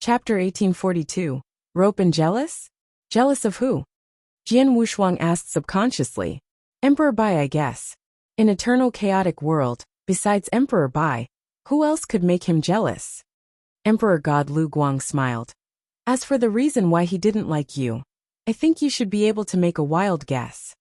Chapter 1842. Rope and Jealous? Jealous of who? Jian Wushuang asked subconsciously. Emperor Bai, I guess. In eternal chaotic world, besides Emperor Bai, who else could make him jealous? Emperor God Lu Guang smiled. As for the reason why he didn't like you, I think you should be able to make a wild guess.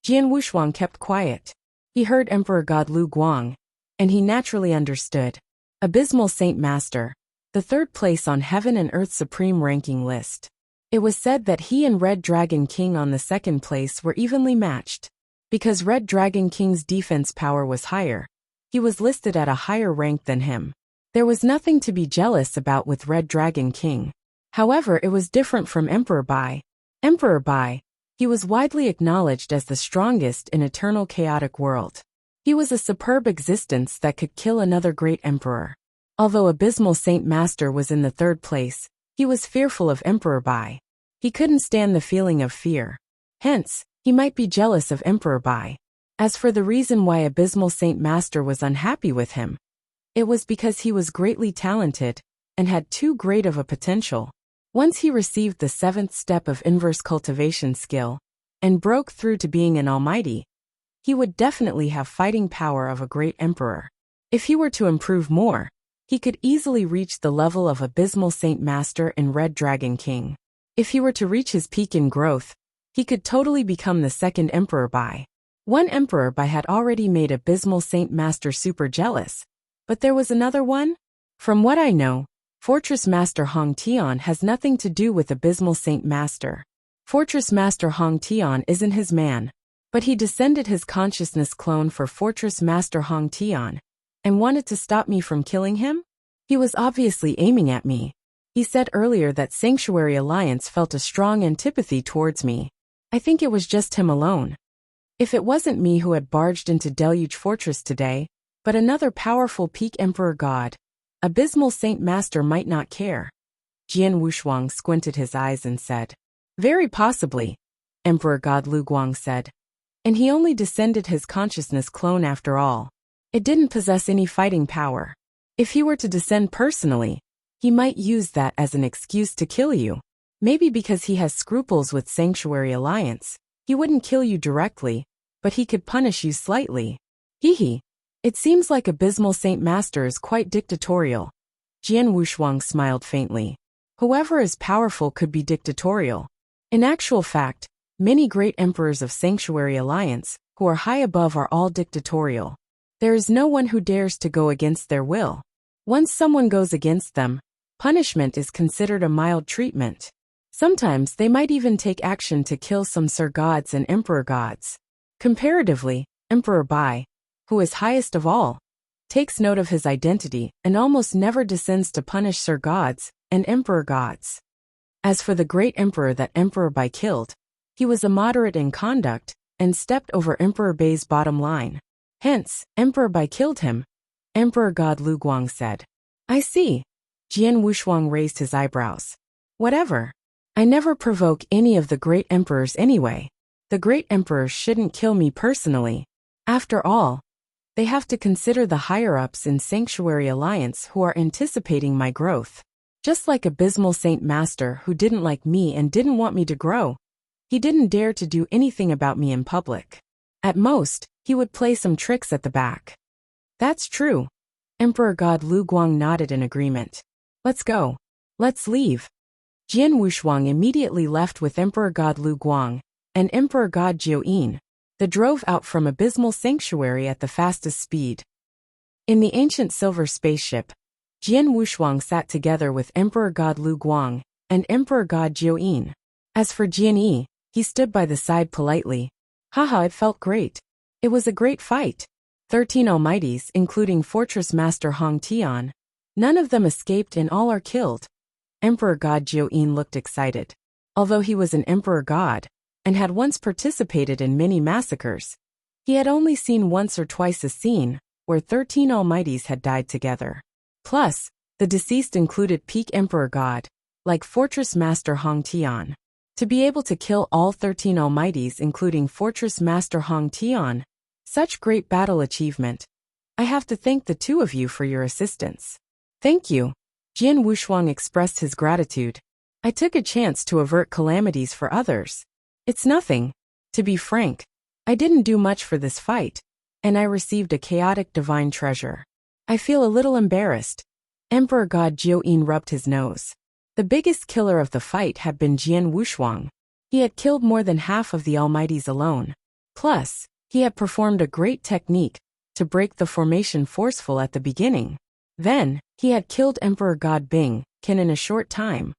Jian Wushuang kept quiet. He heard Emperor God Lu Guang, and he naturally understood. Abysmal Saint Master, the third place on Heaven and Earth's supreme ranking list. It was said that he and Red Dragon King on the second place were evenly matched. Because Red Dragon King's defense power was higher, he was listed at a higher rank than him. There was nothing to be jealous about with Red Dragon King. However, it was different from Emperor Bai. Emperor Bai, he was widely acknowledged as the strongest in eternal chaotic world. He was a superb existence that could kill another great emperor. Although Abysmal Saint Master was in the third place, he was fearful of Emperor Bai. He couldn't stand the feeling of fear. Hence, he might be jealous of Emperor Bai. As for the reason why Abysmal Saint Master was unhappy with him, it was because he was greatly talented and had too great of a potential. Once he received the seventh step of inverse cultivation skill and broke through to being an almighty, he would definitely have fighting power of a great emperor. If he were to improve more, he could easily reach the level of Abysmal Saint Master and Red Dragon King. If he were to reach his peak in growth, he could totally become the second Emperor Bai. One Emperor Bai had already made Abysmal Saint Master super jealous, but there was another one? From what I know, Fortress Master Hong Tian has nothing to do with Abysmal Saint Master. Fortress Master Hong Tian isn't his man, but he descended his consciousness clone for Fortress Master Hong Tian and wanted to stop me from killing him? He was obviously aiming at me. He said earlier that Sanctuary Alliance felt a strong antipathy towards me. I think it was just him alone. If it wasn't me who had barged into Deluge Fortress today, but another powerful peak Emperor God, Abysmal Saint Master might not care. Jian Wushuang squinted his eyes and said, very possibly, Emperor God Lu Guang said. And he only descended his consciousness clone after all. It didn't possess any fighting power. If he were to descend personally, he might use that as an excuse to kill you. Maybe because he has scruples with Sanctuary Alliance, he wouldn't kill you directly, but he could punish you slightly. Hee. It seems like Abysmal Saint Master is quite dictatorial. Jian Wushuang smiled faintly. Whoever is powerful could be dictatorial. In actual fact, many great emperors of Sanctuary Alliance, who are high above, are all dictatorial. There is no one who dares to go against their will. Once someone goes against them, punishment is considered a mild treatment. Sometimes they might even take action to kill some Sir Gods and Emperor Gods. Comparatively, Emperor Bai, who is highest of all, takes note of his identity and almost never descends to punish Sir Gods and Emperor Gods. As for the great emperor that Emperor Bai killed, he was immoderate in conduct and stepped over Emperor Bai's bottom line. Hence, Emperor Bai killed him. Emperor God Lu Guang said. I see. Jian Wushuang raised his eyebrows. Whatever. I never provoke any of the great emperors anyway. The great emperors shouldn't kill me personally. After all, they have to consider the higher-ups in Sanctuary Alliance who are anticipating my growth. Just like Abysmal Saint Master who didn't like me and didn't want me to grow. He didn't dare to do anything about me in public. At most, he would play some tricks at the back. That's true. Emperor God Lu Guang nodded in agreement. Let's go. Let's leave. Jian Wushuang immediately left with Emperor God Lu Guang and Emperor God Jiuyin. They drove out from Abysmal Sanctuary at the fastest speed. In the ancient silver spaceship, Jian Wushuang sat together with Emperor God Lu Guang and Emperor God Jiuyin. As for Jian Yi, he stood by the side politely. Haha, it felt great. It was a great fight. 13 Almighties, including Fortress Master Hong Tian. None of them escaped and all are killed. Emperor God Jiuyin looked excited. Although he was an Emperor God, and had once participated in many massacres, he had only seen once or twice a scene where 13 Almighties had died together. Plus, the deceased included peak Emperor God, like Fortress Master Hong Tian. To be able to kill all 13 Almighties including Fortress Master Hong Tian, such great battle achievement. I have to thank the two of you for your assistance. Thank you. Jian Wushuang expressed his gratitude. I took a chance to avert calamities for others. It's nothing. To be frank, I didn't do much for this fight, and I received a chaotic divine treasure. I feel a little embarrassed. Emperor God Jiuyin rubbed his nose. The biggest killer of the fight had been Jian Wushuang. He had killed more than half of the Almighties alone. Plus, he had performed a great technique to break the formation forceful at the beginning. Then, he had killed Emperor God Bing Qin in a short time,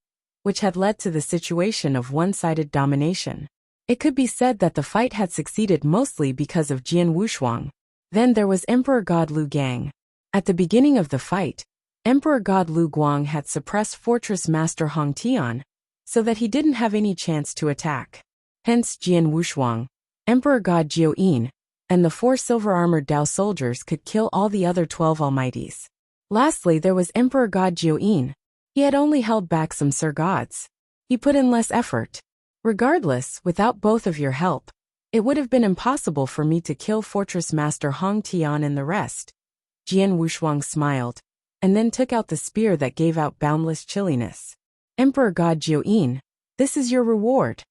which had led to the situation of one-sided domination. It could be said that the fight had succeeded mostly because of Jian Wushuang. Then there was Emperor God Lu Gang. At the beginning of the fight, Emperor God Lu Guang had suppressed Fortress Master Hong Tian, so that he didn't have any chance to attack. Hence Jian Wushuang, Emperor God Jiuyin, and the 4 silver-armored Dao soldiers could kill all the other 12 Almighties. Lastly, there was Emperor God Jiuyin. He had only held back some Sir Gods. He put in less effort. Regardless, without both of your help, it would have been impossible for me to kill Fortress Master Hong Tian and the rest. Jian Wushuang smiled, and then took out the spear that gave out boundless chilliness. Emperor God Jiuyin, this is your reward.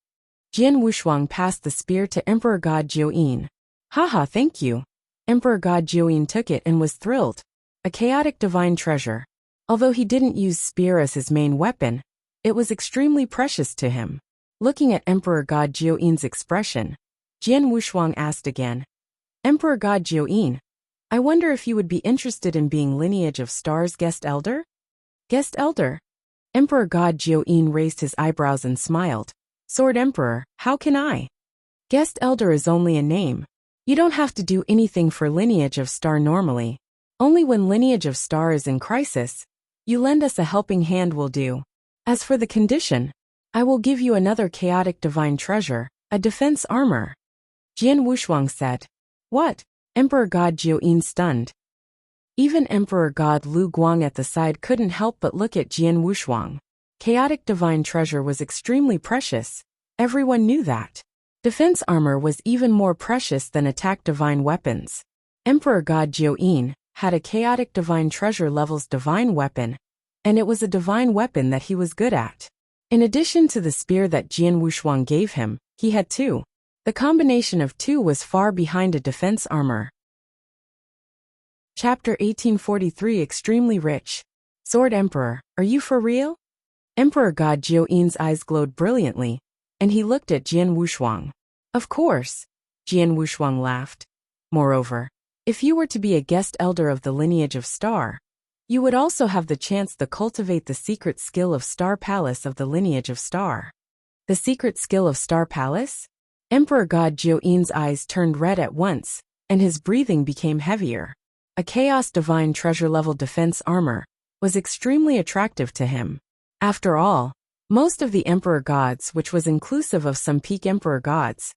Jian Wushuang passed the spear to Emperor God Jiuyin. Haha, thank you. Emperor God Jiuyin took it and was thrilled. A chaotic divine treasure. Although he didn't use spear as his main weapon, it was extremely precious to him. Looking at Emperor God Jiuyin's expression, Jian Wushuang asked again, Emperor God Jiuyin, I wonder if you would be interested in being Lineage of Stars Guest Elder? Guest Elder? Emperor God Jiuyin raised his eyebrows and smiled. Sword Emperor, how can I? Guest Elder is only a name. You don't have to do anything for Lineage of Star normally. Only when Lineage of Star is in crisis, you lend us a helping hand will do. As for the condition, I will give you another chaotic divine treasure, a defense armor. Jian Wushuang said. What? Emperor God Jiuyin stunned. Even Emperor God Lu Guang at the side couldn't help but look at Jian Wushuang. Chaotic divine treasure was extremely precious. Everyone knew that. Defense armor was even more precious than attack divine weapons. Emperor God Jiuyin had a chaotic divine treasure level's divine weapon, and it was a divine weapon that he was good at. In addition to the spear that Jian Wushuang gave him, he had 2. The combination of 2 was far behind a defense armor. Chapter 1843 Extremely Rich. Sword Emperor, are you for real? Emperor God Jiuyin's eyes glowed brilliantly, and he looked at Jian Wushuang. Of course. Jian Wushuang laughed. Moreover, if you were to be a guest elder of the Lineage of Star, you would also have the chance to cultivate the secret skill of Star Palace of the Lineage of Star. The secret skill of Star Palace? Emperor God Jiuyin's eyes turned red at once, and his breathing became heavier. A Chaos Divine Treasure-level defense armor was extremely attractive to him. After all, most of the Emperor Gods, which was inclusive of some peak Emperor Gods,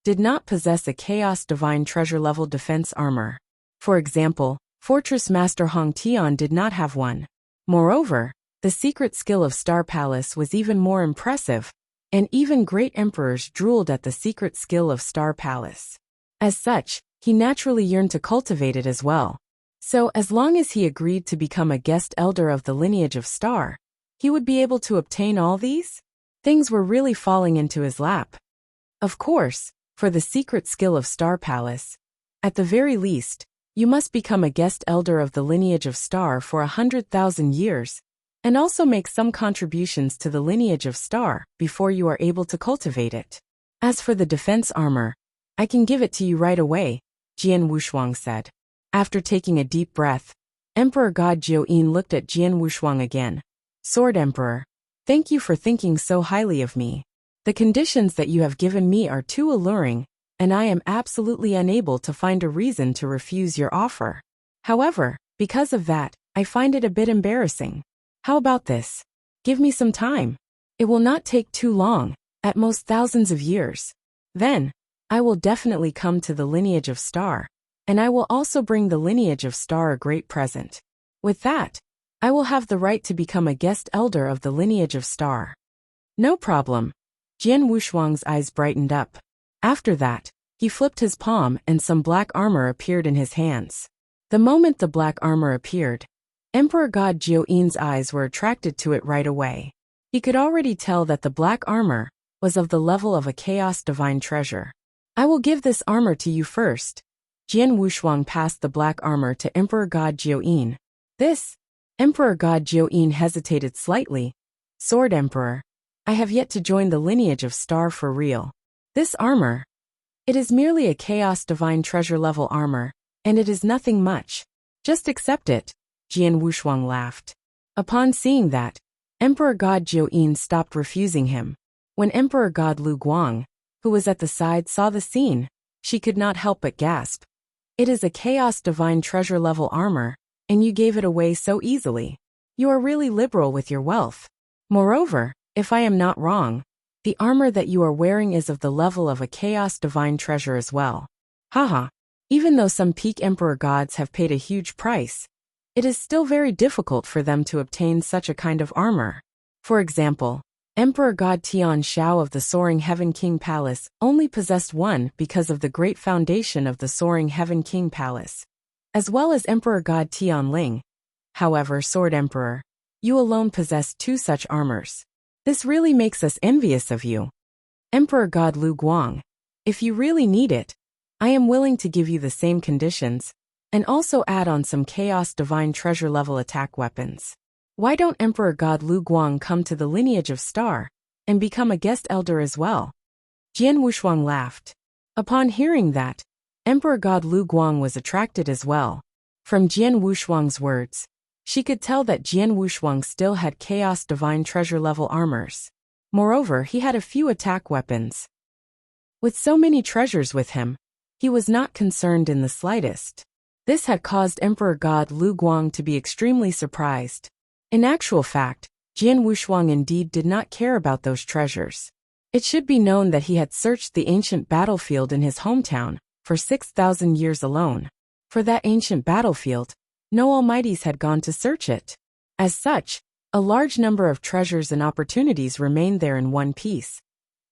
did not possess a Chaos Divine Treasure-level defense armor. For example, Fortress Master Hong Tian did not have one. Moreover, the secret skill of Star Palace was even more impressive, and even great emperors drooled at the secret skill of Star Palace. As such, he naturally yearned to cultivate it as well. So as long as he agreed to become a guest elder of the Lineage of Star, he would be able to obtain all these? Things were really falling into his lap. Of course, for the secret skill of Star Palace, at the very least, you must become a guest elder of the Lineage of Star for 100,000 years, and also make some contributions to the Lineage of Star before you are able to cultivate it. As for the defense armor, I can give it to you right away, Jian Wushuang said. After taking a deep breath, Emperor God Jiuyin looked at Jian Wushuang again. Sword Emperor, thank you for thinking so highly of me. The conditions that you have given me are too alluring, and I am absolutely unable to find a reason to refuse your offer. However, because of that, I find it a bit embarrassing. How about this? Give me some time. It will not take too long, at most thousands of years. Then, I will definitely come to the Lineage of Star, and I will also bring the Lineage of Star a great present. With that, I will have the right to become a guest elder of the Lineage of Star. No problem. Jian Wushuang's eyes brightened up. After that, he flipped his palm and some black armor appeared in his hands. The moment the black armor appeared, Emperor God Jiuyin's eyes were attracted to it right away. He could already tell that the black armor was of the level of a chaos divine treasure. I will give this armor to you first. Jian Wushuang passed the black armor to Emperor God Jiuyin. This? Emperor God Jiuyin hesitated slightly. Sword Emperor, I have yet to join the lineage of Star for real. This armor? It is merely a chaos divine treasure level armor, and it is nothing much. Just accept it. Jian Wushuang laughed. Upon seeing that, Emperor God Jiuyin stopped refusing him. When Emperor God Lu Guang, who was at the side, saw the scene, she could not help but gasp. It is a chaos divine treasure level armor, and you gave it away so easily. You are really liberal with your wealth. Moreover, if I am not wrong, the armor that you are wearing is of the level of a chaos divine treasure as well. Haha. Even though some peak emperor gods have paid a huge price, it is still very difficult for them to obtain such a kind of armor. For example, Emperor God Tian Shao of the Soaring Heaven King Palace only possessed one because of the great foundation of the Soaring Heaven King Palace, as well as Emperor God Tian Ling. However, Sword Emperor, you alone possess two such armors. This really makes us envious of you. Emperor God Lu Guang, if you really need it, I am willing to give you the same conditions, and also add on some Chaos Divine Treasure level attack weapons. Why don't Emperor God Lu Guang come to the lineage of Star, and become a guest elder as well? Jian Wushuang laughed. Upon hearing that, Emperor God Lu Guang was attracted as well. From Jian Wushuang's words, she could tell that Jian Wushuang still had Chaos Divine Treasure level armors. Moreover, he had a few attack weapons. With so many treasures with him, he was not concerned in the slightest. This had caused Emperor God Lu Guang to be extremely surprised. In actual fact, Jian Wushuang indeed did not care about those treasures. It should be known that he had searched the ancient battlefield in his hometown for 6,000 years alone. For that ancient battlefield, no almighties had gone to search it. As such, a large number of treasures and opportunities remained there in one piece.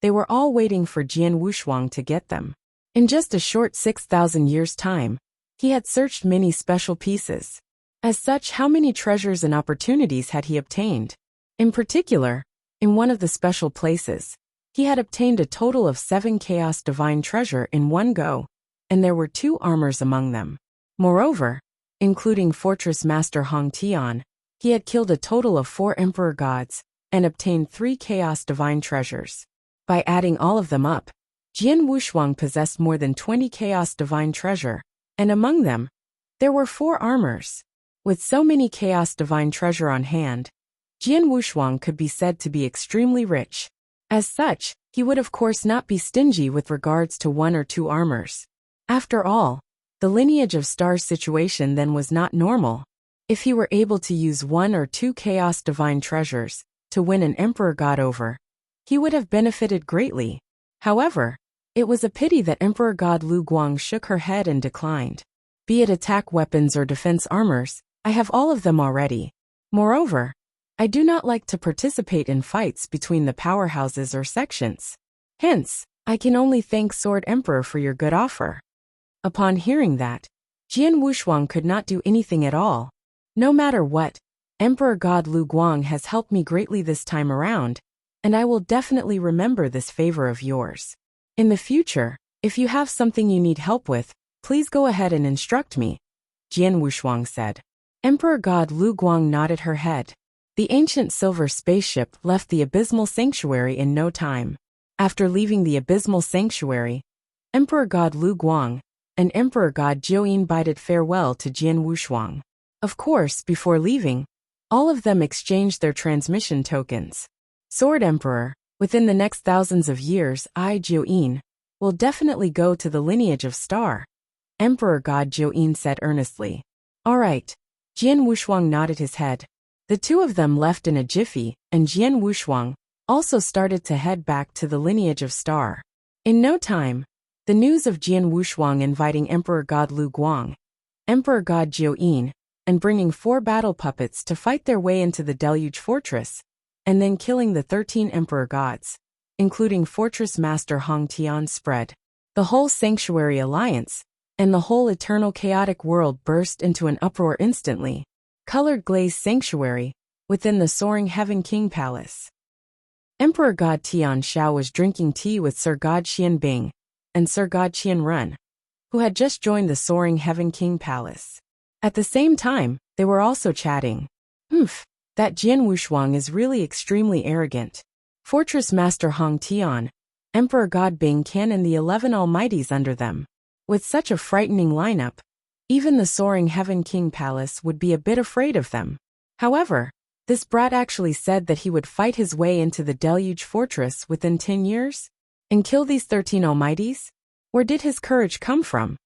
They were all waiting for Jian Wushuang to get them. In just a short 6,000 years' time, he had searched many special pieces. As such, how many treasures and opportunities had he obtained? In particular, in one of the special places, he had obtained a total of 7 Chaos Divine Treasure in one go, and there were 2 armors among them. Moreover, including Fortress Master Hong Tian, he had killed a total of 4 Emperor Gods, and obtained 3 Chaos Divine Treasures. By adding all of them up, Jian Wushuang possessed more than 20 Chaos Divine Treasure, and among them, there were 4 armors. With so many Chaos Divine Treasure on hand, Jian Wushuang could be said to be extremely rich. As such, he would of course not be stingy with regards to 1 or 2 armors. After all, the lineage of Star's situation then was not normal. If he were able to use 1 or 2 Chaos Divine Treasures to win an Emperor God over, he would have benefited greatly. However, it was a pity that Emperor God Lu Guang shook her head and declined. Be it attack weapons or defense armors, I have all of them already. Moreover, I do not like to participate in fights between the powerhouses or sections. Hence, I can only thank Sword Emperor for your good offer. Upon hearing that, Jian Wushuang could not do anything at all. No matter what, Emperor God Lu Guang has helped me greatly this time around, and I will definitely remember this favor of yours. In the future, if you have something you need help with, please go ahead and instruct me, Jian Wushuang said. Emperor God Lu Guang nodded her head. The ancient silver spaceship left the Abysmal Sanctuary in no time. After leaving the Abysmal Sanctuary, Emperor God Lu Guang and Emperor God Jiuyin bided farewell to Jian Wushuang. Of course, before leaving, all of them exchanged their transmission tokens. Sword Emperor, within the next thousands of years, I, Jiuyin, will definitely go to the lineage of Star, Emperor God Jiuyin said earnestly. All right. Jian Wushuang nodded his head. The two of them left in a jiffy, and Jian Wushuang also started to head back to the lineage of Star. In no time, the news of Jian Wushuang inviting Emperor God Lu Guang, Emperor God Jiuyin, and bringing 4 battle puppets to fight their way into the Deluge Fortress, and then killing the 13 Emperor Gods, including Fortress Master Hong Tian spread. The whole Sanctuary Alliance, and the whole eternal chaotic world burst into an uproar instantly. colored glazed sanctuary, within the soaring Heaven King Palace. Emperor God Tian Shao was drinking tea with Sir God Xian Bing and Sir God Qian Run, who had just joined the soaring Heaven King Palace. At the same time, they were also chatting. That Jian Wushuang is really extremely arrogant. Fortress Master Hong Tian, Emperor God Bing Qian and the 11 Almighties under them. With such a frightening lineup, even the soaring Heaven King Palace would be a bit afraid of them. However, this brat actually said that he would fight his way into the Deluge Fortress within 10 years and kill these 13 Almighties? Where did his courage come from?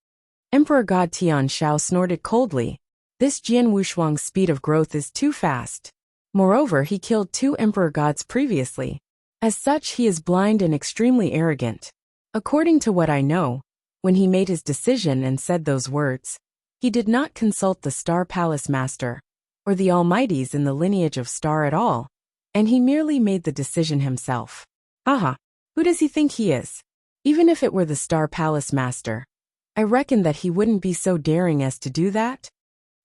Emperor God Tian Shao snorted coldly. This Jian Wushuang's speed of growth is too fast. Moreover, he killed 2 Emperor Gods previously. As such, he is blind and extremely arrogant. According to what I know, when he made his decision and said those words, he did not consult the Star Palace Master or the Almighties in the lineage of Star at all, and he merely made the decision himself. Who does he think he is? Even if it were the Star Palace Master, I reckon that he wouldn't be so daring as to do that.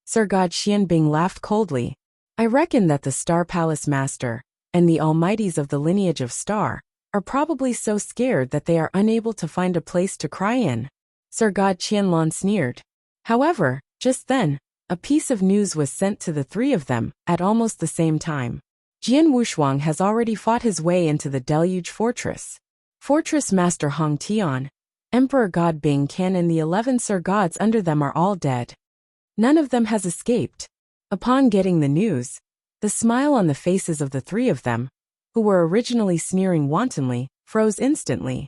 Sir God Xian Bing laughed coldly. I reckon that the Star Palace Master and the Almighties of the lineage of Star are probably so scared that they are unable to find a place to cry in. Sir God Qianlong sneered. However, just then, a piece of news was sent to the 3 of them at almost the same time. Jian Wushuang has already fought his way into the Deluge Fortress. Fortress Master Hong Tian, Emperor God Bing Qian and the 11 Sir Gods under them are all dead. None of them has escaped. Upon getting the news, the smile on the faces of the 3 of them, who were originally sneering wantonly, froze instantly.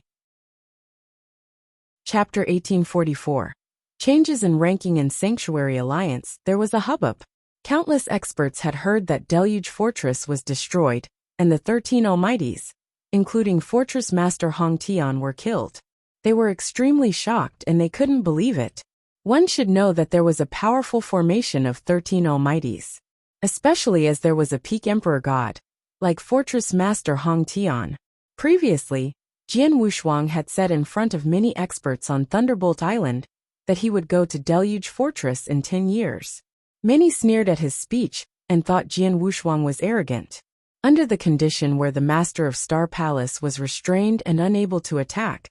Chapter 1844. Changes in ranking in Sanctuary Alliance. There was a hubbub. Countless experts had heard that Deluge Fortress was destroyed, and the 13 Almighties, including Fortress Master Hong Tian, were killed. They were extremely shocked and they couldn't believe it. One should know that there was a powerful formation of 13 Almighties, especially as there was a peak Emperor God, like Fortress Master Hong Tian. Previously, Jian Wushuang had said in front of many experts on Thunderbolt Island that he would go to Deluge Fortress in 10 years. Many sneered at his speech and thought Jian Wushuang was arrogant. Under the condition where the Master of Star Palace was restrained and unable to attack,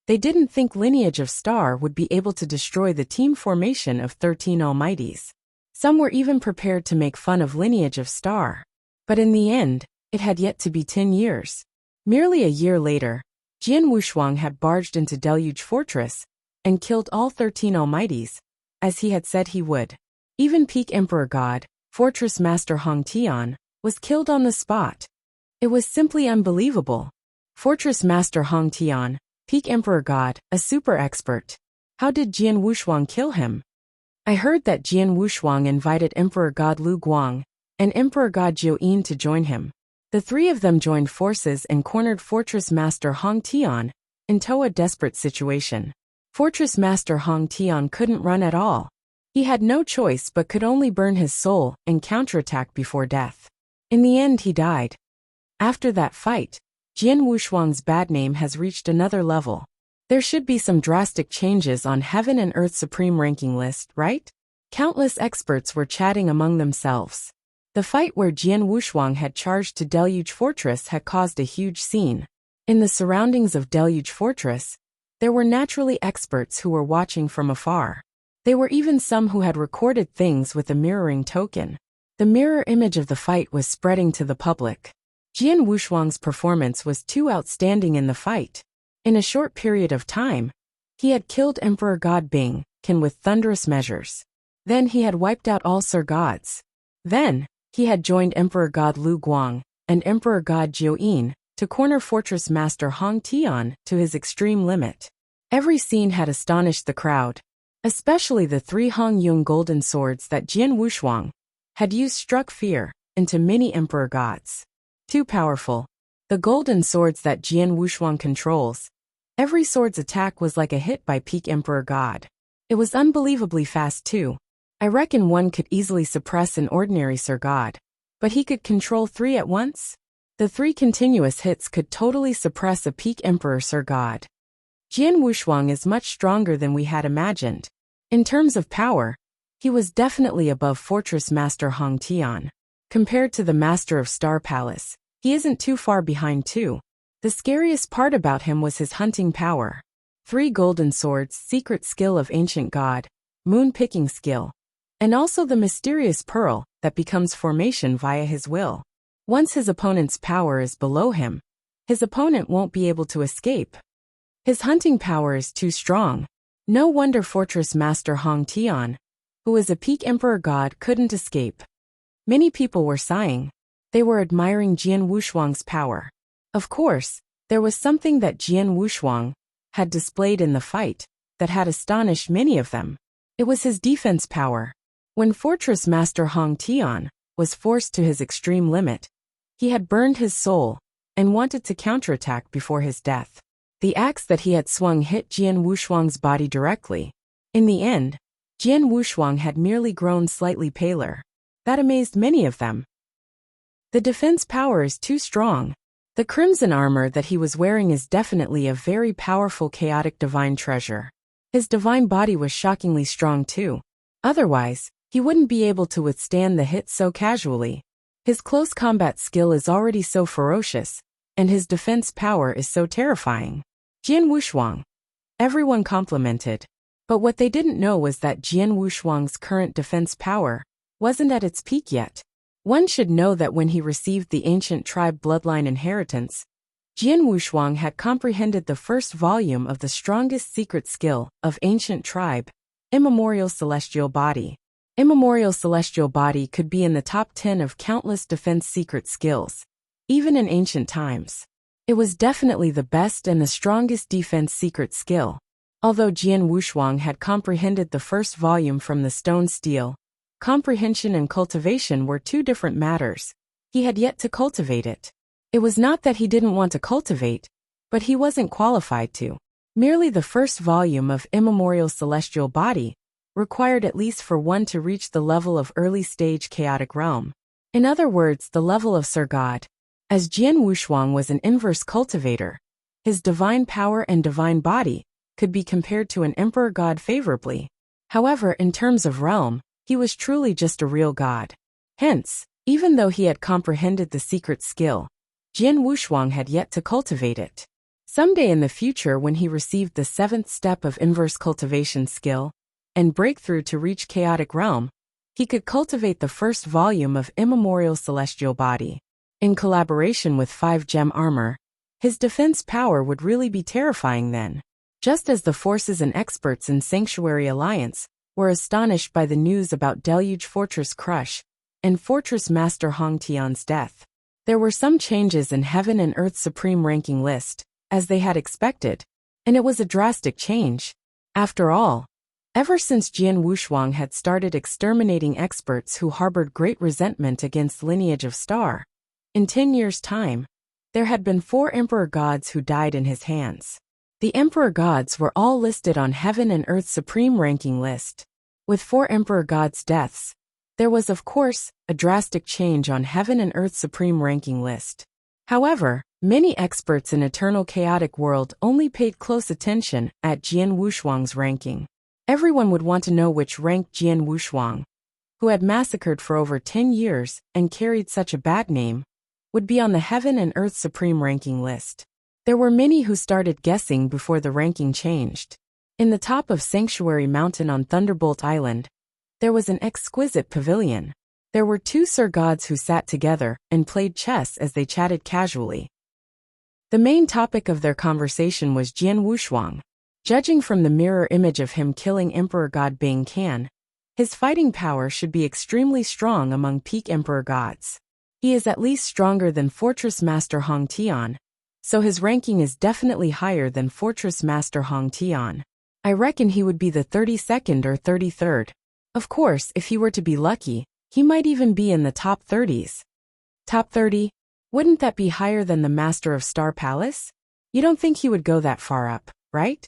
they didn't think Lineage of Star would be able to destroy the team formation of 13 Almighties. Some were even prepared to make fun of Lineage of Star. But in the end, it had yet to be 10 years. Merely a year later, Jian Wushuang had barged into Deluge Fortress and killed all 13 Almighties, as he had said he would. Even peak Emperor God, Fortress Master Hong Tian, was killed on the spot. It was simply unbelievable. Fortress Master Hong Tian, peak Emperor God, a super expert. How did Jian Wushuang kill him? I heard that Jian Wushuang invited Emperor God Lu Guang and Emperor God Jiuyin to join him. The 3 of them joined forces and cornered Fortress Master Hong Tian into a desperate situation. Fortress Master Hong Tian couldn't run at all. He had no choice but could only burn his soul and counterattack before death. In the end, he died. After that fight, Jian Wushuang's bad name has reached another level. There should be some drastic changes on Heaven and Earth Supreme ranking list, right? Countless experts were chatting among themselves. The fight where Jian Wushuang had charged to Deluge Fortress had caused a huge scene. In the surroundings of Deluge Fortress, there were naturally experts who were watching from afar. There were even some who had recorded things with a mirroring token. The mirror image of the fight was spreading to the public. Jian Wushuang's performance was too outstanding in the fight. In a short period of time, he had killed Emperor God Bing Qian with thunderous measures. Then he had wiped out all Sir Gods. Then, he had joined Emperor God Lu Guang and Emperor God Jiuyin to corner Fortress Master Hong Tian to his extreme limit. Every scene had astonished the crowd, especially the 3 Hong Yung golden swords that Jian Wushuang had used struck fear into many Emperor Gods. Too powerful. The golden swords that Jian Wushuang controls. Every sword's attack was like a hit by peak Emperor God. It was unbelievably fast too. I reckon one could easily suppress an ordinary Sir God, but he could control 3 at once? The 3 continuous hits could totally suppress a peak Emperor Sir God. Jian Wushuang is much stronger than we had imagined. In terms of power, He was definitely above Fortress Master Hong Tian. Compared to the Master of Star Palace, he isn't too far behind too. The scariest part about him was his hunting power. 3 golden swords, secret skill of ancient god, moon picking skill, and also the mysterious pearl that becomes formation via his will. Once his opponent's power is below him, his opponent won't be able to escape. His hunting power is too strong. No wonder Fortress Master Hong Tian, who is a peak emperor god, couldn't escape. Many people were sighing. They were admiring Jian Wushuang's power. Of course, there was something that Jian Wushuang had displayed in the fight that had astonished many of them. It was his defense power. When Fortress Master Hong Tian was forced to his extreme limit, he had burned his soul and wanted to counterattack before his death. The axe that he had swung hit Jian Wushuang's body directly. In the end, Jian Wushuang had merely grown slightly paler. That amazed many of them. The defense power is too strong. The crimson armor that he was wearing is definitely a very powerful chaotic divine treasure. His divine body was shockingly strong too. Otherwise, he wouldn't be able to withstand the hit so casually. His close combat skill is already so ferocious, and his defense power is so terrifying. Jian Wushuang. Everyone complimented. But what they didn't know was that Jian Wushuang's current defense power wasn't at its peak yet. One should know that when he received the ancient tribe bloodline inheritance, Jian Wushuang had comprehended the first volume of the strongest secret skill of ancient tribe, Immemorial Celestial Body. Immemorial Celestial Body could be in the top 10 of countless defense secret skills, even in ancient times. It was definitely the best and the strongest defense secret skill. Although Jian Wushuang had comprehended the first volume from the stone steel, comprehension and cultivation were 2 different matters. He had yet to cultivate it. It was not that he didn't want to cultivate, but he wasn't qualified to. Merely the first volume of Immemorial Celestial Body required at least for one to reach the level of early-stage chaotic realm. In other words, the level of Sir God. As Jian Wushuang was an inverse cultivator, his divine power and divine body could be compared to an emperor god favorably. However, in terms of realm, he was truly just a real god. Hence, even though he had comprehended the secret skill, Jian Wushuang had yet to cultivate it. Someday in the future, when he received the 7th step of inverse cultivation skill and breakthrough to reach chaotic realm, he could cultivate the first volume of Immemorial Celestial Body. In collaboration with 5-gem armor, his defense power would really be terrifying then. Just as the forces and experts in Sanctuary Alliance were astonished by the news about Deluge Fortress Crush and Fortress Master Hong Tian's death. There were some changes in Heaven and Earth's Supreme Ranking list, as they had expected, and it was a drastic change. After all, ever since Jian Wushuang had started exterminating experts who harbored great resentment against Lineage of Star, in 10 years' time, there had been 4 Emperor Gods who died in his hands. The Emperor Gods were all listed on Heaven and Earth's Supreme Ranking list. With 4 Emperor Gods' deaths, there was of course a drastic change on Heaven and Earth's Supreme Ranking list. However, many experts in Eternal Chaotic World only paid close attention at Jian Wushuang's ranking. Everyone would want to know which rank Jian Wushuang, who had massacred for over 10 years and carried such a bad name, would be on the Heaven and Earth Supreme Ranking list. There were many who started guessing before the ranking changed. In the top of Sanctuary Mountain on Thunderbolt Island, there was an exquisite pavilion. There were 2 Sir Gods who sat together and played chess as they chatted casually. The main topic of their conversation was Jian Wushuang. Judging from the mirror image of him killing Emperor God Bing Can, his fighting power should be extremely strong among peak Emperor Gods. He is at least stronger than Fortress Master Hong Tian, so his ranking is definitely higher than Fortress Master Hong Tian. I reckon he would be the 32nd or 33rd. Of course, if he were to be lucky, he might even be in the top 30s. Top 30? Wouldn't that be higher than the Master of Star Palace? You don't think he would go that far up, right?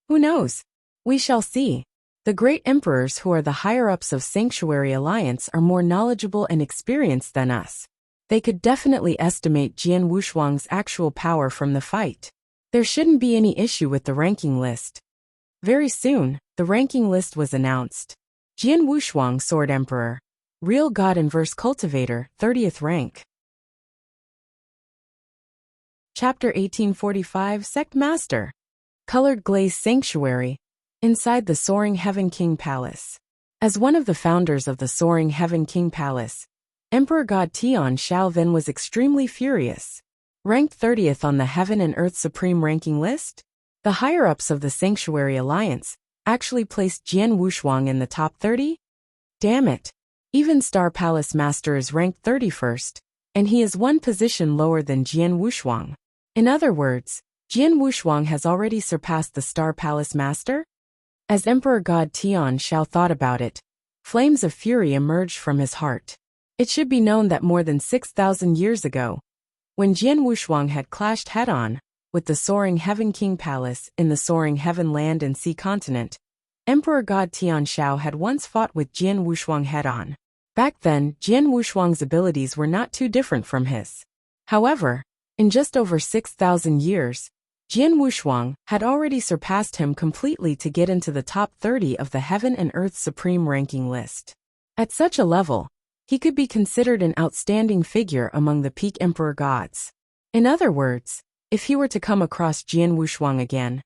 Who knows? We shall see. The great emperors who are the higher-ups of Sanctuary Alliance are more knowledgeable and experienced than us. They could definitely estimate Jian Wushuang's actual power from the fight. There shouldn't be any issue with the ranking list. Very soon, the ranking list was announced. Jian Wushuang Sword Emperor. Real God and Verse Cultivator, 30th rank. Chapter 1845 Sect Master. Colored Glaze Sanctuary. Inside the Soaring Heaven King Palace. As one of the founders of the Soaring Heaven King Palace, Emperor God Tian Xiaovin was extremely furious. Ranked 30th on the Heaven and Earth Supreme Ranking list, the higher-ups of the Sanctuary Alliance actually placed Jian Wushuang in the top 30? Damn it. Even Star Palace Master is ranked 31st, and he is one position lower than Jian Wushuang. In other words, Jian Wushuang has already surpassed the Star Palace Master? As Emperor God Tian Xiao thought about it, flames of fury emerged from his heart. It should be known that more than 6,000 years ago, when Jian Wushuang had clashed head-on with the Soaring Heaven King Palace in the Soaring Heaven Land and Sea Continent, Emperor God Tian Xiao had once fought with Jian Wushuang head-on. Back then, Jian Wushuang's abilities were not too different from his. However, in just over 6,000 years, Jian Wushuang had already surpassed him completely to get into the top 30 of the Heaven and Earth Supreme Ranking list. At such a level, he could be considered an outstanding figure among the peak emperor gods. In other words, if he were to come across Jian Wushuang again,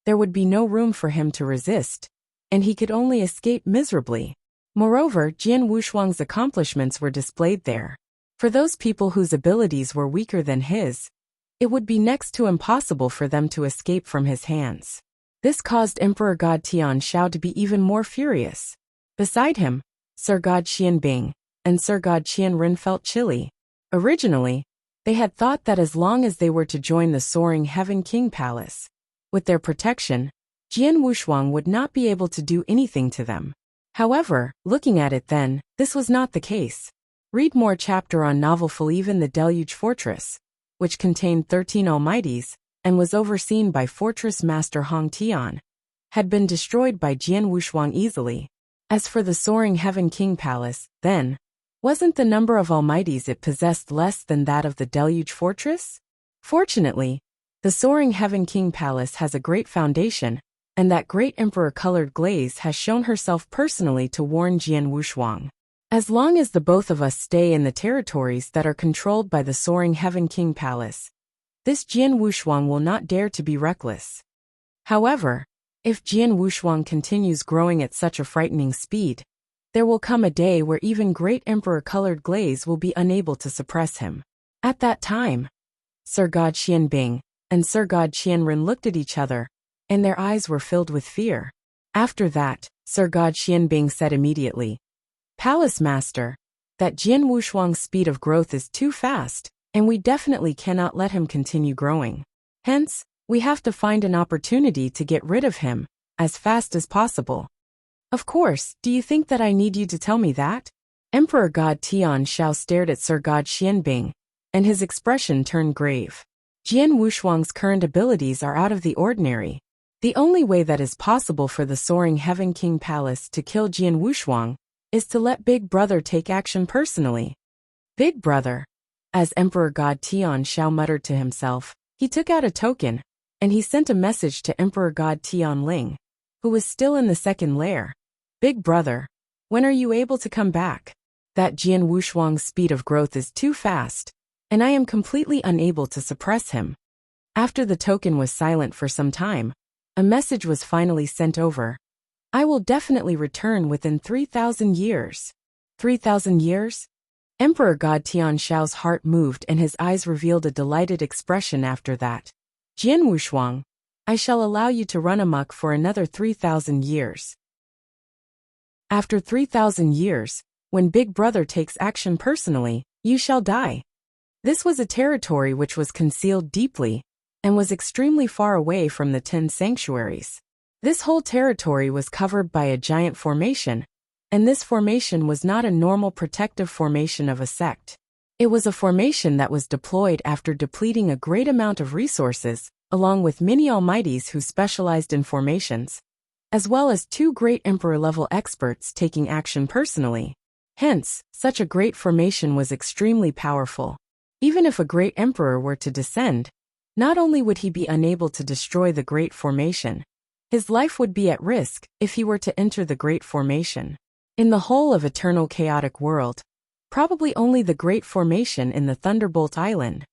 there would be no room for him to resist, and he could only escape miserably. Moreover, Jian Wushuang's accomplishments were displayed there. For those people whose abilities were weaker than his, it would be next to impossible for them to escape from his hands. This caused Emperor God Tian Xiao to be even more furious. Beside him, Sir God Xianbing and Sir God Qianren felt chilly. Originally, they had thought that as long as they were to join the Soaring Heaven King Palace, with their protection, Jian Wushuang would not be able to do anything to them. However, looking at it then, this was not the case. Read more chapter on novel Even the Deluge Fortress, which contained 13 Almighties, and was overseen by Fortress Master Hong Tian, had been destroyed by Jian Wushuang easily. As for the Soaring Heaven King Palace, then, wasn't the number of Almighties it possessed less than that of the Deluge Fortress? Fortunately, the Soaring Heaven King Palace has a great foundation, and that great Emperor Colored Glaze has shown herself personally to warn Jian Wushuang. As long as the both of us stay in the territories that are controlled by the Soaring Heaven King Palace, this Jian Wushuang will not dare to be reckless. However, if Jian Wushuang continues growing at such a frightening speed, there will come a day where even great Emperor Colored Glaze will be unable to suppress him. At that time, Sir God Xianbing and Sir God Qianren looked at each other, and their eyes were filled with fear. After that, Sir God Xianbing said immediately, "Palace Master, that Jian Wushuang's speed of growth is too fast, and we definitely cannot let him continue growing. Hence, we have to find an opportunity to get rid of him, as fast as possible." "Of course, do you think that I need you to tell me that?" Emperor God Tian Xiao stared at Sir God Xianbing, and his expression turned grave. Jian Wushuang's current abilities are out of the ordinary. The only way that is possible for the Soaring Heaven King Palace to kill Jian Wushuang is to let Big Brother take action personally. Big Brother. As Emperor God Tian Xiao muttered to himself, he took out a token, and he sent a message to Emperor God Tianling, who was still in the second lair. "Big Brother, when are you able to come back? That Jian Wushuang's speed of growth is too fast, and I am completely unable to suppress him." After the token was silent for some time, a message was finally sent over. "I will definitely return within 3,000 years. 3,000 years? Emperor God Tian Xiao's heart moved and his eyes revealed a delighted expression after that. "Jian Wushuang, I shall allow you to run amok for another 3,000 years. After 3,000 years, when Big Brother takes action personally, you shall die." This was a territory which was concealed deeply, and was extremely far away from the 10 sanctuaries. This whole territory was covered by a giant formation, and this formation was not a normal protective formation of a sect. It was a formation that was deployed after depleting a great amount of resources, along with many almighties who specialized in formations, as well as 2 great emperor-level experts taking action personally. Hence, such a great formation was extremely powerful. Even if a great emperor were to descend, not only would he be unable to destroy the great formation, his life would be at risk if he were to enter the great formation. In the whole of eternal chaotic world, probably only the Great Formation in the Thunderbolt Island,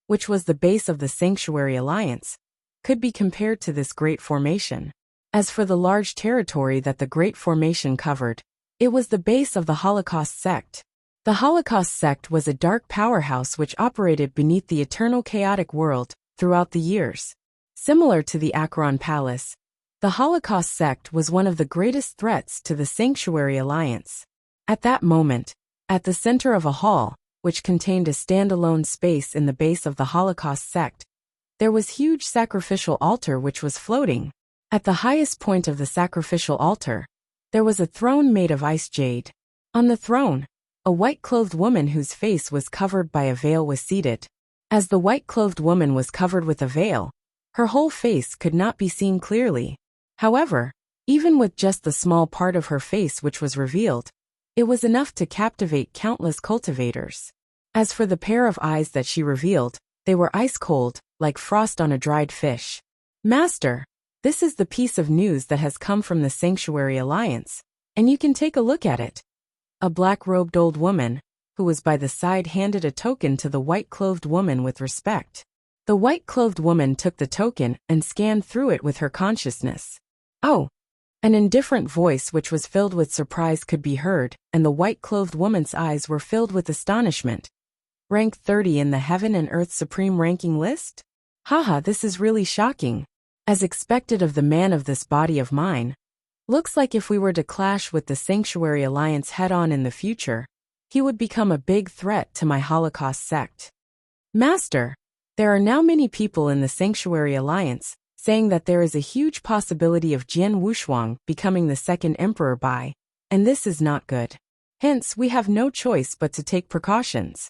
which was the base of the Sanctuary Alliance, could be compared to this Great Formation. As for the large territory that the Great Formation covered, it was the base of the Holocaust sect. The Holocaust sect was a dark powerhouse which operated beneath the eternal chaotic world throughout the years. Similar to the Acheron Palace, the Holocaust sect was one of the greatest threats to the Sanctuary Alliance. At that moment, at the center of a hall, which contained a standalone space in the base of the Holocaust sect, there was a huge sacrificial altar which was floating. At the highest point of the sacrificial altar, there was a throne made of ice jade. On the throne, a white-clothed woman whose face was covered by a veil was seated. As the white-clothed woman was covered with a veil, her whole face could not be seen clearly. However, even with just the small part of her face which was revealed, it was enough to captivate countless cultivators. As for the pair of eyes that she revealed, they were ice-cold, like frost on a dried fish. "Master, this is the piece of news that has come from the Sanctuary Alliance, and you can take a look at it." A black-robed old woman, who was by the side, handed a token to the white-clothed woman with respect. The white-clothed woman took the token and scanned through it with her consciousness. "Oh!" An indifferent voice which was filled with surprise could be heard, and the white-clothed woman's eyes were filled with astonishment. "Rank 30 in the Heaven and Earth Supreme Ranking list? Haha, this is really shocking. As expected of the man of this body of mine. Looks like if we were to clash with the Sanctuary Alliance head-on in the future, he would become a big threat to my Holocaust sect. Master, there are now many people in the Sanctuary Alliance saying that there is a huge possibility of Jian Wushuang becoming the second Emperor Bai, and this is not good. Hence, we have no choice but to take precautions.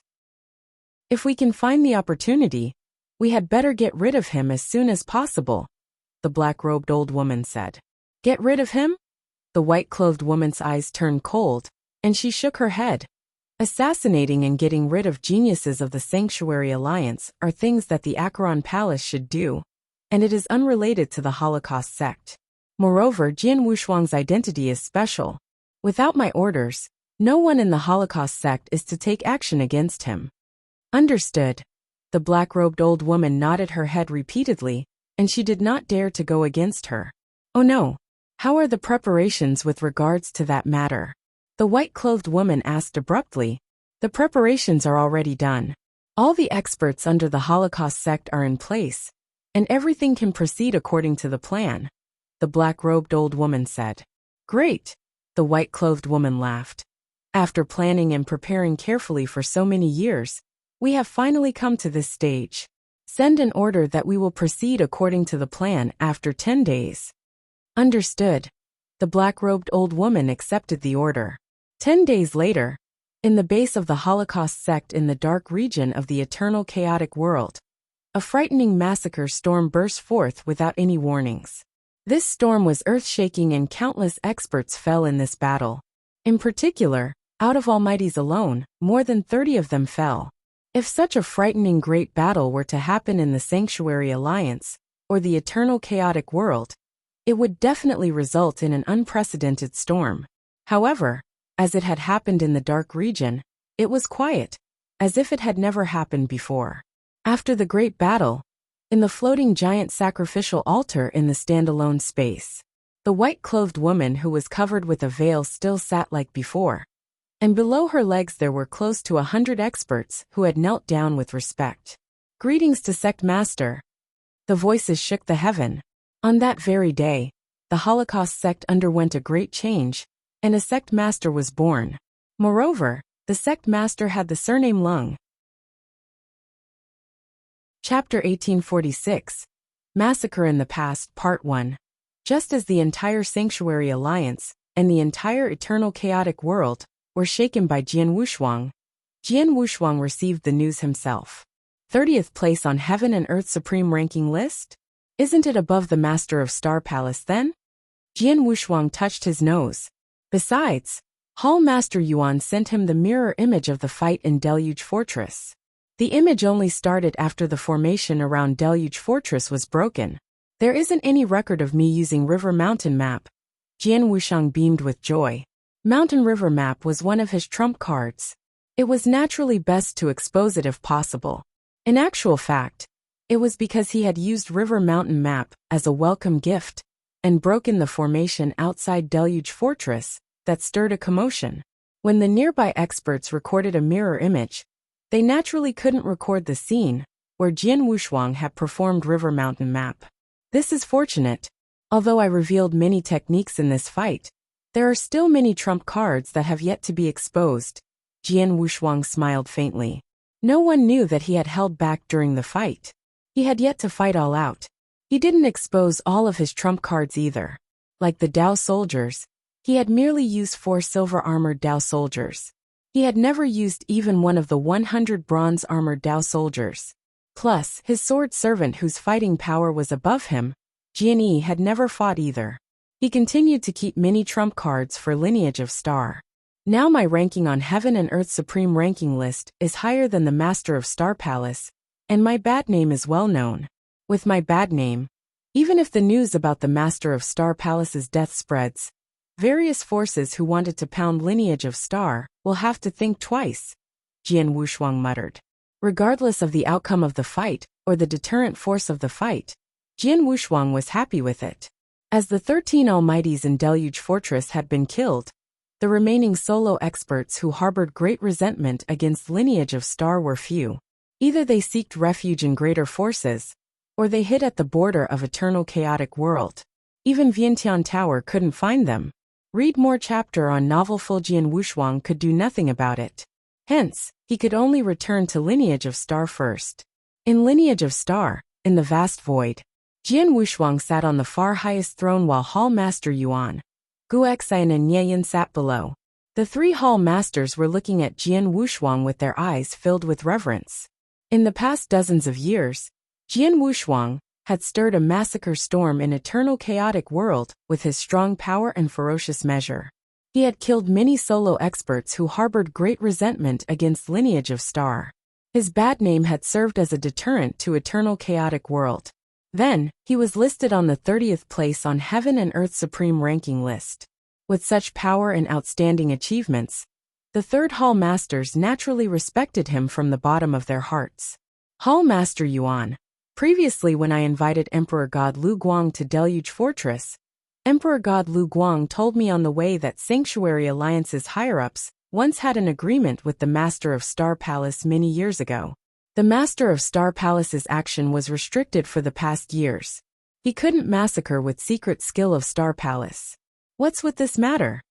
If we can find the opportunity, we had better get rid of him as soon as possible," the black-robed old woman said. "Get rid of him?" The white-clothed woman's eyes turned cold, and she shook her head. Assassinating and getting rid of geniuses of the Sanctuary Alliance are things that the Acheron Palace should do, and it is unrelated to the Holocaust sect. Moreover, Jian Wushuang's identity is special. Without my orders, no one in the Holocaust sect is to take action against him. Understood. The black-robed old woman nodded her head repeatedly, and she did not dare to go against her. "Oh no. How are the preparations with regards to that matter?" The white-clothed woman asked abruptly. "The preparations are already done. All the experts under the Holocaust sect are in place, and everything can proceed according to the plan," the black-robed old woman said. "Great," the white-clothed woman laughed. "After planning and preparing carefully for so many years, we have finally come to this stage. Send an order that we will proceed according to the plan after 10 days. Understood. The black-robed old woman accepted the order. 10 days later, in the base of the Holocaust sect in the dark region of the eternal chaotic world, a frightening massacre storm burst forth without any warnings. This storm was earth-shaking and countless experts fell in this battle. In particular, out of Almighties alone, more than 30 of them fell. If such a frightening great battle were to happen in the Sanctuary Alliance, or the eternal chaotic world, it would definitely result in an unprecedented storm. However, as it had happened in the dark region, it was quiet, as if it had never happened before. After the great battle, in the floating giant sacrificial altar in the standalone space, the white-clothed woman who was covered with a veil still sat like before, and below her legs there were close to 100 experts who had knelt down with respect. "Greetings to Sect Master." The voices shook the heaven. On that very day, the Holocaust sect underwent a great change, and a Sect Master was born. Moreover, the Sect Master had the surname Lung. Chapter 1846. Massacre in the Past, Part 1. Just as the entire Sanctuary Alliance and the entire eternal chaotic world were shaken by Jian Wushuang received the news himself. 30th place on Heaven and Earth Supreme Ranking list? Isn't it above the Master of Star Palace then? Jian Wushuang touched his nose. Besides, Hall Master Yuan sent him the mirror image of the fight in Deluge Fortress. The image only started after the formation around Deluge Fortress was broken. There isn't any record of me using River Mountain map. Jian Wushuang beamed with joy. Mountain River Map was one of his trump cards. It was naturally best to expose it if possible. In actual fact, it was because he had used River Mountain Map as a welcome gift and broken the formation outside Deluge Fortress that stirred a commotion. When the nearby experts recorded a mirror image, they naturally couldn't record the scene where Jian Wushuang had performed River Mountain Map. This is fortunate. Although I revealed many techniques in this fight, there are still many trump cards that have yet to be exposed. Jian Wushuang smiled faintly. No one knew that he had held back during the fight. He had yet to fight all out. He didn't expose all of his trump cards either. Like the Dao soldiers, he had merely used 4 silver-armored Dao soldiers. He had never used even one of the 100 bronze-armored Dao soldiers. Plus, his sword servant whose fighting power was above him, Jian Yi, had never fought either. He continued to keep many trump cards for Lineage of Star. Now my ranking on Heaven and Earth Supreme ranking list is higher than the Master of Star Palace, and my bad name is well known. With my bad name, even if the news about the Master of Star Palace's death spreads, various forces who wanted to pound Lineage of Star will have to think twice, Jian Wushuang muttered. Regardless of the outcome of the fight or the deterrent force of the fight, Jian Wushuang was happy with it. As the 13 Almighties in Deluge Fortress had been killed, the remaining solo experts who harbored great resentment against Lineage of Star were few. Either they sought refuge in greater forces, or they hid at the border of eternal chaotic world. Even Vientiane Tower couldn't find them. Read more chapter on novel full. Jian Wushuang could do nothing about it. Hence, he could only return to Lineage of Star first. In Lineage of Star, in the vast void, Jian Wushuang sat on the far highest throne while Hall Master Yuan, Guoxian and Nieyan sat below. The 3 Hall Masters were looking at Jian Wushuang with their eyes filled with reverence. In the past dozens of years, Jian Wushuang had stirred a massacre storm in eternal chaotic world with his strong power and ferocious measure. He had killed many solo experts who harbored great resentment against Lineage of Star. His bad name had served as a deterrent to eternal chaotic world. Then, he was listed on the 30th place on Heaven and Earth Supreme ranking list. With such power and outstanding achievements, the 3rd Hall Masters naturally respected him from the bottom of their hearts. Hall Master Yuan. Previously, when I invited Emperor God Lu Guang to Deluge Fortress, Emperor God Lu Guang told me on the way that Sanctuary Alliance's higher-ups once had an agreement with the Master of Star Palace many years ago. The Master of Star Palace's action was restricted for the past years. He couldn't massacre with secret skill of Star Palace. What's with this matter?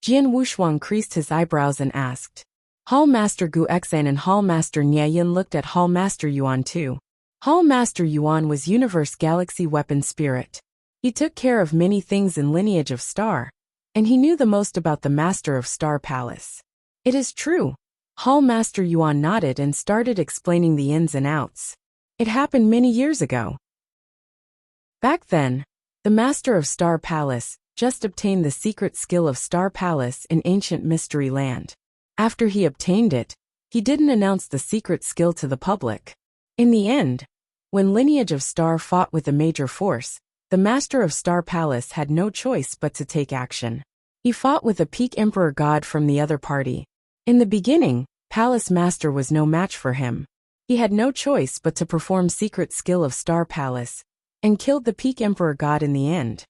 Jian Wushuang creased his eyebrows and asked. Hall Master Guoxian and Hall Master Nieyan looked at Hall Master Yuan too. Hall Master Yuan was Universe Galaxy Weapon Spirit. He took care of many things in Lineage of Star, and he knew the most about the Master of Star Palace. It is true. Hall Master Yuan nodded and started explaining the ins and outs. It happened many years ago. Back then, the Master of Star Palace just obtained the secret skill of Star Palace in ancient Mystery Land. After he obtained it, he didn't announce the secret skill to the public. In the end, when Lineage of Star fought with a major force, the Master of Star Palace had no choice but to take action. He fought with a peak Emperor God from the other party. In the beginning, Palace Master was no match for him. He had no choice but to perform secret skill of Star Palace, and killed the peak Emperor God in the end.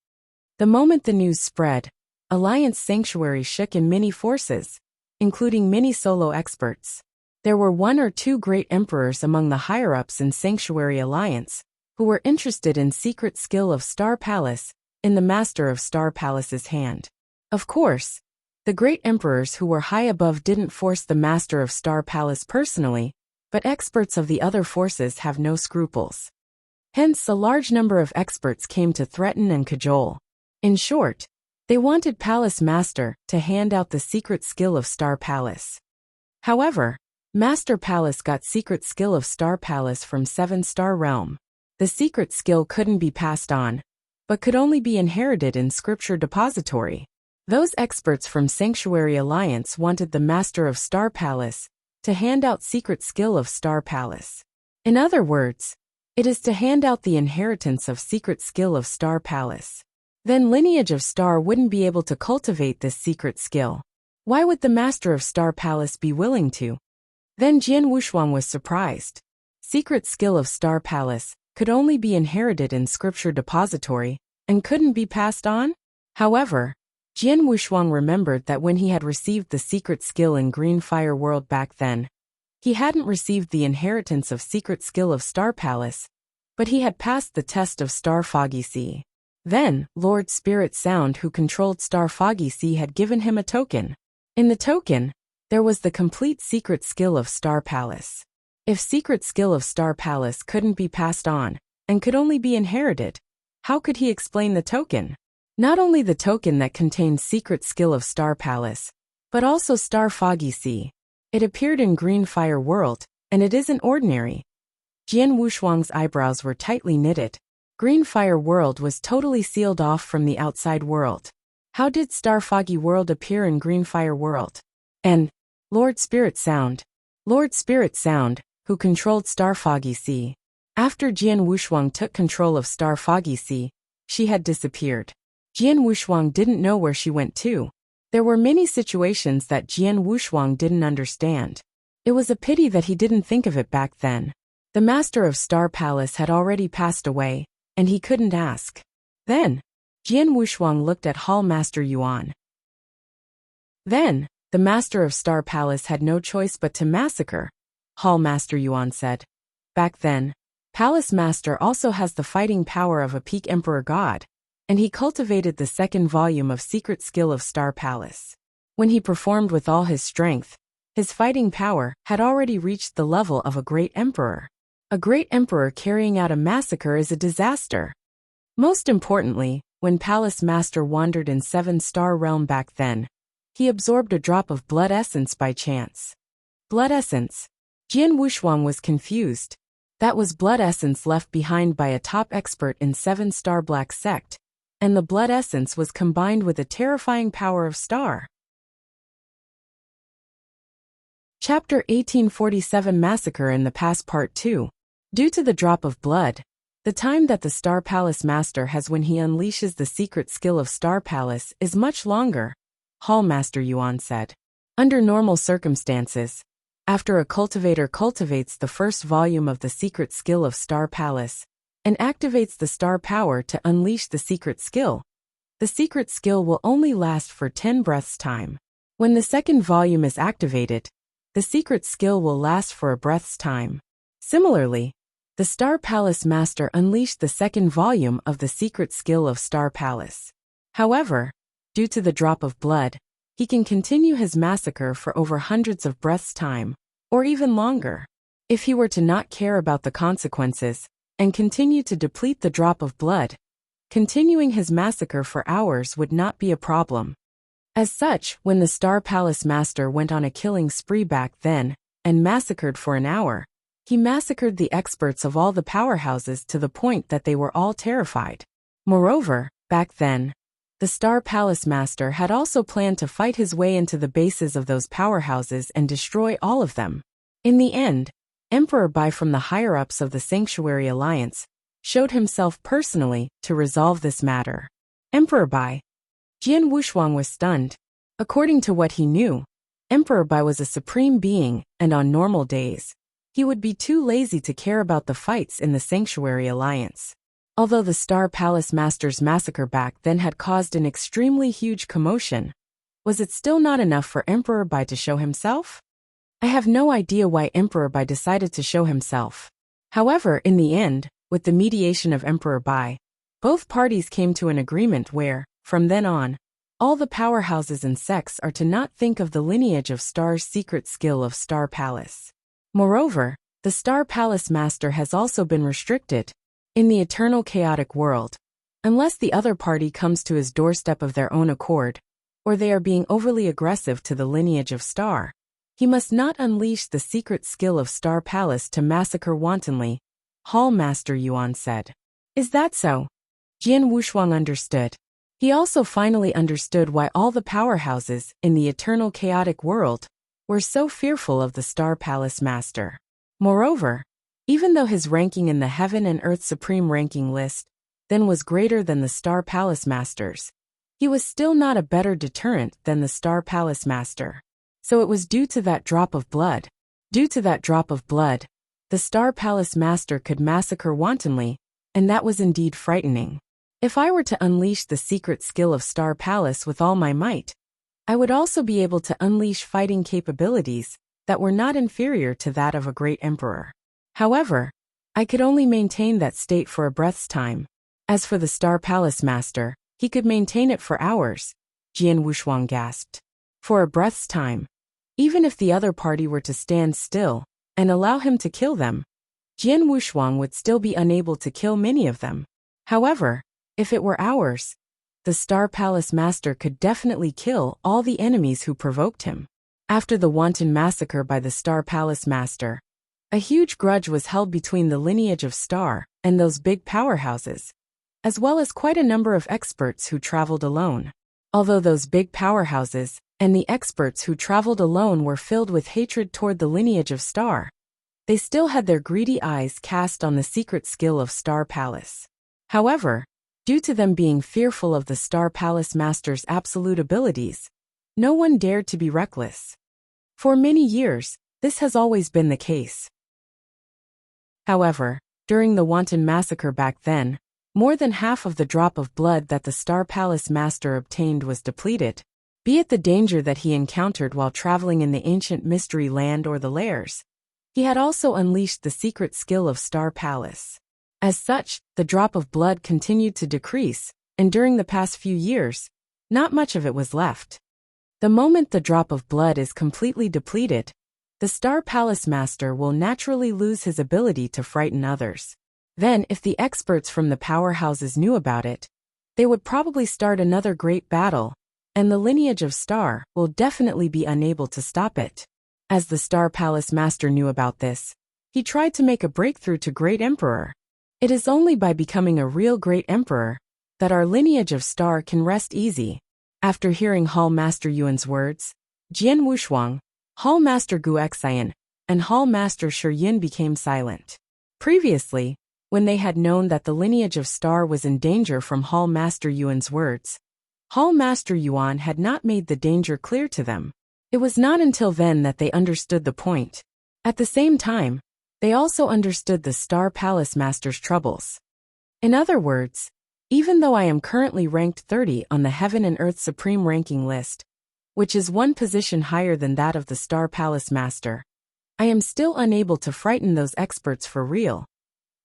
The moment the news spread, Alliance Sanctuary shook in many forces, including many solo experts. There were 1 or 2 great emperors among the higher-ups in Sanctuary Alliance, who were interested in secret skill of Star Palace, in the Master of Star Palace's hand. Of course, the great emperors who were high above didn't force the Master of Star Palace personally, but experts of the other forces have no scruples. Hence, a large number of experts came to threaten and cajole. In short, they wanted Palace Master to hand out the secret skill of Star Palace. However, Master Palace got secret skill of Star Palace from 7-star realm. The secret skill couldn't be passed on, but could only be inherited in Scripture Depository. Those experts from Sanctuary Alliance wanted the Master of Star Palace to hand out secret skill of Star Palace. In other words, it is to hand out the inheritance of secret skill of Star Palace. then lineage of star wouldn't be able to cultivate this secret skill. Why would the master of Star Palace be willing to? Then Jian Wushuang was surprised. Secret skill of Star Palace could only be inherited in scripture depository and couldn't be passed on? However, Jian Wushuang remembered that when he had received the secret skill in Green Fire World back then, he hadn't received the inheritance of secret skill of Star Palace, but he had passed the test of Star Foggy Sea. Then, Lord Spirit Sound, who controlled Star Foggy Sea, had given him a token. In the token, there was the complete secret skill of Star Palace. If secret skill of Star Palace couldn't be passed on, and could only be inherited, how could he explain the token? Not only the token that contained secret skill of Star Palace, but also Star Foggy Sea. It appeared in Green Fire World, and it isn't ordinary. Jian Wushuang's eyebrows were tightly knitted. Green Fire World was totally sealed off from the outside world. How did Star Foggy World appear in Green Fire World? And Lord Spirit Sound, who controlled Star Foggy Sea. After Jian Wushuang took control of Star Foggy Sea, she had disappeared. Jian Wushuang didn't know where she went to. There were many situations that Jian Wushuang didn't understand. It was a pity that he didn't think of it back then. The master of Star Palace had already passed away, and he couldn't ask. Then, Jian Wushuang looked at Hall Master Yuan. Then, the master of Star Palace had no choice but to massacre, Hall Master Yuan said. Back then, Palace Master also has the fighting power of a peak Emperor God, and he cultivated the second volume of secret skill of Star Palace. When he performed with all his strength, his fighting power had already reached the level of a great emperor. A great emperor carrying out a massacre is a disaster. Most importantly, when Palace Master wandered in 7-star realm back then, he absorbed a drop of blood essence by chance. Blood essence? Jian Wushuang was confused. That was blood essence left behind by a top expert in 7-star Black Sect, and the blood essence was combined with a terrifying power of Star. Chapter 1847 Massacre in the Past Part 2. Due to the drop of blood, the time that the Star Palace Master has when he unleashes the secret skill of Star Palace is much longer, Hall Master Yuan said. Under normal circumstances, after a cultivator cultivates the first volume of the secret skill of Star Palace and activates the star power to unleash the secret skill, the secret skill will only last for 10 breaths time. When the second volume is activated, the secret skill will last for a breath's time. Similarly, the Star Palace Master unleashed the second volume of the secret skill of Star Palace. However, due to the drop of blood, he can continue his massacre for over hundreds of breaths time, or even longer. If he were to not care about the consequences, and continue to deplete the drop of blood, continuing his massacre for hours would not be a problem. As such, when the Star Palace Master went on a killing spree back then, and massacred for an hour, he massacred the experts of all the powerhouses to the point that they were all terrified. Moreover, back then, the Star Palace Master had also planned to fight his way into the bases of those powerhouses and destroy all of them. In the end, Emperor Bai from the higher-ups of the Sanctuary Alliance showed himself personally to resolve this matter. Emperor Bai. Jian Wushuang was stunned. According to what he knew, Emperor Bai was a supreme being, and on normal days, he would be too lazy to care about the fights in the Sanctuary Alliance. Although the Star Palace Master's massacre back then had caused an extremely huge commotion, was it still not enough for Emperor Bai to show himself? I have no idea why Emperor Bai decided to show himself. However, in the end, with the mediation of Emperor Bai, both parties came to an agreement where, from then on, all the powerhouses and sects are to not think of the lineage of Star's secret skill of Star Palace. Moreover, the Star Palace Master has also been restricted in the eternal chaotic world, unless the other party comes to his doorstep of their own accord, or they are being overly aggressive to the lineage of Star. He must not unleash the secret skill of Star Palace to massacre wantonly, Hall Master Yuan said. Is that so? Jian Wushuang understood. He also finally understood why all the powerhouses in the eternal chaotic world were so fearful of the Star Palace Master. Moreover, even though his ranking in the Heaven and Earth Supreme ranking list then was greater than the Star Palace Masters, he was still not a better deterrent than the Star Palace Master. So it was due to that drop of blood. Due to that drop of blood, the Star Palace Master could massacre wantonly, and that was indeed frightening. If I were to unleash the secret skill of Star Palace with all my might, I would also be able to unleash fighting capabilities that were not inferior to that of a great emperor. However, I could only maintain that state for a breath's time. As for the Star Palace Master, he could maintain it for hours, Jian Wushuang gasped. For a breath's time. Even if the other party were to stand still and allow him to kill them, Jian Wushuang would still be unable to kill many of them. However, if it were hours, the Star Palace Master could definitely kill all the enemies who provoked him. After the wanton massacre by the Star Palace Master, a huge grudge was held between the lineage of Star and those big powerhouses, as well as quite a number of experts who traveled alone. Although those big powerhouses and the experts who traveled alone were filled with hatred toward the lineage of Star, they still had their greedy eyes cast on the secret skill of Star Palace. However, due to them being fearful of the Star Palace Master's absolute abilities, no one dared to be reckless. For many years, this has always been the case. However, during the wanton massacre back then, more than half of the drop of blood that the Star Palace Master obtained was depleted, be it the danger that he encountered while traveling in the ancient mystery land or the lairs. He had also unleashed the secret skill of Star Palace. As such, the drop of blood continued to decrease, and during the past few years, not much of it was left. The moment the drop of blood is completely depleted, the Star Palace Master will naturally lose his ability to frighten others. Then, if the experts from the powerhouses knew about it, they would probably start another great battle, and the lineage of Star will definitely be unable to stop it. As the Star Palace Master knew about this, he tried to make a breakthrough to Great Emperor. It is only by becoming a real Great Emperor that our lineage of Star can rest easy. After hearing Hall Master Yuan's words, Jian Wushuang, Hall Master Guoxian, and Hall Master Shiyin became silent. Previously, when they had known that the lineage of Star was in danger from Hall Master Yuan's words, Hall Master Yuan had not made the danger clear to them. It was not until then that they understood the point. At the same time, they also understood the Star Palace Master's troubles. In other words, even though I am currently ranked 30 on the Heaven and Earth Supreme Ranking list, which is one position higher than that of the Star Palace Master, I am still unable to frighten those experts for real,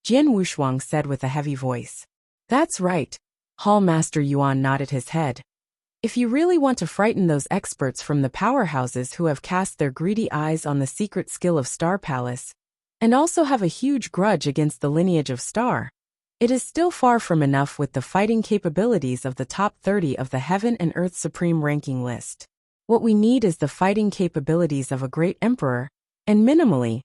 Jian Wushuang said with a heavy voice. That's right, Hall Master Yuan nodded his head. If you really want to frighten those experts from the powerhouses who have cast their greedy eyes on the secret skill of Star Palace, and also have a huge grudge against the lineage of Star, it is still far from enough with the fighting capabilities of the top 30 of the Heaven and Earth Supreme Ranking list. What we need is the fighting capabilities of a great emperor, and minimally,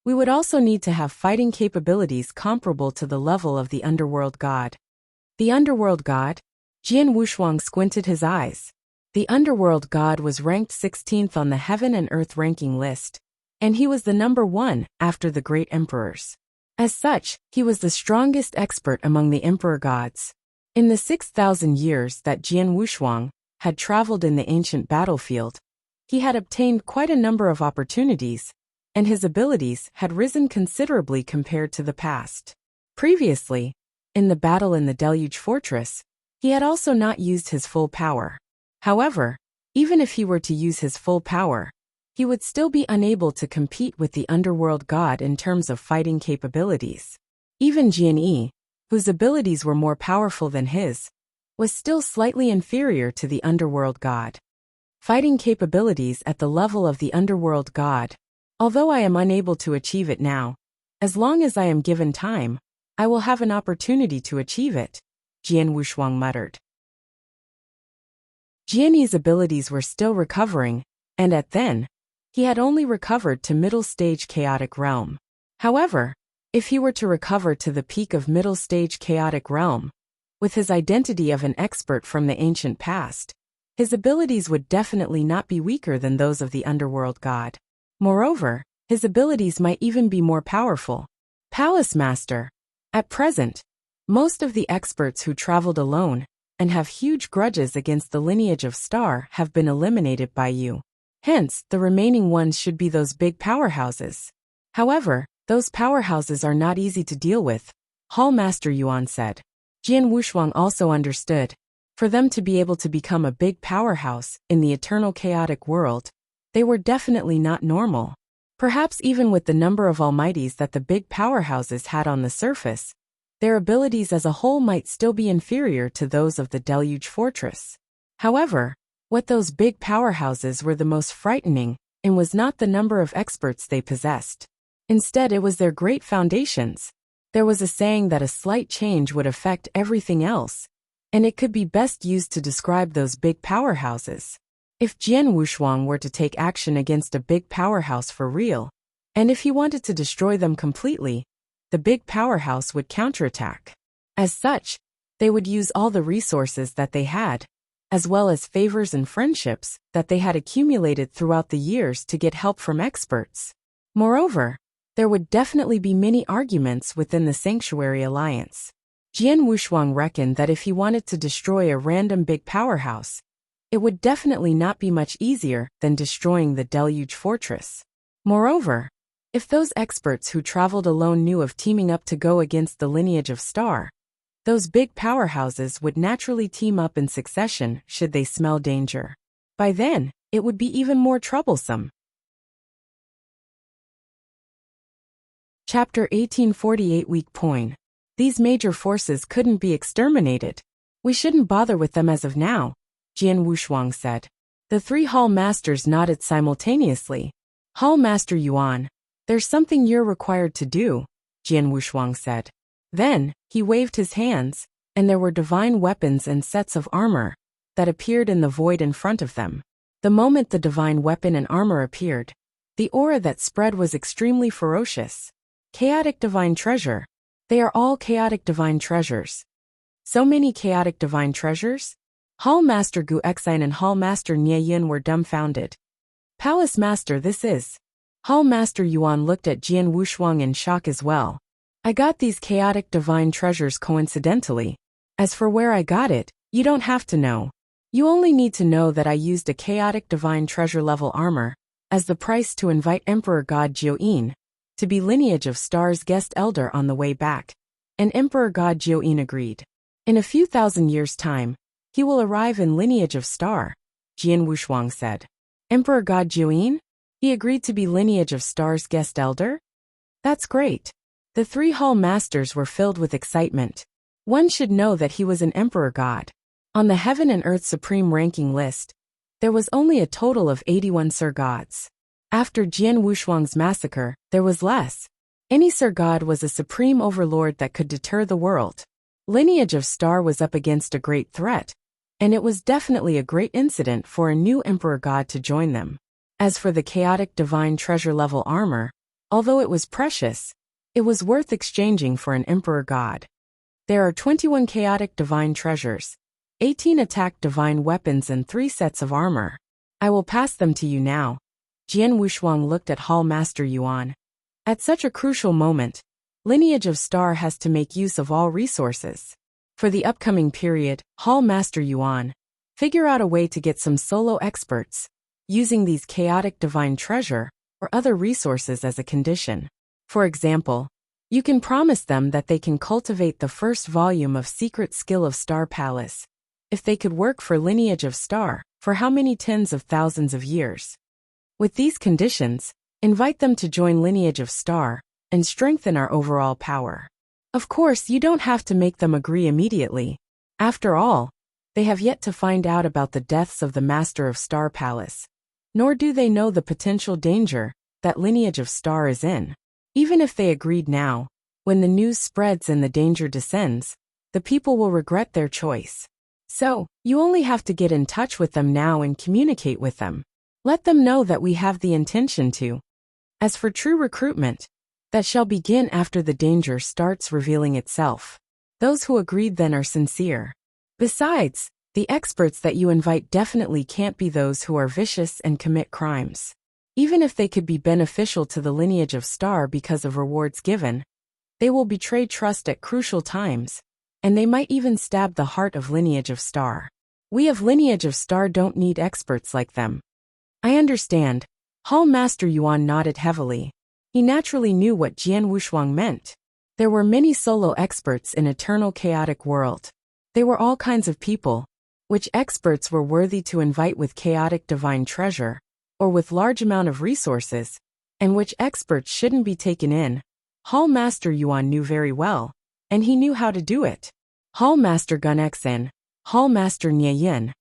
we would also need to have fighting capabilities comparable to the level of the Underworld God. The Underworld God? Jian Wushuang squinted his eyes. The Underworld God was ranked 16th on the Heaven and Earth Ranking list, and he was the number 1 after the great emperors. As such, he was the strongest expert among the emperor gods. In the 6,000 years that Jian Wushuang had traveled in the ancient battlefield, he had obtained quite a number of opportunities, and his abilities had risen considerably compared to the past. Previously, in the battle in the Deluge Fortress, he had also not used his full power. However, even if he were to use his full power, he would still be unable to compete with the Underworld God in terms of fighting capabilities. Even Jian Yi, whose abilities were more powerful than his, was still slightly inferior to the Underworld God. Fighting capabilities at the level of the Underworld God. Although I am unable to achieve it now, as long as I am given time, I will have an opportunity to achieve it, Jian Wushuang muttered. Jian Yi's abilities were still recovering, and at then, he had only recovered to middle stage chaotic realm. However, if he were to recover to the peak of middle stage chaotic realm, with his identity of an expert from the ancient past, his abilities would definitely not be weaker than those of the Underworld God. Moreover, his abilities might even be more powerful. Palace Master. At present, Most of the experts who traveled alone and have huge grudges against the lineage of Star have been eliminated by you. Hence, the remaining ones should be those big powerhouses. However, those powerhouses are not easy to deal with, Hall Master Yuan said. Jian Wushuang also understood. For them to be able to become a big powerhouse in the eternal chaotic world, they were definitely not normal. Perhaps even with the number of almighties that the big powerhouses had on the surface, their abilities as a whole might still be inferior to those of the Deluge Fortress. However, what those big powerhouses were the most frightening in was not the number of experts they possessed. Instead, it was their great foundations. There was a saying that a slight change would affect everything else, and it could be best used to describe those big powerhouses. If Jian Wushuang were to take action against a big powerhouse for real, and if he wanted to destroy them completely, the big powerhouse would counterattack. As such, they would use all the resources that they had, as well as favors and friendships that they had accumulated throughout the years to get help from experts. Moreover, there would definitely be many arguments within the Sanctuary Alliance. Jian Wushuang reckoned that if he wanted to destroy a random big powerhouse, it would definitely not be much easier than destroying the Deluge Fortress. Moreover, if those experts who traveled alone knew of teaming up to go against the lineage of Star, those big powerhouses would naturally team up in succession should they smell danger. By then, it would be even more troublesome. Chapter 1848 Weak Point. These major forces couldn't be exterminated. We shouldn't bother with them as of now, Jian Wushuang said. The three Hall Masters nodded simultaneously. Hall Master Yuan, there's something you're required to do, Jian Wushuang said. Then, he waved his hands, and there were divine weapons and sets of armor that appeared in the void in front of them. The moment the divine weapon and armor appeared, the aura that spread was extremely ferocious. Chaotic divine treasure. They are all chaotic divine treasures. So many chaotic divine treasures? Hall Master Gu Exine and Hall Master Nie Yin were dumbfounded. Palace Master, this is. Hall Master Yuan looked at Jian Wushuang in shock as well. I got these chaotic divine treasures coincidentally. As for where I got it, you don't have to know. You only need to know that I used a chaotic divine treasure level armor as the price to invite Emperor God Jiuyin to be lineage of Star's guest elder on the way back, and Emperor God Jiuyin agreed. In a few thousand years' time, he will arrive in lineage of Star, Jian Wushuang said. Emperor God Jiuyin? He agreed to be lineage of Star's guest elder? That's great. The three Hall Masters were filled with excitement. One should know that he was an Emperor God. On the Heaven and Earth Supreme ranking list, there was only a total of 81 Sir Gods. After Jian Wushuang's massacre, there was less. Any Sir God was a supreme overlord that could deter the world. Lineage of Star was up against a great threat, and it was definitely a great incident for a new Emperor God to join them. As for the chaotic divine treasure level armor, although it was precious, it was worth exchanging for an Emperor God. There are 21 chaotic divine treasures, 18 attack divine weapons and 3 sets of armor. I will pass them to you now. Jian Wushuang looked at Hall Master Yuan. At such a crucial moment, Lineage of Star has to make use of all resources. For the upcoming period, Hall Master Yuan, figure out a way to get some solo experts, using these chaotic divine treasure or other resources as a condition. For example, you can promise them that they can cultivate the first volume of Secret Skill of Star Palace, if they could work for Lineage of Star, for how many tens of thousands of years. With these conditions, invite them to join Lineage of Star, and strengthen our overall power. Of course, you don't have to make them agree immediately. After all, they have yet to find out about the deaths of the Master of Star Palace, nor do they know the potential danger that Lineage of Star is in. Even if they agreed now, when the news spreads and the danger descends, the people will regret their choice. So, you only have to get in touch with them now and communicate with them. Let them know that we have the intention to. As for true recruitment, that shall begin after the danger starts revealing itself. Those who agreed then are sincere. Besides, the experts that you invite definitely can't be those who are vicious and commit crimes. Even if they could be beneficial to the Lineage of Star because of rewards given, they will betray trust at crucial times, and they might even stab the heart of Lineage of Star. We of Lineage of Star don't need experts like them. I understand. Hall Master Yuan nodded heavily. He naturally knew what Jian Wushuang meant. There were many solo experts in Eternal Chaotic World. They were all kinds of people. Which experts were worthy to invite with chaotic divine treasure, or with large amount of resources, and which experts shouldn't be taken in. Hall Master Yuan knew very well, and he knew how to do it. Hall Master Gun Xen, Hall Master Nie Yin.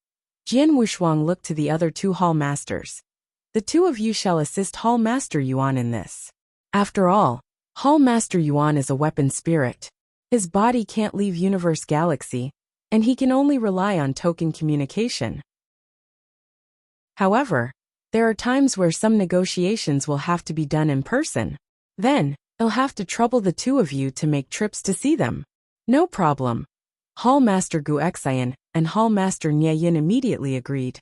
Jian Wushuang looked to the other two Hall Masters. The two of you shall assist Hall Master Yuan in this. After all, Hall Master Yuan is a weapon spirit. His body can't leave Universe Galaxy, and he can only rely on token communication. However, there are times where some negotiations will have to be done in person. Then, it'll have to trouble the two of you to make trips to see them. No problem. Hall Master Gu Xian and Hall Master Nie Yin immediately agreed.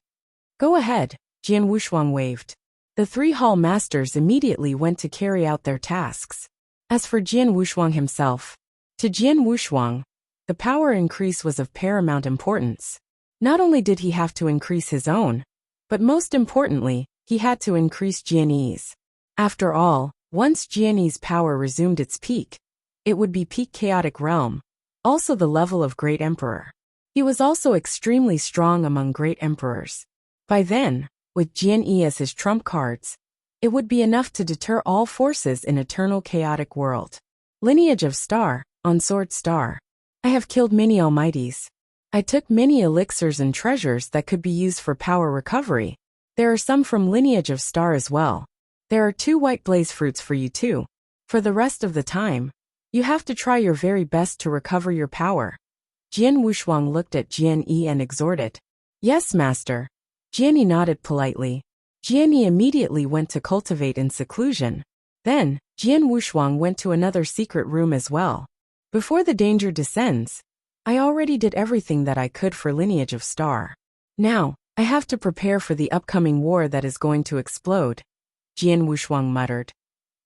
Go ahead, Jian Wushuang waved. The three Hall Masters immediately went to carry out their tasks. As for Jian Wushuang himself, to Jian Wushuang, the power increase was of paramount importance. Not only did he have to increase his own, but most importantly, he had to increase Jian Yi's. After all, once Jian Yi's power resumed its peak, it would be peak chaotic realm, also the level of Great Emperor. He was also extremely strong among Great Emperors. By then, with Jian Yi as his trump cards, it would be enough to deter all forces in Eternal Chaotic World. Lineage of Star, on Sword Star. I have killed many almighties. I took many elixirs and treasures that could be used for power recovery. There are some from Lineage of Star as well. There are 2 white blaze fruits for you too. For the rest of the time, you have to try your very best to recover your power. Jian Wushuang looked at Jian Yi and exhorted. Yes, Master. Jian Yi nodded politely. Jian Yi immediately went to cultivate in seclusion. Then, Jian Wushuang went to another secret room as well. Before the danger descends, I already did everything that I could for Lineage of Star. Now, I have to prepare for the upcoming war that is going to explode, Jian Wushuang muttered.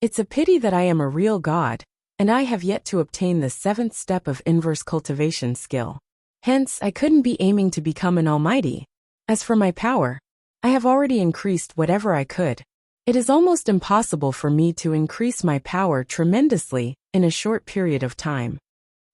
It's a pity that I am a real god, and I have yet to obtain the 7th step of inverse cultivation skill. Hence, I couldn't be aiming to become an almighty. As for my power, I have already increased whatever I could. It is almost impossible for me to increase my power tremendously in a short period of time.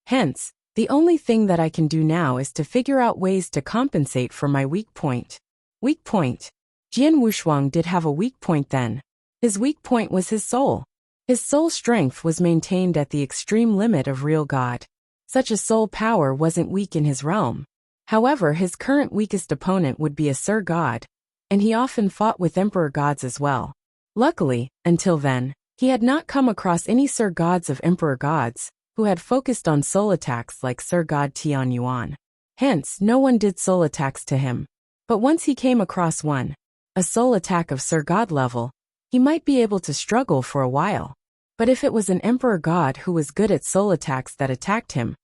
Hence, the only thing that I can do now is to figure out ways to compensate for my weak point. Weak point. Jian Wushuang did have a weak point then. His weak point was his soul. His soul strength was maintained at the extreme limit of real god. Such a soul power wasn't weak in his realm. However, his current weakest opponent would be a Sir God, and he often fought with Emperor gods as well. Luckily, until then, he had not come across any Sir Gods of Emperor gods who had focused on soul attacks like Sir God Tian Yuan. Hence, no one did soul attacks to him. But once he came across one, a soul attack of Sir God level, he might be able to struggle for a while. But if it was an Emperor god who was good at soul attacks that attacked him,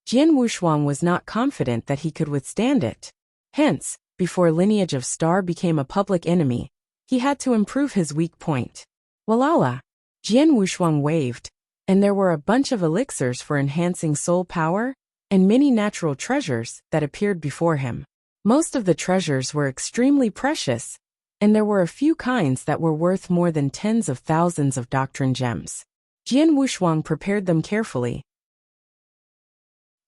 Jian Wushuang was not confident that he could withstand it. Hence, before Lineage of Star became a public enemy, he had to improve his weak point. Walala! Jian Wushuang waved, and there were a bunch of elixirs for enhancing soul power, and many natural treasures that appeared before him. Most of the treasures were extremely precious, and there were a few kinds that were worth more than tens of thousands of doctrine gems. Jian Wushuang prepared them carefully.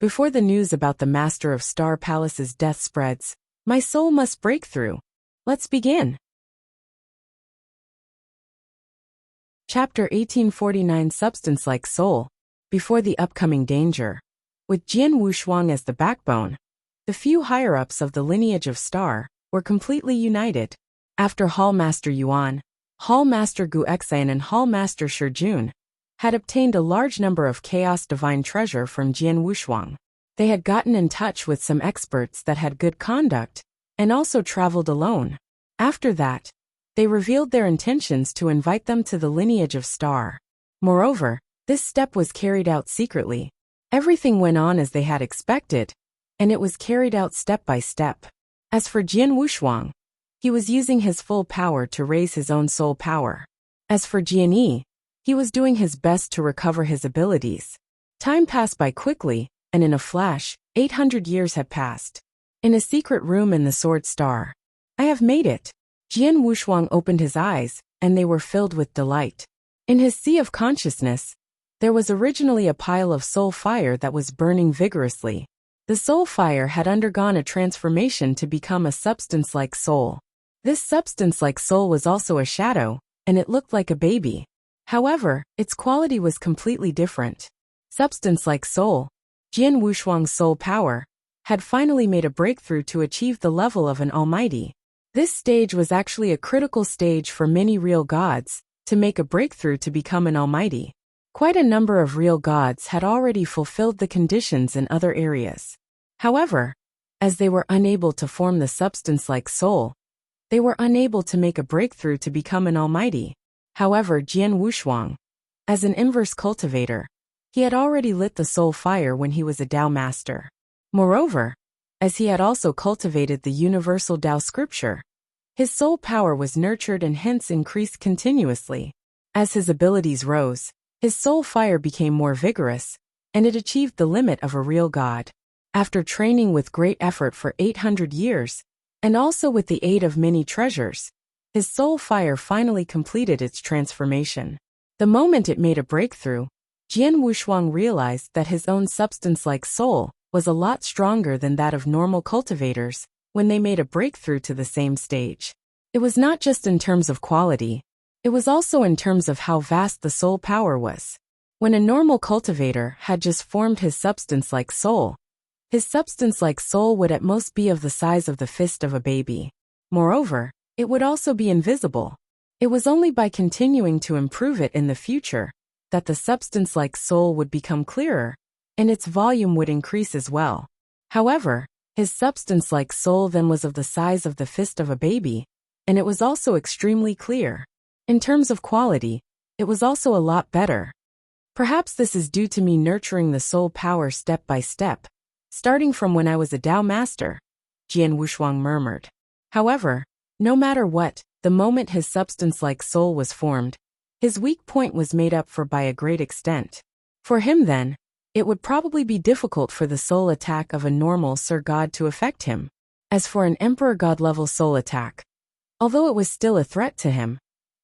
Before the news about the Master of Star Palace's death spreads, my soul must break through. Let's begin. Chapter 1849 Substance-like Soul. Before the upcoming danger. With Jian Wushuang as the backbone, the few higher-ups of the Lineage of Star were completely united. After Hall Master Yuan, Hall Master Gu Xian and Hall Master Shijun had obtained a large number of Chaos Divine Treasure from Jian Wushuang. They had gotten in touch with some experts that had good conduct, and also traveled alone. After that, they revealed their intentions to invite them to the Lineage of Star. Moreover, this step was carried out secretly. Everything went on as they had expected, and it was carried out step by step. As for Jian Wushuang, he was using his full power to raise his own soul power. As for Jian Yi, he was doing his best to recover his abilities. Time passed by quickly, and in a flash, 800 years had passed. In a secret room in the Sword Star. I have made it. Jian Wushuang opened his eyes, and they were filled with delight. In his sea of consciousness, there was originally a pile of soul fire that was burning vigorously. The soul fire had undergone a transformation to become a substance-like soul. This substance-like soul was also a shadow, and it looked like a baby. However, its quality was completely different. Substance-like soul, Jian Wushuang's soul power, had finally made a breakthrough to achieve the level of an almighty. This stage was actually a critical stage for many real gods, to make a breakthrough to become an almighty. Quite a number of real gods had already fulfilled the conditions in other areas. However, as they were unable to form the substance-like soul, they were unable to make a breakthrough to become an almighty. However, Jian Wushuang, as an inverse cultivator, he had already lit the soul fire when he was a Tao master. Moreover, as he had also cultivated the universal Tao scripture, his soul power was nurtured and hence increased continuously. As his abilities rose, his soul fire became more vigorous, and it achieved the limit of a real god. After training with great effort for 800 years, and also with the aid of many treasures, his soul fire finally completed its transformation. The moment it made a breakthrough, Jian Wushuang realized that his own substance-like soul was a lot stronger than that of normal cultivators when they made a breakthrough to the same stage. It was not just in terms of quality, it was also in terms of how vast the soul power was. When a normal cultivator had just formed his substance-like soul, his substance-like soul would at most be of the size of the fist of a baby. Moreover, it would also be invisible. It was only by continuing to improve it in the future that the substance-like soul would become clearer, and its volume would increase as well. However, his substance-like soul then was of the size of the fist of a baby, and it was also extremely clear. In terms of quality, it was also a lot better. Perhaps this is due to me nurturing the soul power step by step, starting from when I was a Tao master, Jian Wushuang murmured. However, no matter what, the moment his substance-like soul was formed, his weak point was made up for by a great extent. For him then, it would probably be difficult for the soul attack of a normal Sir God to affect him. As for an Emperor God-level soul attack, although it was still a threat to him,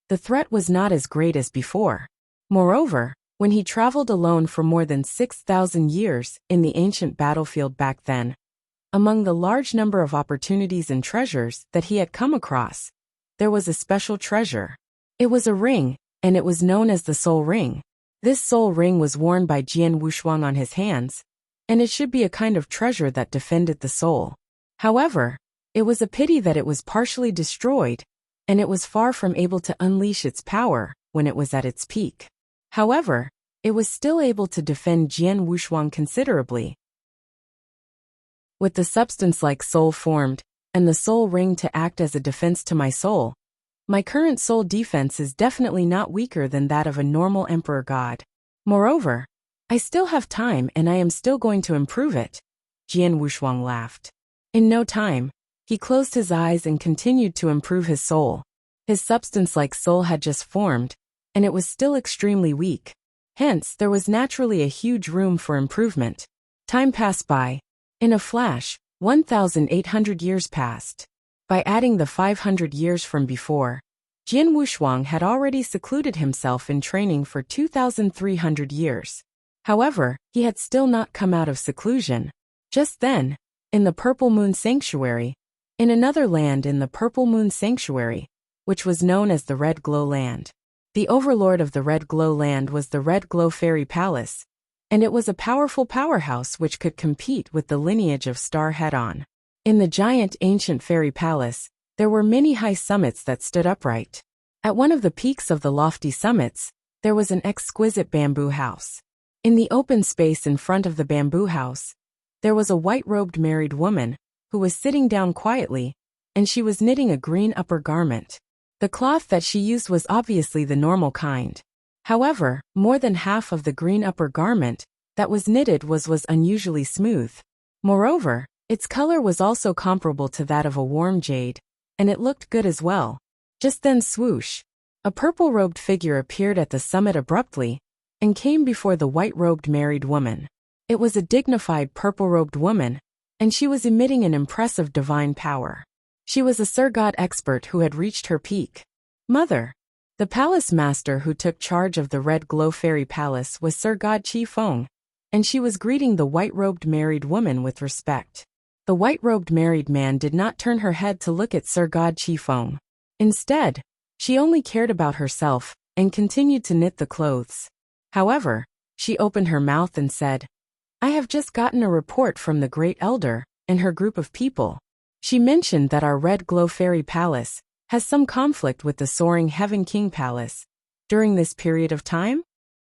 the threat was not as great as before. Moreover, when he traveled alone for more than 6,000 years in the ancient battlefield back then, among the large number of opportunities and treasures that he had come across, there was a special treasure. It was a ring, and it was known as the Soul Ring. This soul ring was worn by Jian Wushuang on his hands, and it should be a kind of treasure that defended the soul. However, it was a pity that it was partially destroyed, and it was far from able to unleash its power when it was at its peak. However, it was still able to defend Jian Wushuang considerably. With the substance-like soul formed, and the soul ring to act as a defense to my soul, my current soul defense is definitely not weaker than that of a normal emperor god. Moreover, I still have time and I am still going to improve it. Jian Wushuang laughed. In no time, he closed his eyes and continued to improve his soul. His substance-like soul had just formed, and it was still extremely weak. Hence, there was naturally a huge room for improvement. Time passed by. In a flash, 1,800 years passed. By adding the 500 years from before, Jian Wushuang had already secluded himself in training for 2,300 years. However, he had still not come out of seclusion. Just then, in the Purple Moon Sanctuary, in another land in the Purple Moon Sanctuary, which was known as the Red Glow Land. The overlord of the Red Glow Land was the Red Glow Fairy Palace, and it was a powerful powerhouse which could compete with the lineage of Star Head-On. In the giant ancient fairy palace, there were many high summits that stood upright. At one of the peaks of the lofty summits, there was an exquisite bamboo house. In the open space in front of the bamboo house, there was a white-robed married woman, who was sitting down quietly, and she was knitting a green upper garment. The cloth that she used was obviously the normal kind. However, more than half of the green upper garment that was knitted was unusually smooth. Moreover, its color was also comparable to that of a warm jade, and it looked good as well. Just then swoosh, a purple-robed figure appeared at the summit abruptly, and came before the white-robed married woman. It was a dignified purple-robed woman, and she was emitting an impressive divine power. She was a Sir God expert who had reached her peak. Mother. The palace master who took charge of the Red Glow Fairy Palace was Sir God Chi Feng, and she was greeting the white-robed married woman with respect. The white-robed married man did not turn her head to look at Sir God Chi Feng. Instead, she only cared about herself and continued to knit the clothes. However, she opened her mouth and said, "I have just gotten a report from the Great Elder and her group of people. She mentioned that our Red Glow Fairy Palace has some conflict with the Soaring Heaven King Palace during this period of time."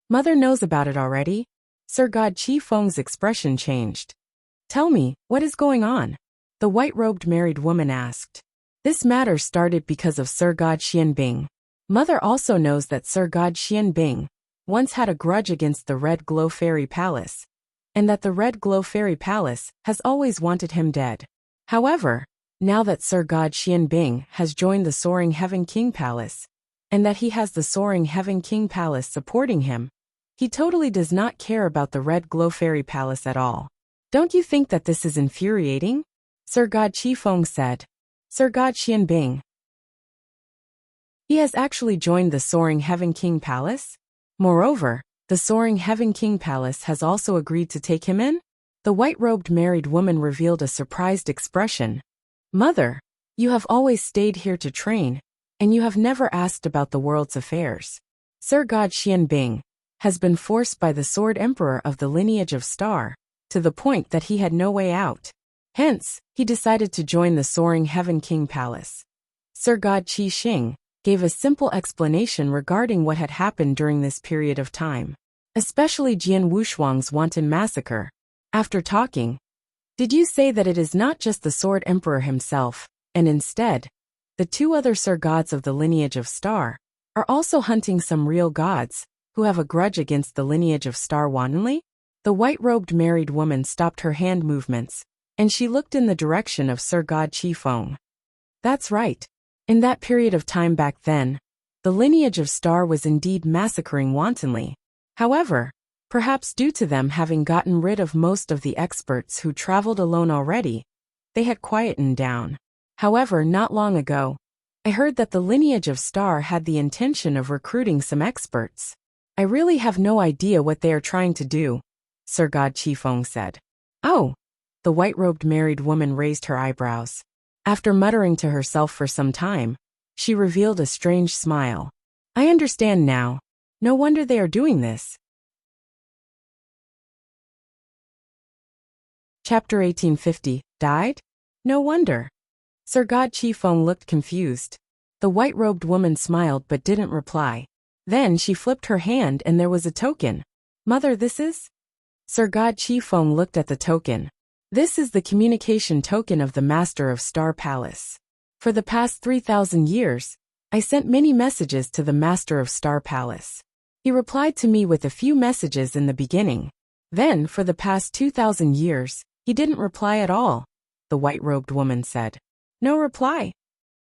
Mother knows about it already. Sir God Chi Feng's expression changed. "Tell me, what is going on?" the white-robed married woman asked. "This matter started because of Sir God Xianbing. Mother also knows that Sir God Xianbing once had a grudge against the Red Glow Fairy Palace, and that the Red Glow Fairy Palace has always wanted him dead. However, now that Sir God Xianbing has joined the Soaring Heaven King Palace, and that he has the Soaring Heaven King Palace supporting him, he totally does not care about the Red Glow Fairy Palace at all. Don't you think that this is infuriating?" Sir God Chi Feng said. "Sir God Xianbing. He has actually joined the Soaring Heaven King Palace? Moreover, the Soaring Heaven King Palace has also agreed to take him in?" The white-robed married woman revealed a surprised expression. "Mother, you have always stayed here to train, and you have never asked about the world's affairs. Sir God Xianbing has been forced by the Sword Emperor of the lineage of Star, to the point that he had no way out. Hence, he decided to join the Soaring Heaven King Palace." Sir God Qi Xing gave a simple explanation regarding what had happened during this period of time, especially Jian Wushuang's wanton massacre. After talking, "Did you say that it is not just the Sword Emperor himself, and instead, the two other Sir Gods of the lineage of Star are also hunting some real gods who have a grudge against the lineage of Star wantonly?" The white-robed married woman stopped her hand movements, and she looked in the direction of Sir God Chi Feng. "That's right. In that period of time back then, the lineage of Star was indeed massacring wantonly. However, perhaps due to them having gotten rid of most of the experts who traveled alone already, they had quietened down. However, not long ago, I heard that the lineage of Star had the intention of recruiting some experts. I really have no idea what they are trying to do," Sir God Chi Feng said. "Oh." The white-robed married woman raised her eyebrows. After muttering to herself for some time, she revealed a strange smile. "I understand now. No wonder they are doing this." Chapter 1850, Died? No wonder. Sir God Chi Feng looked confused. The white-robed woman smiled but didn't reply. Then she flipped her hand and there was a token. "Mother, this is?" Sir God Chi Feng looked at the token. "This is the communication token of the Master of Star Palace. For the past 3,000 years, I sent many messages to the Master of Star Palace. He replied to me with a few messages in the beginning. Then, for the past 2,000 years, he didn't reply at all," the white-robed woman said. "No reply?"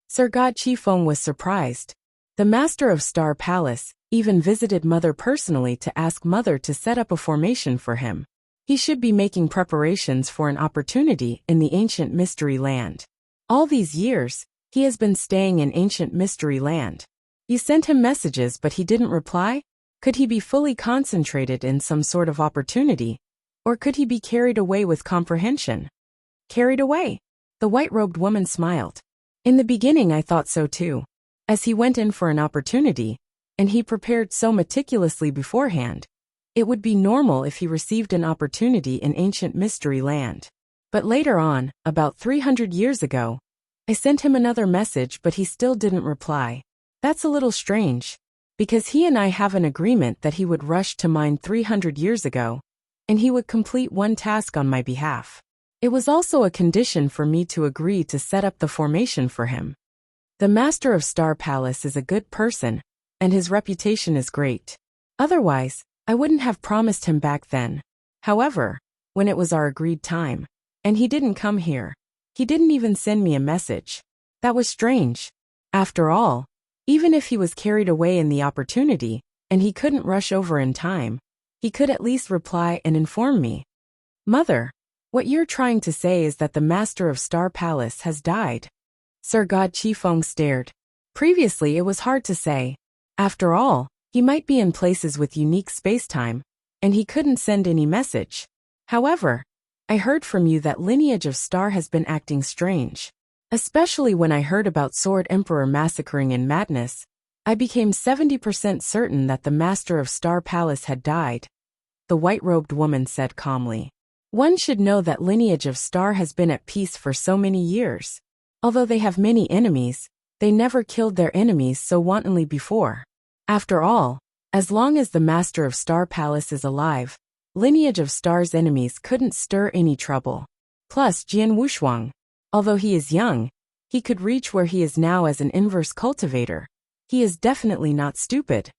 Sir God Chi Feng was surprised. The Master of Star Palace even visited Mother personally to ask Mother to set up a formation for him. He should be making preparations for an opportunity in the ancient mystery land. All these years, he has been staying in ancient mystery land. You sent him messages but he didn't reply? Could he be fully concentrated in some sort of opportunity? Or could he be carried away with comprehension? Carried away? The white-robed woman smiled. In the beginning I thought so too. As he went in for an opportunity, and he prepared so meticulously beforehand, it would be normal if he received an opportunity in ancient mystery land. But later on, about 300 years ago, I sent him another message but he still didn't reply. That's a little strange, because he and I have an agreement that he would rush to mine 300 years ago, and he would complete one task on my behalf. It was also a condition for me to agree to set up the formation for him. The Master of Star Palace is a good person, and his reputation is great. Otherwise, I wouldn't have promised him back then. However, when it was our agreed time, and he didn't come here, he didn't even send me a message. That was strange. After all, even if he was carried away in the opportunity, and he couldn't rush over in time, he could at least reply and inform me. Mother, what you're trying to say is that the Master of Star Palace has died. Sir God Qifeng stared. Previously it was hard to say. After all, he might be in places with unique spacetime, and he couldn't send any message. However, I heard from you that lineage of Star has been acting strange. Especially when I heard about Sword Emperor massacring in madness, I became 70% certain that the Master of Star Palace had died. The white-robed woman said calmly. One should know that lineage of Star has been at peace for so many years. Although they have many enemies, they never killed their enemies so wantonly before. After all, as long as the Master of Star Palace is alive, lineage of Star's enemies couldn't stir any trouble. Plus Jian Wushuang, although he is young, he could reach where he is now as an inverse cultivator. He is definitely not stupid.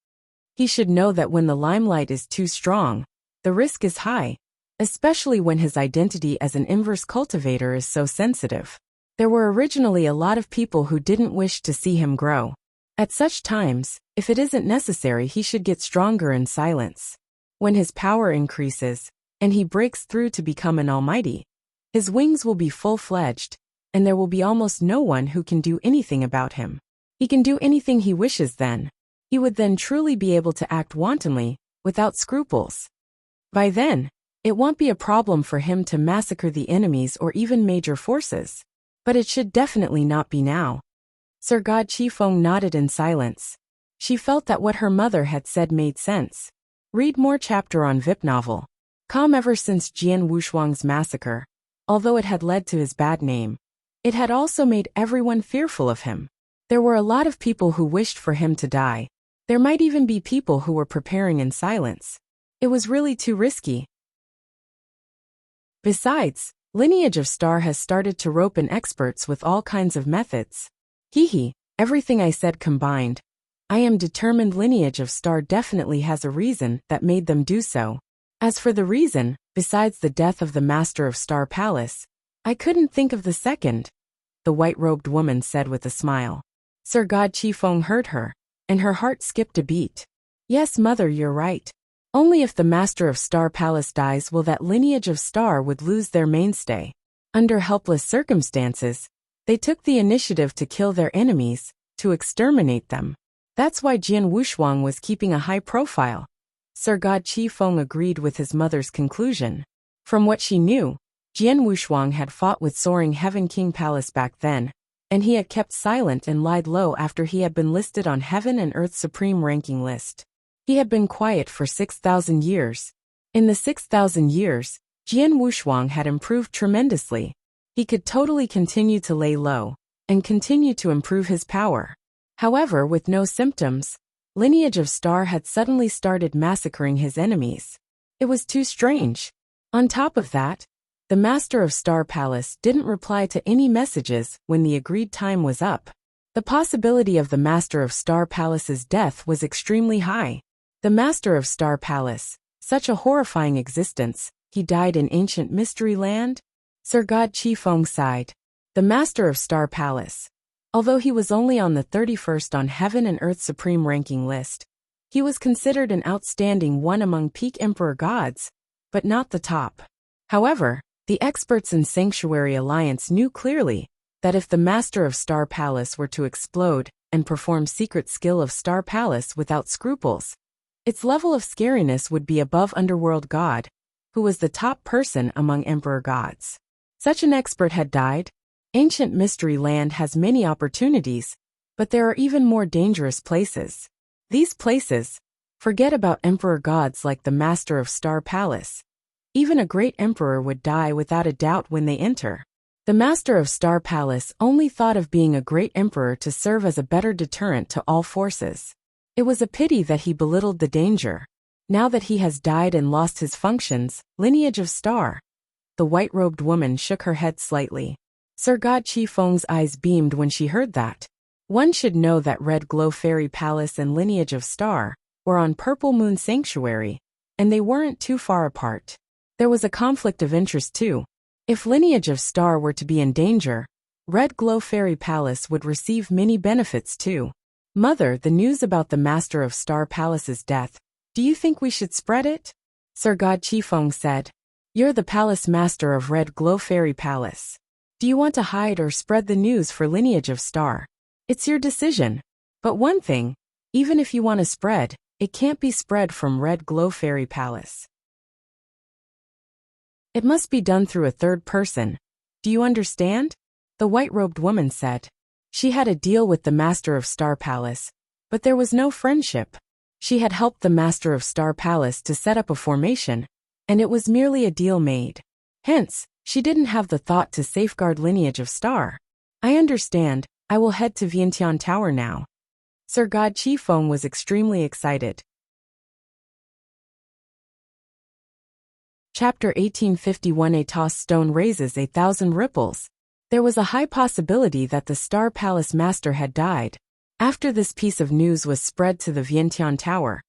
He should know that when the limelight is too strong, the risk is high, especially when his identity as an inverse cultivator is so sensitive. There were originally a lot of people who didn't wish to see him grow. At such times, if it isn't necessary, he should get stronger in silence. When his power increases, and he breaks through to become an almighty, his wings will be full-fledged, and there will be almost no one who can do anything about him. He can do anything he wishes then. He would then truly be able to act wantonly, without scruples. By then, it won't be a problem for him to massacre the enemies or even major forces. But it should definitely not be now. Sir God Qifeng nodded in silence. She felt that what her mother had said made sense. Read more chapter on VIP novel. Calm. Ever since Jian Wushuang's massacre, although it had led to his bad name, it had also made everyone fearful of him. There were a lot of people who wished for him to die. There might even be people who were preparing in silence. It was really too risky. Besides, lineage of Star has started to rope in experts with all kinds of methods. Everything I said combined. I am determined lineage of Star definitely has a reason that made them do so. As for the reason, besides the death of the Master of Star Palace, I couldn't think of the second, the white-robed woman said with a smile. Sir God Qifeng heard her, and her heart skipped a beat. Yes, mother, you're right. Only if the Master of Star Palace dies will that lineage of Star would lose their mainstay. Under helpless circumstances, they took the initiative to kill their enemies, to exterminate them. That's why Jian Wushuang was keeping a high profile. Sir God Qifeng agreed with his mother's conclusion. From what she knew, Jian Wushuang had fought with Soaring Heaven King Palace back then, and he had kept silent and lied low after he had been listed on Heaven and Earth's supreme ranking list. He had been quiet for 6,000 years. In the 6,000 years, Jian Wushuang had improved tremendously. He could totally continue to lay low, and continue to improve his power. However, with no symptoms, lineage of Star had suddenly started massacring his enemies. It was too strange. On top of that, the Master of Star Palace didn't reply to any messages when the agreed time was up. The possibility of the Master of Star Palace's death was extremely high. The Master of Star Palace, such a horrifying existence, he died in ancient mystery land? Sir God Qifeng sighed. The Master of Star Palace. Although he was only on the 31st on Heaven and Earth supreme ranking list, he was considered an outstanding one among peak emperor gods, but not the top. However, the experts in Sanctuary Alliance knew clearly that if the Master of Star Palace were to explode and perform secret skill of Star Palace without scruples, its level of scariness would be above Underworld God, who was the top person among emperor gods. Such an expert had died. Ancient Mystery Land has many opportunities, but there are even more dangerous places. These places, forget about emperor gods like the Master of Star Palace. Even a great emperor would die without a doubt when they enter. The Master of Star Palace only thought of being a great emperor to serve as a better deterrent to all forces. It was a pity that he belittled the danger. Now that he has died and lost his functions, lineage of Star. The white-robed woman shook her head slightly. Sir God Qifeng's eyes beamed when she heard that. One should know that Red Glow Fairy Palace and Lineage of Star were on Purple Moon Sanctuary, and they weren't too far apart. There was a conflict of interest too. If Lineage of Star were to be in danger, Red Glow Fairy Palace would receive many benefits too. Mother, the news about the Master of Star Palace's death, do you think we should spread it? Sir God Qifeng said. You're the palace master of Red Glow Fairy Palace. Do you want to hide or spread the news for Lineage of Star? It's your decision. But one thing, even if you want to spread, it can't be spread from Red Glow Fairy Palace. It must be done through a third person. Do you understand? The white-robed woman said. She had a deal with the Master of Star Palace, but there was no friendship. She had helped the Master of Star Palace to set up a formation, and it was merely a deal made. Hence, she didn't have the thought to safeguard Lineage of Star. I understand. I will head to Vientiane Tower now. Sir God Qifeng was extremely excited. Chapter 1851. A tossed stone raises 1,000 ripples. There was a high possibility that the Star Palace Master had died. After this piece of news was spread to the Vientiane Tower,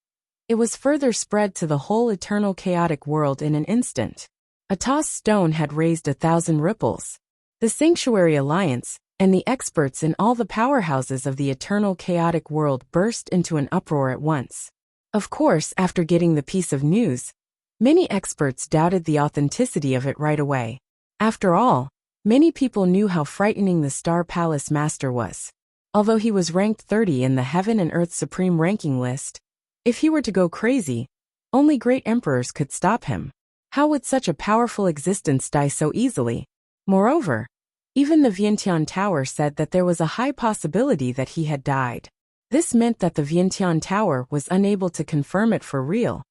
it was further spread to the whole eternal chaotic world in an instant. A tossed stone had raised 1,000 ripples. The Sanctuary Alliance and the experts in all the powerhouses of the eternal chaotic world burst into an uproar at once. Of course, after getting the piece of news, many experts doubted the authenticity of it right away. After all, many people knew how frightening the Star Palace Master was. Although he was ranked 30 in the Heaven and Earth Supreme ranking list, if he were to go crazy, only great emperors could stop him. How would such a powerful existence die so easily? Moreover, even the Vientiane Tower said that there was a high possibility that he had died. This meant that the Vientiane Tower was unable to confirm it for real,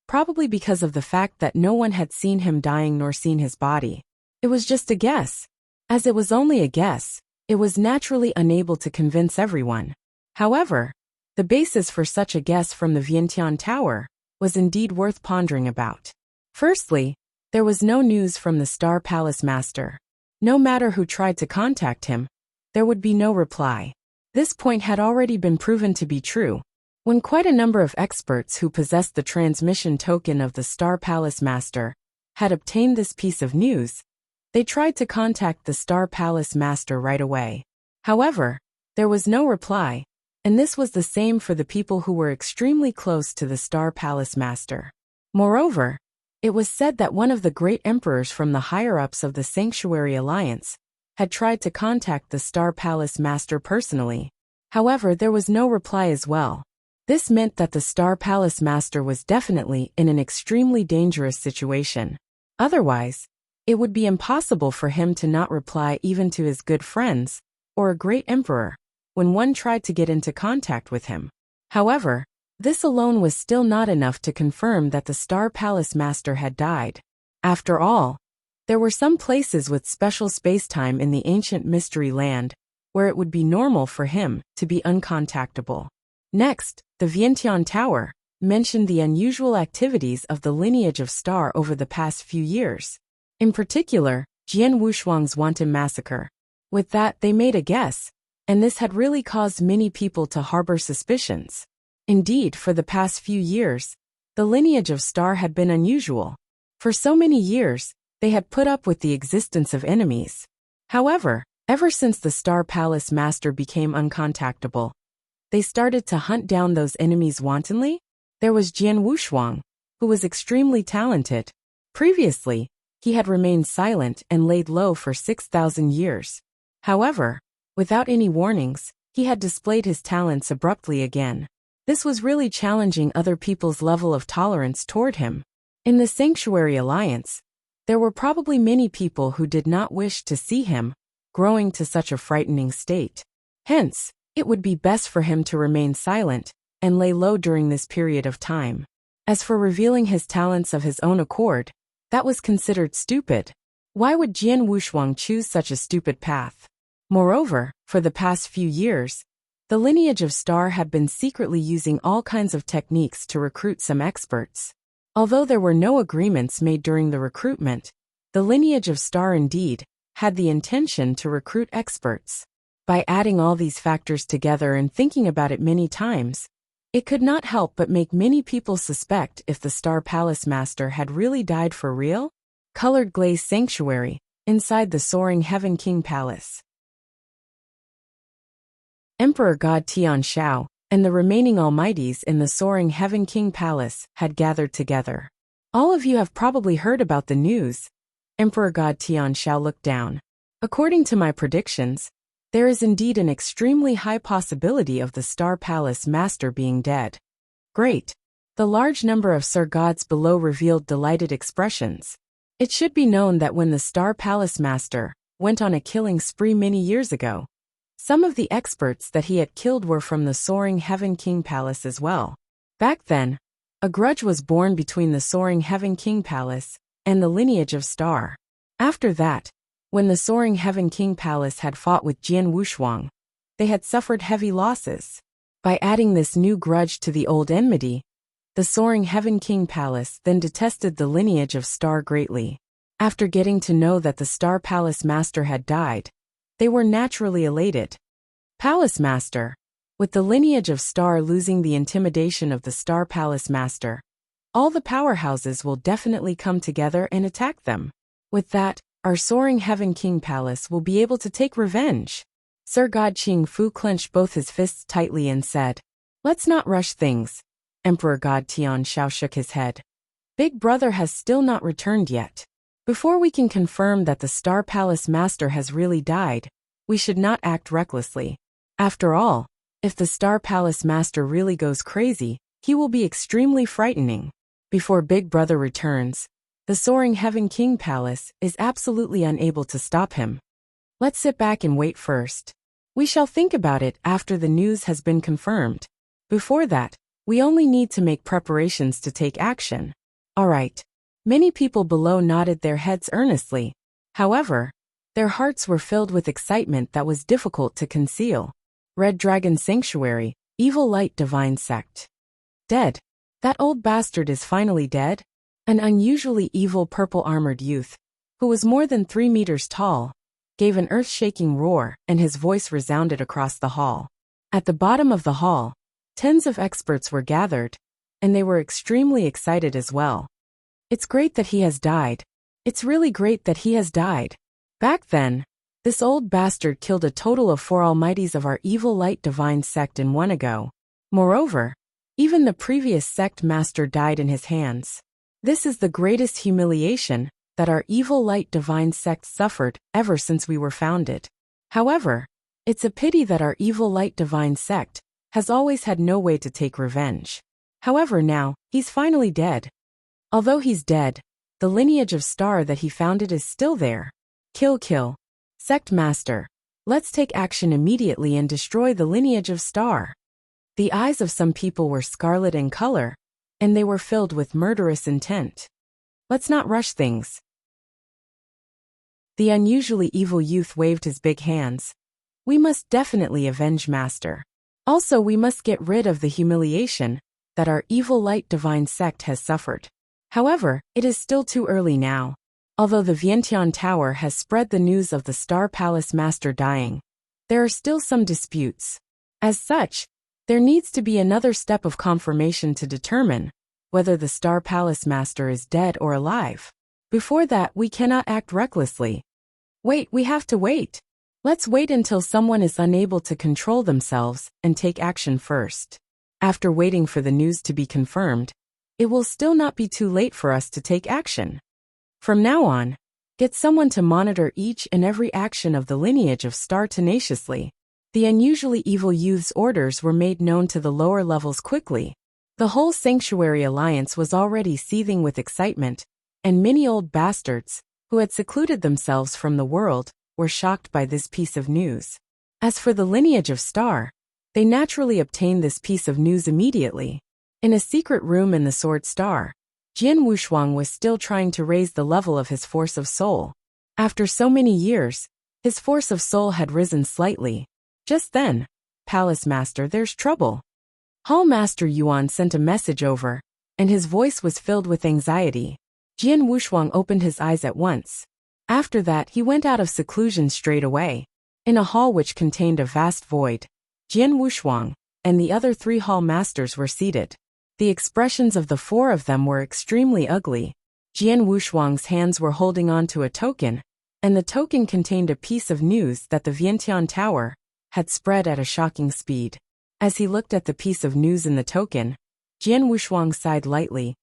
probably because of the fact that no one had seen him dying nor seen his body. It was just a guess. As it was only a guess, it was naturally unable to convince everyone. However, the basis for such a guess from the Vientiane Tower was indeed worth pondering about. Firstly, there was no news from the Star Palace Master. No matter who tried to contact him, there would be no reply. This point had already been proven to be true. When quite a number of experts who possessed the transmission token of the Star Palace Master had obtained this piece of news, they tried to contact the Star Palace Master right away. However, there was no reply, and this was the same for the people who were extremely close to the Star Palace Master. Moreover, it was said that one of the great emperors from the higher-ups of the Sanctuary Alliance had tried to contact the Star Palace Master personally. However, there was no reply as well. This meant that the Star Palace Master was definitely in an extremely dangerous situation. Otherwise, it would be impossible for him to not reply even to his good friends, or a great emperor, when one tried to get into contact with him. However, this alone was still not enough to confirm that the Star Palace Master had died. After all, there were some places with special spacetime in the ancient mystery land where it would be normal for him to be uncontactable. Next, the Vientiane Tower mentioned the unusual activities of the Lineage of Star over the past few years. In particular, Jian Wushuang's wanton massacre. With that, they made a guess, and this had really caused many people to harbor suspicions. Indeed, for the past few years, the Lineage of Star had been unusual. For so many years, they had put up with the existence of enemies. However, ever since the Star Palace Master became uncontactable, they started to hunt down those enemies wantonly. There was Jian Wushuang, who was extremely talented. Previously, he had remained silent and laid low for 6,000 years. However, without any warnings, he had displayed his talents abruptly again. This was really challenging other people's level of tolerance toward him. In the Sanctuary Alliance, there were probably many people who did not wish to see him growing to such a frightening state. Hence, it would be best for him to remain silent and lay low during this period of time. As for revealing his talents of his own accord, that was considered stupid. Why would Jian Wushuang choose such a stupid path? Moreover, for the past few years, the Lineage of Star had been secretly using all kinds of techniques to recruit some experts. Although there were no agreements made during the recruitment, the Lineage of Star indeed had the intention to recruit experts. By adding all these factors together and thinking about it many times, it could not help but make many people suspect if the Star Palace Master had really died for real. Colored Glaze Sanctuary, inside the Soaring Heaven King Palace. Emperor God Tian Shao and the remaining almighties in the Soaring Heaven King Palace had gathered together. All of you have probably heard about the news. Emperor God Tian Shao looked down. According to my predictions, there is indeed an extremely high possibility of the Star Palace Master being dead. Great. The large number of Sir Gods below revealed delighted expressions. It should be known that when the Star Palace Master went on a killing spree many years ago, some of the experts that he had killed were from the Soaring Heaven King Palace as well. Back then, a grudge was born between the Soaring Heaven King Palace and the lineage of Star. After that, when the Soaring Heaven King Palace had fought with Jian Wushuang, they had suffered heavy losses. By adding this new grudge to the old enmity, the Soaring Heaven King Palace then detested the lineage of Star greatly. After getting to know that the Star Palace Master had died, they were naturally elated. Palace Master, with the lineage of Star losing the intimidation of the Star Palace Master, all the powerhouses will definitely come together and attack them. With that, our Soaring Heaven King Palace will be able to take revenge. Sir God Qing Fu clenched both his fists tightly and said, "Let's not rush things." Emperor God Tian Shao shook his head. Big Brother has still not returned yet. Before we can confirm that the Star Palace Master has really died, we should not act recklessly. After all, if the Star Palace Master really goes crazy, he will be extremely frightening. Before Big Brother returns, the Soaring Heaven King Palace is absolutely unable to stop him. Let's sit back and wait first. We shall think about it after the news has been confirmed. Before that, we only need to make preparations to take action. All right. Many people below nodded their heads earnestly. However, their hearts were filled with excitement that was difficult to conceal. Red Dragon Sanctuary, Evil Light Divine Sect. Dead. That old bastard is finally dead? An unusually evil purple-armored youth, who was more than 3 meters tall, gave an earth-shaking roar, and his voice resounded across the hall. At the bottom of the hall, tens of experts were gathered, and they were extremely excited as well. It's great that he has died. It's really great that he has died. Back then, this old bastard killed a total of 4 almighties of our Evil Light Divine Sect in one go. Moreover, even the previous sect master died in his hands. This is the greatest humiliation that our Evil Light Divine Sect suffered ever since we were founded. However, it's a pity that our Evil Light Divine Sect has always had no way to take revenge. However, now, he's finally dead. Although he's dead, the lineage of Star that he founded is still there. Kill. Sect Master, let's take action immediately and destroy the lineage of Star. The eyes of some people were scarlet in color, and they were filled with murderous intent. Let's not rush things. The unusually evil youth waved his big hands. We must definitely avenge Master. Also, we must get rid of the humiliation that our Evil Light Divine Sect has suffered. However, it is still too early now. Although the Vientiane Tower has spread the news of the Star Palace Master dying, there are still some disputes. As such, there needs to be another step of confirmation to determine whether the Star Palace Master is dead or alive. Before that, we cannot act recklessly. Wait, we have to wait. Let's wait until someone is unable to control themselves and take action first. After waiting for the news to be confirmed, it will still not be too late for us to take action. From now on, get someone to monitor each and every action of the lineage of Star tenaciously. The unusually evil youth's orders were made known to the lower levels quickly. The whole Sanctuary Alliance was already seething with excitement, and many old bastards, who had secluded themselves from the world, were shocked by this piece of news. As for the lineage of Star, they naturally obtained this piece of news immediately. In a secret room in the Sword Star, Jian Wushuang was still trying to raise the level of his force of soul. After so many years, his force of soul had risen slightly. Just then, Palace Master, there's trouble. Hall Master Yuan sent a message over, and his voice was filled with anxiety. Jian Wushuang opened his eyes at once. After that, he went out of seclusion straight away. In a hall which contained a vast void, Jian Wushuang and the other 3 hall masters were seated. The expressions of the 4 of them were extremely ugly. Jian Wushuang's hands were holding on to a token, and the token contained a piece of news that the Vientiane Tower had spread at a shocking speed. As he looked at the piece of news in the token, Jian Wushuang sighed lightly.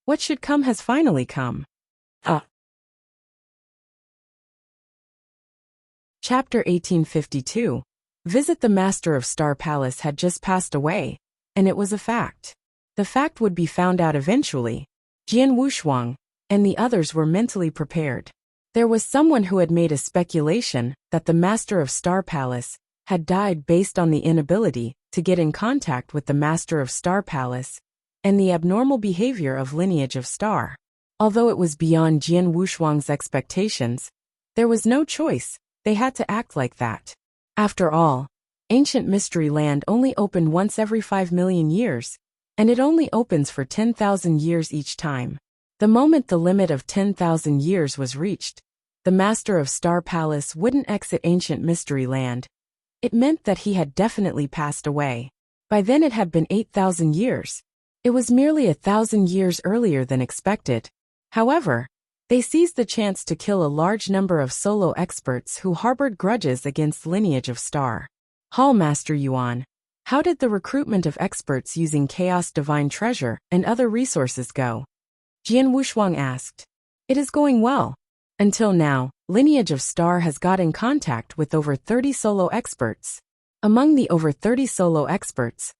What should come has finally come. Chapter 1852. Visit the Master of Star Palace had just passed away, and it was a fact. The fact would be found out eventually. Jian Wushuang and the others were mentally prepared. There was someone who had made a speculation that the Master of Star Palace had died based on the inability to get in contact with the Master of Star Palace and the abnormal behavior of Lineage of Star. Although it was beyond Jian Wushuang's expectations, there was no choice. They had to act like that. After all, Ancient Mystery Land only opened once every 5 million years, and it only opens for 10,000 years each time. The moment the limit of 10,000 years was reached, the Master of Star Palace wouldn't exit Ancient Mystery Land. It meant that he had definitely passed away. By then it had been 8,000 years. It was merely 1,000 years earlier than expected. However, they seized the chance to kill a large number of solo experts who harbored grudges against Lineage of Star. Hall Master Yuan, how did the recruitment of experts using Chaos Divine Treasure and other resources go? Jian Wushuang asked. It is going well. Until now, Lineage of Star has got in contact with over 30 solo experts. Among the over 30 solo experts,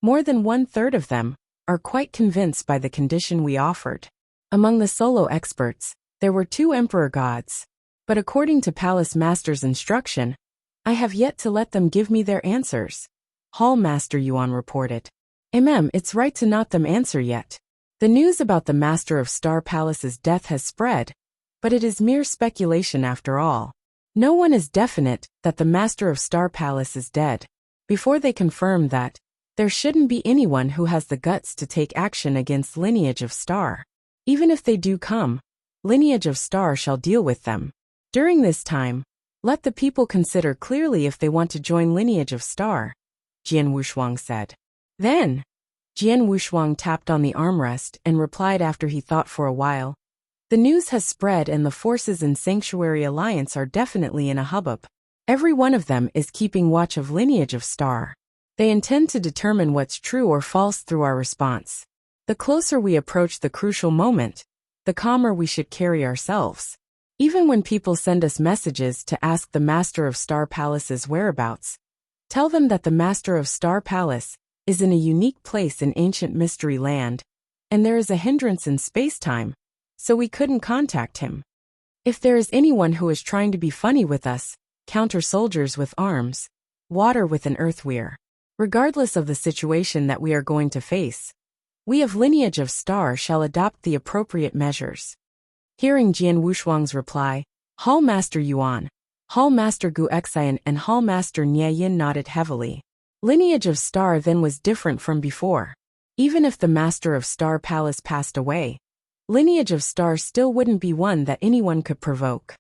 more than 1/3 of them are quite convinced by the condition we offered. Among the solo experts, there were 2 Emperor gods. But according to Palace Master's instruction, I have yet to let them give me their answers. Hall Master Yuan reported. It's right to not them answer yet. The news about the Master of Star Palace's death has spread, but it is mere speculation after all. No one is definite that the Master of Star Palace is dead. Before they confirm that, there shouldn't be anyone who has the guts to take action against Lineage of Star. Even if they do come, Lineage of Star shall deal with them. During this time, let the people consider clearly if they want to join Lineage of Star, Jian Wushuang said. Then, Jian Wushuang tapped on the armrest and replied after he thought for a while. The news has spread and the forces in Sanctuary Alliance are definitely in a hubbub. Every one of them is keeping watch of Lineage of Star. They intend to determine what's true or false through our response. The closer we approach the crucial moment, the calmer we should carry ourselves. Even when people send us messages to ask the Master of Star Palace's whereabouts, tell them that the Master of Star Palace is in a unique place in Ancient Mystery Land, and there is a hindrance in space-time, so we couldn't contact him. If there is anyone who is trying to be funny with us, counter soldiers with arms, water with an earthweir. Regardless of the situation that we are going to face, we of Lineage of Star shall adopt the appropriate measures. Hearing Jian Wushuang's reply, Hall Master Yuan, Hall Master Gu Xian and Hall Master Nie Yin nodded heavily. Lineage of Star then was different from before. Even if the Master of Star Palace passed away, Lineage of Star still wouldn't be one that anyone could provoke.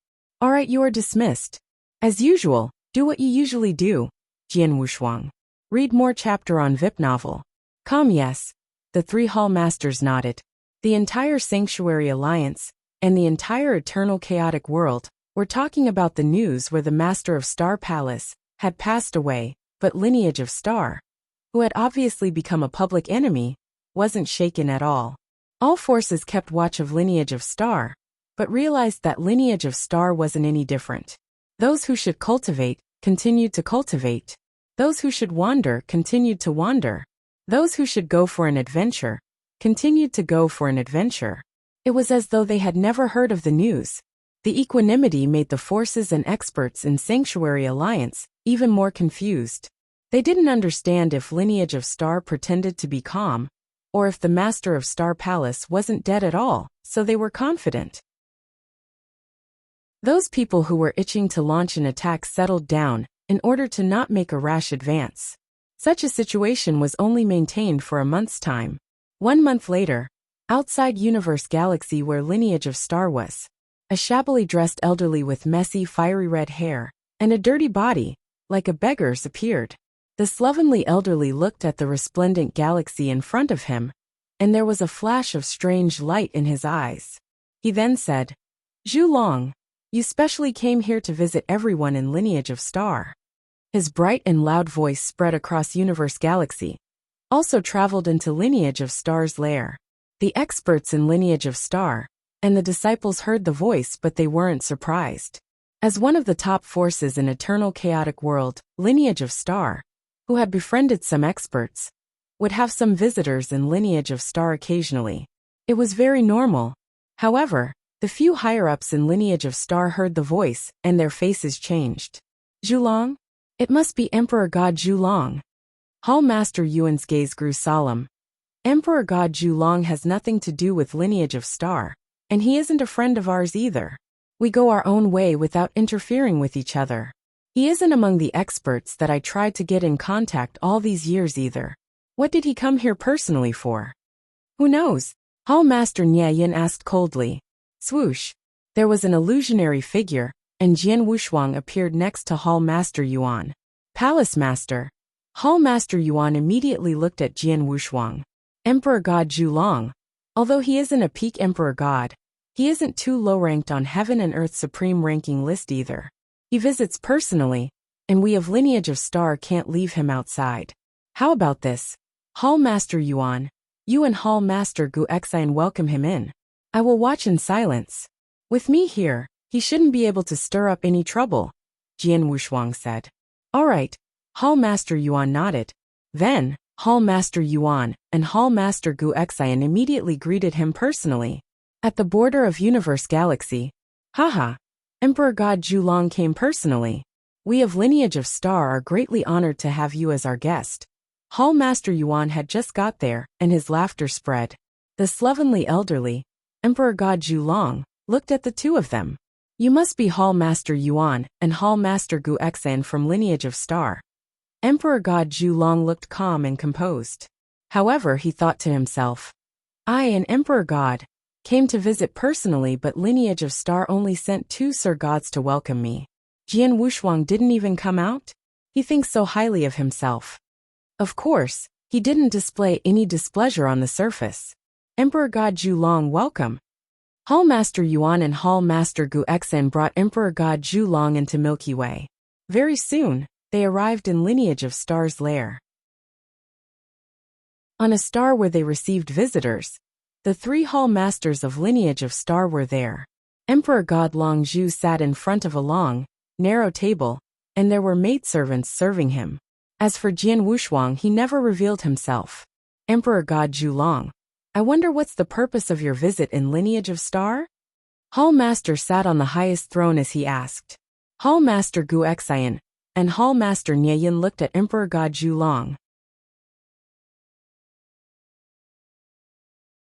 Alright, you are dismissed. As usual, do what you usually do, Jian Wushuang. Read more chapter on VIP novel. Yes. The 3 Hall Masters nodded. The entire Sanctuary Alliance, and the entire Eternal Chaotic World, were talking about the news where the Master of Star Palace had passed away, but Lineage of Star, who had obviously become a public enemy, wasn't shaken at all. All forces kept watch of Lineage of Star, but realized that Lineage of Star wasn't any different. Those who should cultivate, continued to cultivate. Those who should wander, continued to wander. Those who should go for an adventure, continued to go for an adventure. It was as though they had never heard of the news. The equanimity made the forces and experts in Sanctuary Alliance even more confused. They didn't understand if Lineage of Star pretended to be calm, or if the Master of Star Palace wasn't dead at all, so they were confident. Those people who were itching to launch an attack settled down in order to not make a rash advance. Such a situation was only maintained for a month's time. 1 month later, outside Universe Galaxy where Lineage of Star was, a shabbily dressed elderly with messy fiery red hair and a dirty body, like a beggar's, appeared. The slovenly elderly looked at the resplendent galaxy in front of him, and there was a flash of strange light in his eyes. He then said, Zhu Long, you specially came here to visit everyone in Lineage of Star. His bright and loud voice spread across Universe Galaxy, also traveled into Lineage of Star's lair. the experts in lineage of star, and the disciples heard the voice, but they weren't surprised. As one of the top forces in eternal chaotic world, lineage of star, who had befriended some experts, would have some visitors in lineage of star occasionally. It was very normal. However, the few higher-ups in lineage of star heard the voice, and their faces changed. Zhulong? It must be Emperor God Zhulong. Hall Master Yuan's gaze grew solemn. Emperor God Zhulong has nothing to do with lineage of star, and he isn't a friend of ours either. We go our own way without interfering with each other. He isn't among the experts that I tried to get in contact all these years either. What did he come here personally for? Who knows? Hall Master Yin asked coldly. Swoosh. There was an illusionary figure, and Jian Wushuang appeared next to Hall Master Yuan. Palace Master. Hall Master Yuan immediately looked at Jian Wushuang. Emperor God Zhulong. Although he isn't a peak Emperor God, he isn't too low-ranked on Heaven and Earth's supreme ranking list either. He visits personally, and we of lineage of star can't leave him outside. How about this? Hall Master Yuan, you and Hall Master Gu Xian welcome him in. I will watch in silence. With me here, he shouldn't be able to stir up any trouble, Jian Wushuang said. All right, Hall Master Yuan nodded. Then, Hall Master Yuan and Hall Master Gu Xian immediately greeted him personally. At the border of Universe Galaxy. Haha. Emperor God Zhulong came personally. We of lineage of star are greatly honored to have you as our guest. Hall Master Yuan had just got there, and his laughter spread. The slovenly elderly, Emperor God Zhulong, looked at the two of them. You must be Hall Master Yuan and Hall Master Gu Xian from lineage of star. Emperor God Zhulong looked calm and composed. However, he thought to himself, I, an Emperor God, came to visit personally, but lineage of star only sent 2 Sir Gods to welcome me. Jian Wushuang didn't even come out? He thinks so highly of himself. Of course, he didn't display any displeasure on the surface. Emperor God Zhulong, welcome. Hall Master Yuan and Hall Master Gu Xian brought Emperor God Zhulong into Milky Way. Very soon, they arrived in lineage of star's lair. On a star where they received visitors, the 3 Hall Masters of lineage of star were there. Emperor God Long Zhu sat in front of a long, narrow table, and there were maidservants serving him. As for Jian Wushuang, he never revealed himself. Emperor God Zhulong, I wonder what's the purpose of your visit in lineage of star? Hall Master sat on the highest throne as he asked. Hall Master Gu Xian and Hall Master Yin looked at Emperor God Zhulong.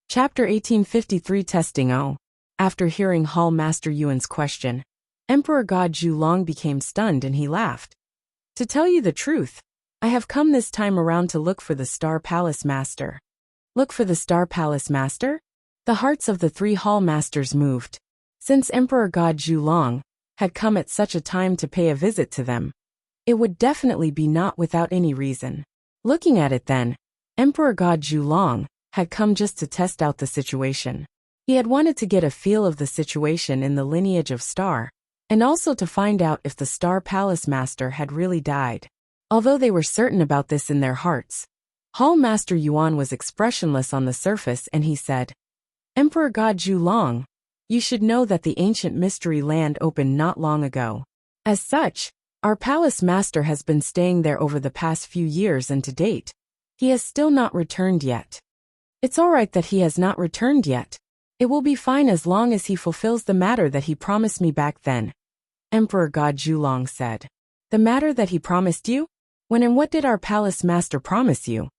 Chapter 1853 Testing O. After hearing Hall Master Yuan's question, Emperor God Zhulong became stunned and he laughed. To tell you the truth, I have come this time around to look for the Star Palace Master. Look for the Star Palace Master? The hearts of the 3 Hall Masters moved. Since Emperor God Zhulong had come at such a time to pay a visit to them, it would definitely be not without any reason. Looking at it then, Emperor God Zhulong had come just to test out the situation. He had wanted to get a feel of the situation in the lineage of star, and also to find out if the Star Palace Master had really died. Although they were certain about this in their hearts, Hall Master Yuan was expressionless on the surface and he said, Emperor God Zhulong, you should know that the ancient mystery land opened not long ago. As such, our palace master has been staying there over the past few years and to date, he has still not returned yet. It's alright that he has not returned yet. It will be fine as long as he fulfills the matter that he promised me back then. Emperor God Zhulong said. The matter that he promised you? When and what did our palace master promise you?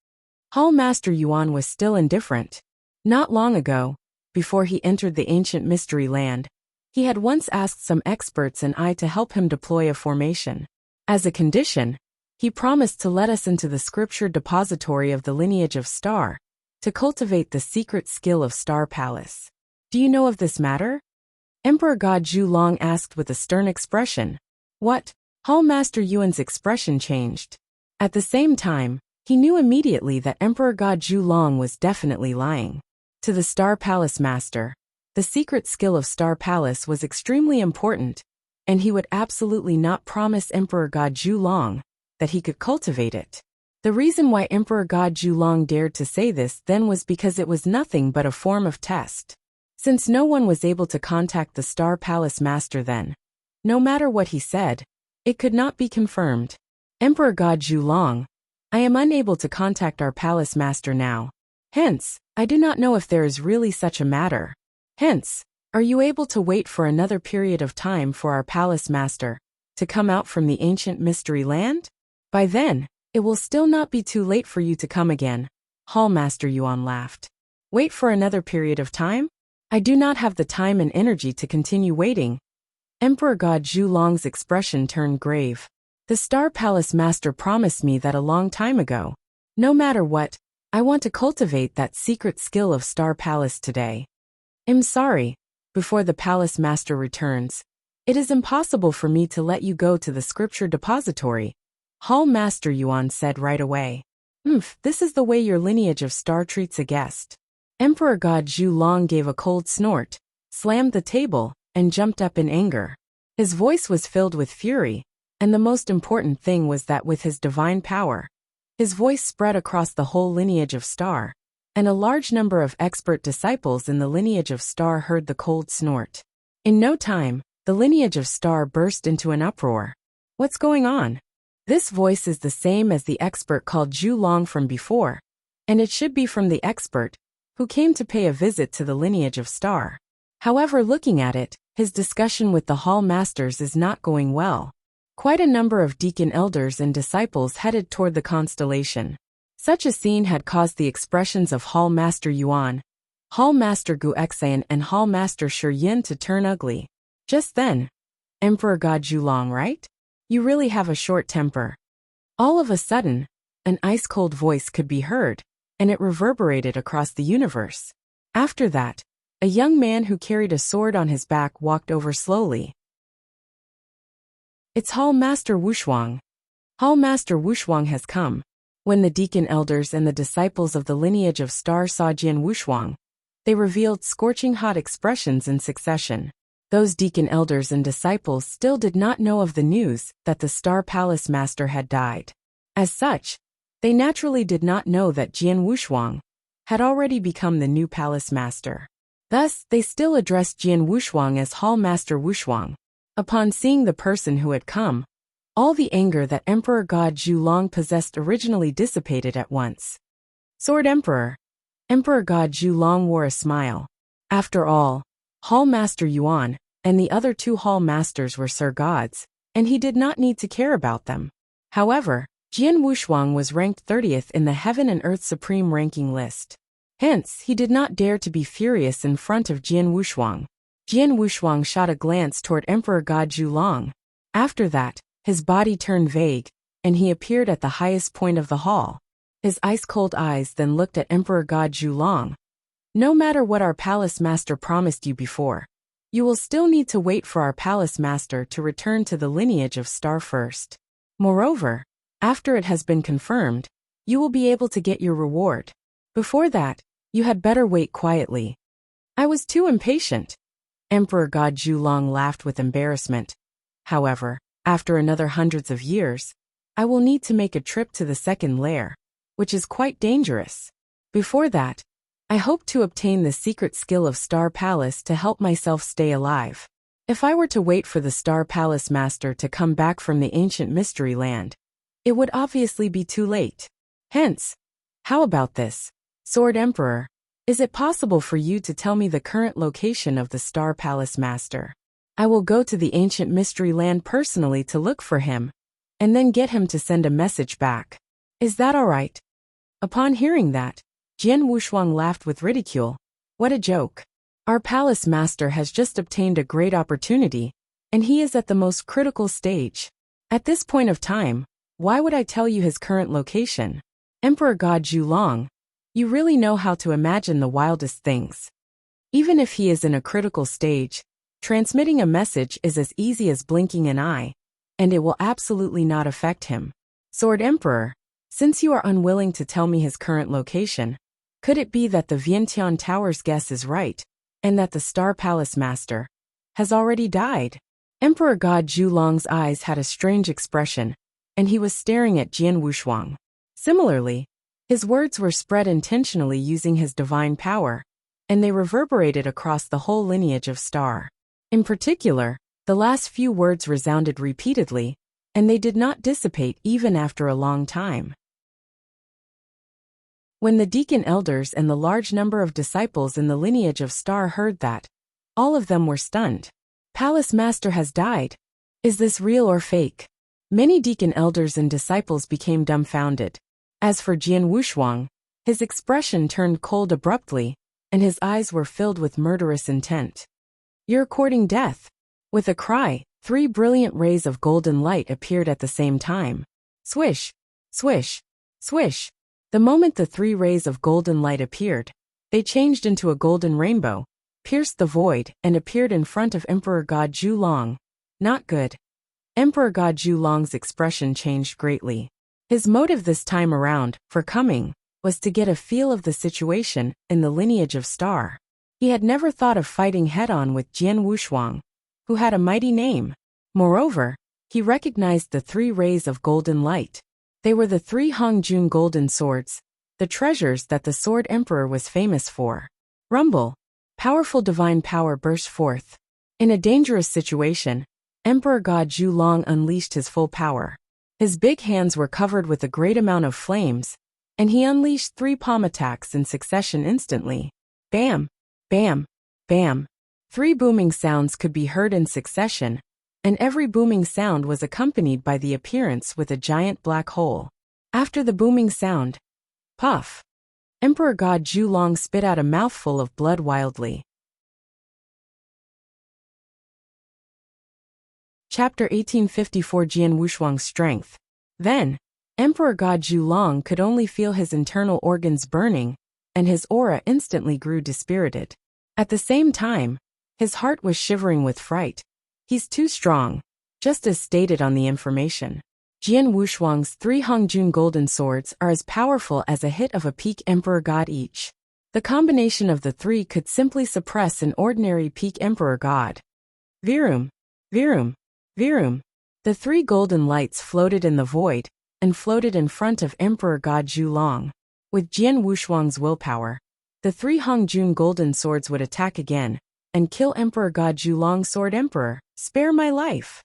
Hall Master Yuan was still indifferent. Not long ago, before he entered the ancient mystery land, he had once asked some experts and I to help him deploy a formation. As a condition, he promised to let us into the scripture depository of the lineage of star, to cultivate the secret skill of Star Palace. Do you know of this matter? Emperor God Zhulong asked with a stern expression. What? Hall Master Yuan's expression changed. At the same time, he knew immediately that Emperor God Zhulong was definitely lying. To the Star Palace Master, the secret skill of Star Palace was extremely important, and he would absolutely not promise Emperor God Zhulong that he could cultivate it. The reason why Emperor God Zhulong dared to say this then was because it was nothing but a form of test. Since no one was able to contact the Star Palace Master then, no matter what he said, it could not be confirmed. Emperor God Zhulong, I am unable to contact our Palace Master now. Hence, I do not know if there is really such a matter. Hence, are you able to wait for another period of time for our Palace Master to come out from the ancient mystery land? By then, it will still not be too late for you to come again. Hall Master Yuan laughed. Wait for another period of time? I do not have the time and energy to continue waiting. Emperor God Zhulong's expression turned grave. The Star Palace Master promised me that a long time ago. No matter what, I want to cultivate that secret skill of Star Palace today. I'm sorry, before the Palace Master returns, it is impossible for me to let you go to the scripture depository. Hall Master Yuan said right away. This is the way your lineage of star treats a guest. Emperor God Zhulong gave a cold snort, slammed the table, and jumped up in anger. His voice was filled with fury, and the most important thing was that with his divine power, his voice spread across the whole lineage of Star, and a large number of expert disciples in the lineage of Star heard the cold snort. In no time, the lineage of Star burst into an uproar. What's going on? This voice is the same as the expert called Zhulong from before, and it should be from the expert who came to pay a visit to the lineage of Star. However, looking at it, his discussion with the Hall Masters is not going well. Quite a number of deacon elders and disciples headed toward the constellation. Such a scene had caused the expressions of Hall Master Yuan, Hall Master Gu Exan and Hall Master Shi Yin to turn ugly. Just then, Emperor God Zhulong, right? You really have a short temper. All of a sudden, an ice-cold voice could be heard, and it reverberated across the universe. After that, a young man who carried a sword on his back walked over slowly. It's Hall Master Wuxia. Hall Master Wuxia has come. When the deacon elders and the disciples of the lineage of Star saw Jian Wuxia, they revealed scorching hot expressions in succession. Those deacon elders and disciples still did not know of the news that the Star Palace Master had died. As such, they naturally did not know that Jian Wuxia had already become the new Palace Master. Thus, they still addressed Jian Wuxia as Hall Master Wuxia. Upon seeing the person who had come, all the anger that Emperor God Zhulong possessed originally dissipated at once. Sword Emperor. Emperor God Zhulong wore a smile. After all, Hall Master Yuan and the other two Hall Masters were Sir Gods, and he did not need to care about them. However, Jian Wuxia was ranked 30th in the Heaven and Earth Supreme ranking list. Hence, he did not dare to be furious in front of Jian Wuxia. Jian Wuxia shot a glance toward Emperor God Zhulong. After that, his body turned vague, and he appeared at the highest point of the hall. His ice-cold eyes then looked at Emperor God Zhulong. No matter what our Palace Master promised you before, you will still need to wait for our Palace Master to return to the lineage of Star first. Moreover, after it has been confirmed, you will be able to get your reward. Before that, you had better wait quietly. I was too impatient. Emperor God Zhulong laughed with embarrassment. However, after another hundreds of years, I will need to make a trip to the second lair, which is quite dangerous. Before that, I hope to obtain the secret skill of Star Palace to help myself stay alive. If I were to wait for the Star Palace Master to come back from the ancient mystery land, it would obviously be too late. Hence, how about this? Sword Emperor, is it possible for you to tell me the current location of the Star Palace Master? I will go to the ancient mystery land personally to look for him, and then get him to send a message back. Is that all right? Upon hearing that, Jian Wuxia laughed with ridicule. What a joke. Our Palace Master has just obtained a great opportunity, and he is at the most critical stage. At this point of time, why would I tell you his current location? Emperor God Zhulong, you really know how to imagine the wildest things. Even if he is in a critical stage, transmitting a message is as easy as blinking an eye, and it will absolutely not affect him. Sword Emperor, since you are unwilling to tell me his current location, could it be that the Vientiane Tower's guess is right, and that the Star Palace Master has already died? Emperor God Zhulong's eyes had a strange expression, and he was staring at Jian Wuxia. Similarly, his words were spread intentionally using his divine power, and they reverberated across the whole lineage of Star. In particular, the last few words resounded repeatedly, and they did not dissipate even after a long time. When the deacon elders and the large number of disciples in the lineage of Star heard that, all of them were stunned. Palace Master has died. Is this real or fake? Many deacon elders and disciples became dumbfounded. As for Jian Wushuang, his expression turned cold abruptly, and his eyes were filled with murderous intent. You're courting death. With a cry, 3 brilliant rays of golden light appeared at the same time. Swish, swish, swish. The moment the 3 rays of golden light appeared, they changed into a golden rainbow, pierced the void, and appeared in front of Emperor God Zhu Long. Not good. Emperor God Zhu Long's expression changed greatly. His motive this time around, for coming, was to get a feel of the situation in the lineage of Star. He had never thought of fighting head-on with Jian Wushuang, who had a mighty name. Moreover, he recognized the 3 rays of golden light. They were the 3 Hongjun golden swords, the treasures that the Sword Emperor was famous for. Rumble. Powerful divine power burst forth. In a dangerous situation, Emperor God Zhu Long unleashed his full power. His big hands were covered with a great amount of flames, and he unleashed 3 palm attacks in succession instantly. Bam! Bam! Bam! 3 booming sounds could be heard in succession, and every booming sound was accompanied by the appearance with a giant black hole. After the booming sound, puff! Emperor God Zhu Long spit out a mouthful of blood wildly. Chapter 1854 Jian Wushuang's Strength. Then, Emperor God Zhu Long could only feel his internal organs burning, and his aura instantly grew dispirited. At the same time, his heart was shivering with fright. He's too strong, just as stated on the information. Jian Wushuang's 3 Hongjun golden swords are as powerful as a hit of a peak emperor god each. The combination of the 3 could simply suppress an ordinary peak emperor god. Virum, Virum, Virum. The 3 golden lights floated in the void, and floated in front of Emperor God Zhu Long. With Jian Wushuang's willpower, the 3 Hongjun golden swords would attack again, and kill Emperor God Zhu Long's Sword Emperor. Spare my life!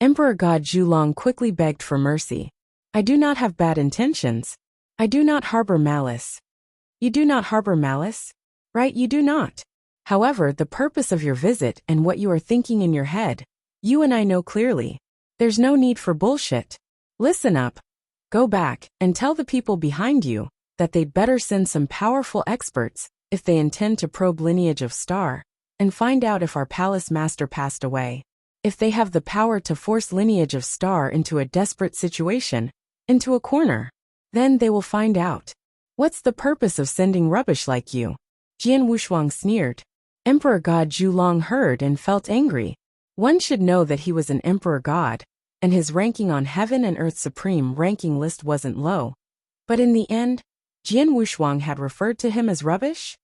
Emperor God Zhu Long quickly begged for mercy. I do not have bad intentions. I do not harbor malice. You do not harbor malice? Right, you do not. However, the purpose of your visit and what you are thinking in your head, you and I know clearly. There's no need for bullshit. Listen up. Go back and tell the people behind you that they'd better send some powerful experts if they intend to probe lineage of Star and find out if our palace master passed away. If they have the power to force lineage of Star into a desperate situation, into a corner, then they will find out. What's the purpose of sending rubbish like you? Jian Wushuang sneered. Emperor God Zhu Long heard and felt angry. One should know that he was an emperor god, and his ranking on heaven and earth's supreme ranking list wasn't low. But in the end, Jian Wushuang had referred to him as rubbish?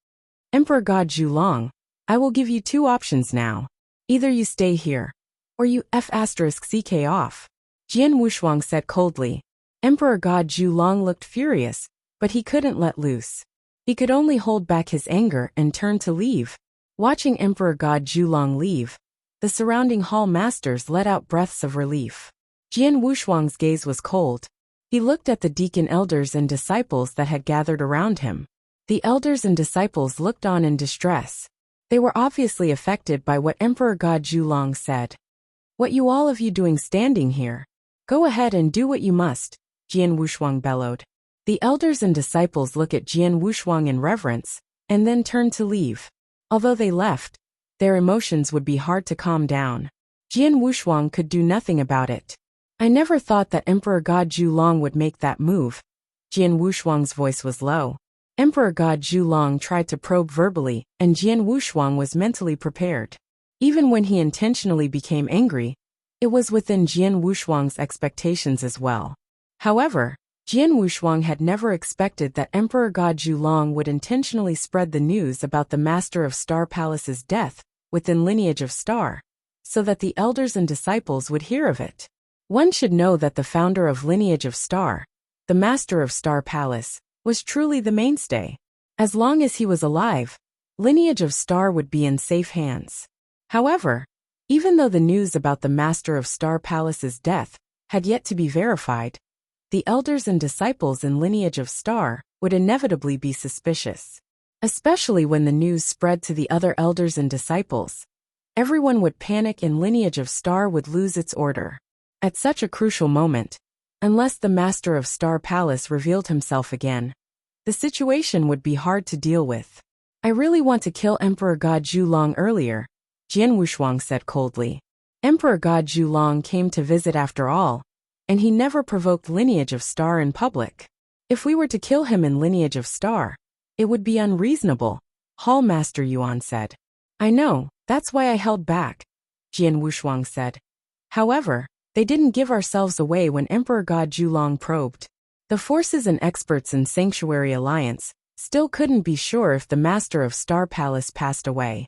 Emperor God Zhu Long, I will give you 2 options now. Either you stay here, or you *CK off. Jian Wushuang said coldly. Emperor God Zhu Long looked furious, but he couldn't let loose. He could only hold back his anger and turn to leave. Watching Emperor God Zhu Long leave, the surrounding hall masters let out breaths of relief. Jian Wushuang's gaze was cold. He looked at the deacon elders and disciples that had gathered around him. The elders and disciples looked on in distress. They were obviously affected by what Emperor God Zhu Long said. What you all of you doing standing here? Go ahead and do what you must, Jian Wushuang bellowed. The elders and disciples looked at Jian Wushuang in reverence, and then turned to leave. Although they left, their emotions would be hard to calm down. Jian Wushuang could do nothing about it. I never thought that Emperor God Zhu Long would make that move. Jian Wushuang's voice was low. Emperor God Zhu Long tried to probe verbally, and Jian Wushuang was mentally prepared. Even when he intentionally became angry, it was within Jian Wushuang's expectations as well. However, Jian Wushuang had never expected that Emperor God Zhu Long would intentionally spread the news about the Master of Star Palace's death within lineage of Star, so that the elders and disciples would hear of it. One should know that the founder of lineage of Star, the master of Star Palace, was truly the mainstay. As long as he was alive, lineage of Star would be in safe hands. However, even though the news about the master of Star Palace's death had yet to be verified, the elders and disciples in lineage of Star would inevitably be suspicious. Especially when the news spread to the other elders and disciples. Everyone would panic and lineage of Star would lose its order. At such a crucial moment, unless the master of Star Palace revealed himself again, the situation would be hard to deal with. I really want to kill Emperor God Zhulong earlier, Jian Wushuang said coldly. Emperor God Zhulong came to visit after all, and he never provoked lineage of Star in public. If we were to kill him in lineage of Star, it would be unreasonable, Hall Master Yuan said. I know, that's why I held back, Jian Wushuang said. However, they didn't give ourselves away when Emperor God Zhulong probed. The forces and experts in Sanctuary Alliance still couldn't be sure if the master of Star Palace passed away.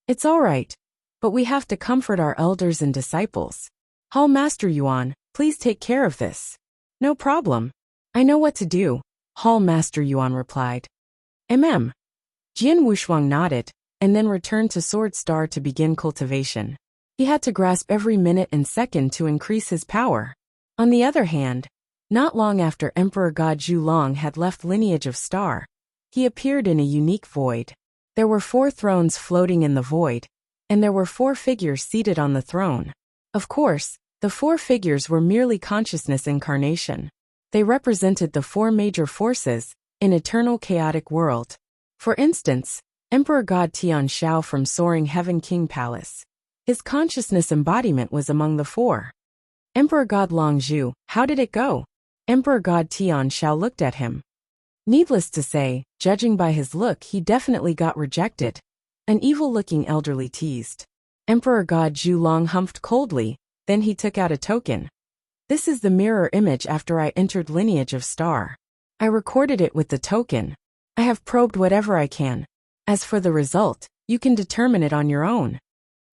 It's all right, but we have to comfort our elders and disciples. Hall Master Yuan, please take care of this. No problem. I know what to do, Hall Master Yuan replied. Jian Wushuang nodded, and then returned to Sword Star to begin cultivation. He had to grasp every minute and second to increase his power. On the other hand, not long after Emperor God Zhulong had left lineage of Star, he appeared in a unique void. There were 4 thrones floating in the void, and there were 4 figures seated on the throne. Of course, the 4 figures were merely consciousness incarnation. They represented the 4 major forces in eternal chaotic world. For instance, Emperor God Tian Shao from Soaring Heaven King Palace. His consciousness embodiment was among the 4. Emperor God Long Zhu, how did it go? Emperor God Tian Shao looked at him. Needless to say, judging by his look, he definitely got rejected. An evil-looking elderly teased. Emperor God Zhulong humphed coldly, then he took out a token. This is the mirror image after I entered lineage of Star. I recorded it with the token. I have probed whatever I can. As for the result, you can determine it on your own.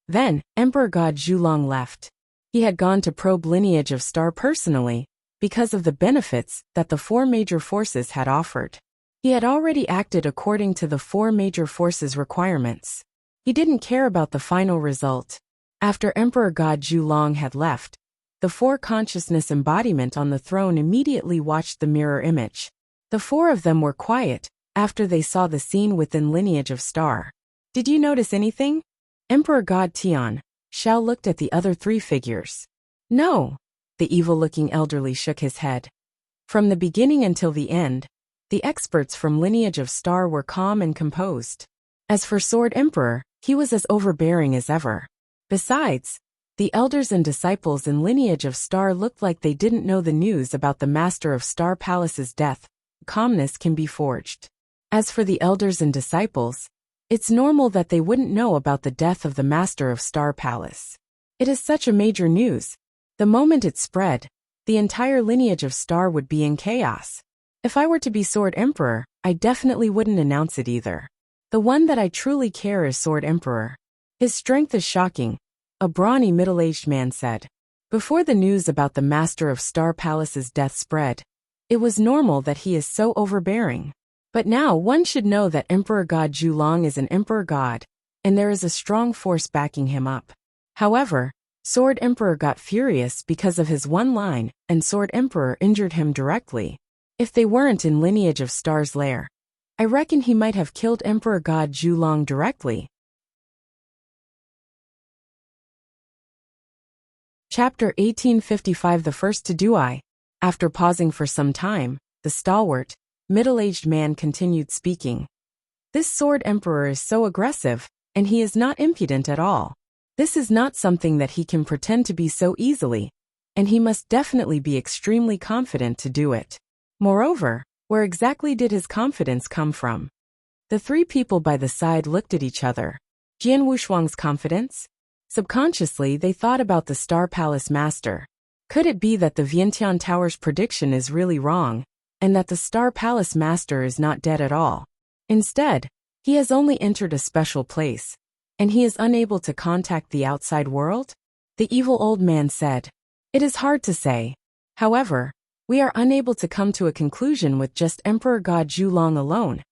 Then, Emperor God Zhulong left. He had gone to probe lineage of Star personally, because of the benefits that the 4 major forces had offered. He had already acted according to the 4 major forces' requirements. He didn't care about the final result. After Emperor God Zhulong had left, the 4 consciousness embodiment on the throne immediately watched the mirror image. The 4 of them were quiet after they saw the scene within lineage of Star. Did you notice anything? Emperor God Tian Shao looked at the other 3 figures. No. The evil-looking elderly shook his head. From the beginning until the end, the experts from lineage of Star were calm and composed. As for Sword Emperor, he was as overbearing as ever. Besides, the elders and disciples in lineage of Star looked like they didn't know the news about the master of Star Palace's death. Calmness can be forged. As for the elders and disciples, it's normal that they wouldn't know about the death of the master of Star Palace. It is such a major news. The moment it spread, the entire lineage of Star would be in chaos. If I were to be Sword Emperor, I definitely wouldn't announce it either. The one that I truly care is Sword Emperor. His strength is shocking, a brawny middle-aged man said. Before the news about the master of Star Palace's death spread, it was normal that he is so overbearing. But now one should know that Emperor God Zhulong is an Emperor God, and there is a strong force backing him up. However, Sword Emperor got furious because of his one line, and Sword Emperor injured him directly. If they weren't in lineage of Star's lair, I reckon he might have killed Emperor God Zhulong directly. Chapter 1855. The first to do I. After pausing for some time, the stalwart, middle-aged man continued speaking. This Sword Emperor is so aggressive, and he is not impudent at all. This is not something that he can pretend to be so easily, and he must definitely be extremely confident to do it. Moreover, where exactly did his confidence come from? The 3 people by the side looked at each other. Jian Wushuang's confidence? Subconsciously, they thought about the Star Palace Master. Could it be that the Vientiane Tower's prediction is really wrong, and that the Star Palace Master is not dead at all? Instead, he has only entered a special place, and he is unable to contact the outside world? The evil old man said. It is hard to say. However, we are unable to come to a conclusion with just Emperor God Zhulong alone,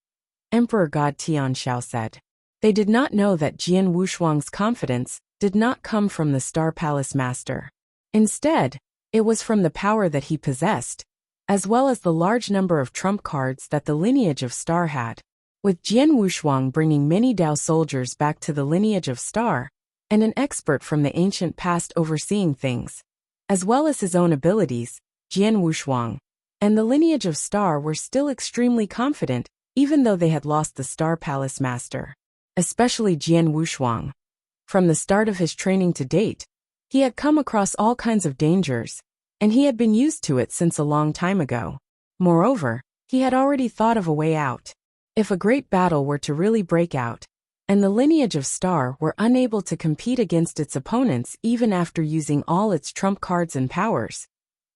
Emperor God Tianxiao said. They did not know that Jian Wushuang's confidence did not come from the Star Palace Master. Instead, it was from the power that he possessed, as well as the large number of trump cards that the lineage of Star had. With Jian Wushuang bringing many Dao soldiers back to the lineage of Star, and an expert from the ancient past overseeing things, as well as his own abilities, Jian Wushuang and the lineage of Star were still extremely confident, even though they had lost the Star Palace Master. Especially Jian Wushuang. From the start of his training to date, he had come across all kinds of dangers, and he had been used to it since a long time ago. Moreover, he had already thought of a way out. If a great battle were to really break out, and the lineage of Star were unable to compete against its opponents even after using all its trump cards and powers,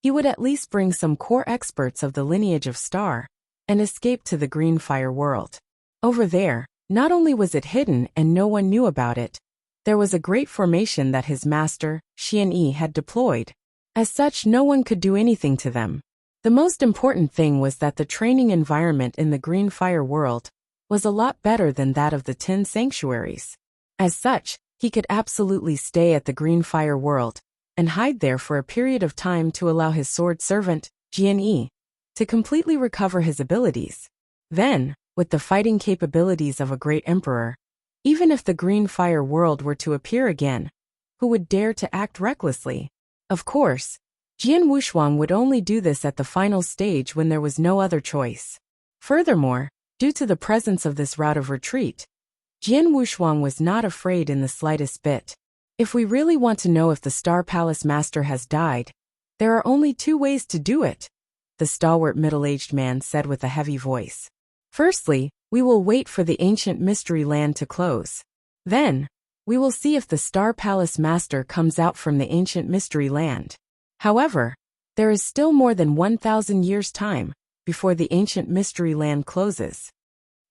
he would at least bring some core experts of the lineage of Star and escape to the Green Fire world. Over there, not only was it hidden and no one knew about it, there was a great formation that his master, Xian Yi, had deployed. As such, no one could do anything to them. The most important thing was that the training environment in the Green Fire world was a lot better than that of the 10 sanctuaries. As such, he could absolutely stay at the Green Fire world and hide there for a period of time to allow his sword servant, Jian Yi, to completely recover his abilities. Then, with the fighting capabilities of a great emperor, even if the Green Fire world were to appear again, who would dare to act recklessly? Of course, Jian Wushuang would only do this at the final stage when there was no other choice. Furthermore, due to the presence of this route of retreat, Jian Wushuang was not afraid in the slightest bit. If we really want to know if the Star Palace Master has died, there are only 2 ways to do it, the stalwart middle-aged man said with a heavy voice. Firstly, we will wait for the ancient mystery land to close. Then, we will see if the Star Palace Master comes out from the ancient mystery land. However, there is still more than 1,000 years' time before the ancient mystery land closes.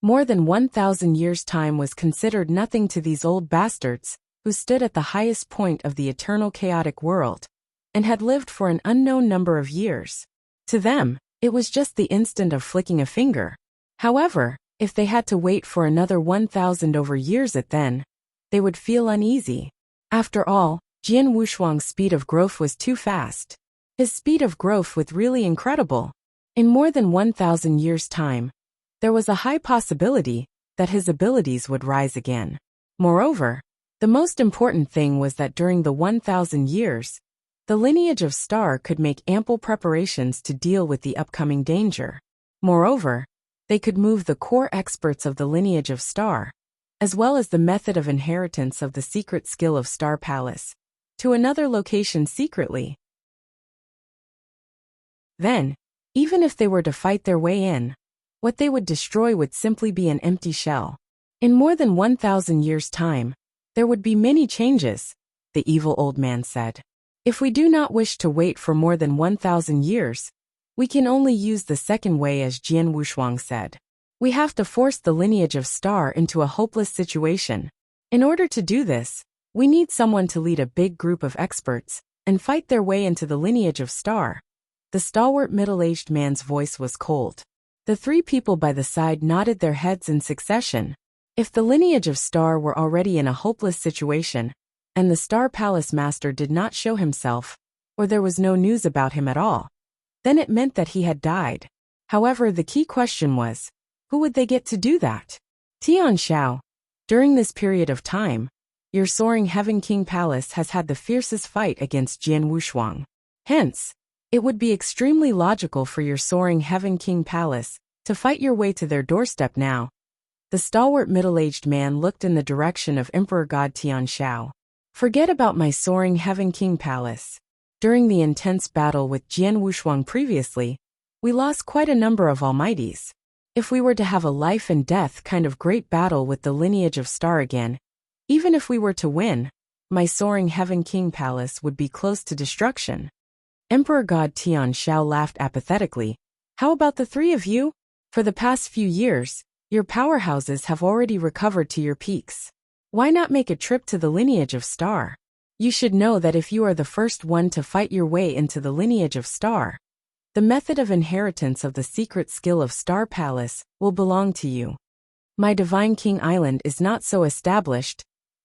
More than 1,000 years' time was considered nothing to these old bastards, who stood at the highest point of the eternal chaotic world, and had lived for an unknown number of years. To them, it was just the instant of flicking a finger. However, if they had to wait for another 1,000 over years then, they would feel uneasy. After all, Jian Wushuang's speed of growth was too fast. His speed of growth was really incredible. In more than 1,000 years' time, there was a high possibility that his abilities would rise again. Moreover, the most important thing was that during the 1,000 years, the lineage of Star could make ample preparations to deal with the upcoming danger. Moreover, they could move the core experts of the lineage of Star, as well as the method of inheritance of the secret skill of Star Palace, to another location secretly. Then, even if they were to fight their way in, what they would destroy would simply be an empty shell. In more than 1,000 years' time, there would be many changes, the evil old man said. If we do not wish to wait for more than 1,000 years, we can only use the second way, as Jian Wushuang said. We have to force the lineage of Star into a hopeless situation. In order to do this, we need someone to lead a big group of experts and fight their way into the lineage of Star. The stalwart middle-aged man's voice was cold. The 3 people by the side nodded their heads in succession. If the lineage of Star were already in a hopeless situation, and the Star Palace Master did not show himself, or there was no news about him at all, then it meant that he had died. However, the key question was, who would they get to do that? Tianxiao. During this period of time, your soaring Heaven King Palace has had the fiercest fight against Jian Wushuang. Hence, it would be extremely logical for your soaring Heaven King Palace to fight your way to their doorstep now. The stalwart middle-aged man looked in the direction of Emperor God Tianxiao. Forget about my soaring Heaven King Palace. During the intense battle with Jian Wushuang previously, we lost quite a number of almighties. If we were to have a life and death kind of great battle with the lineage of Star again, even if we were to win, my soaring Heaven King Palace would be close to destruction. Emperor God Tianxiao laughed apathetically. How about the 3 of you? For the past few years, your powerhouses have already recovered to your peaks. Why not make a trip to the lineage of Star? You should know that if you are the first one to fight your way into the lineage of Star, the method of inheritance of the secret skill of Star Palace will belong to you. My Divine King Island is not so established,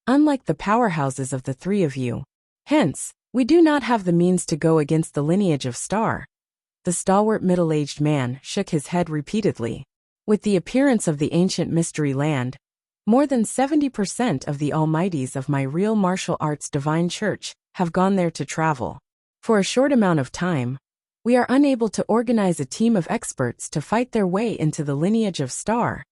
unlike the powerhouses of the three of you. Hence, we do not have the means to go against the lineage of Star. The stalwart middle-aged man shook his head repeatedly. With the appearance of the ancient mystery land, more than 70% of the almighties of my real martial arts divine church have gone there to travel. For a short amount of time, we are unable to organize a team of experts to fight their way into the lineage of Star.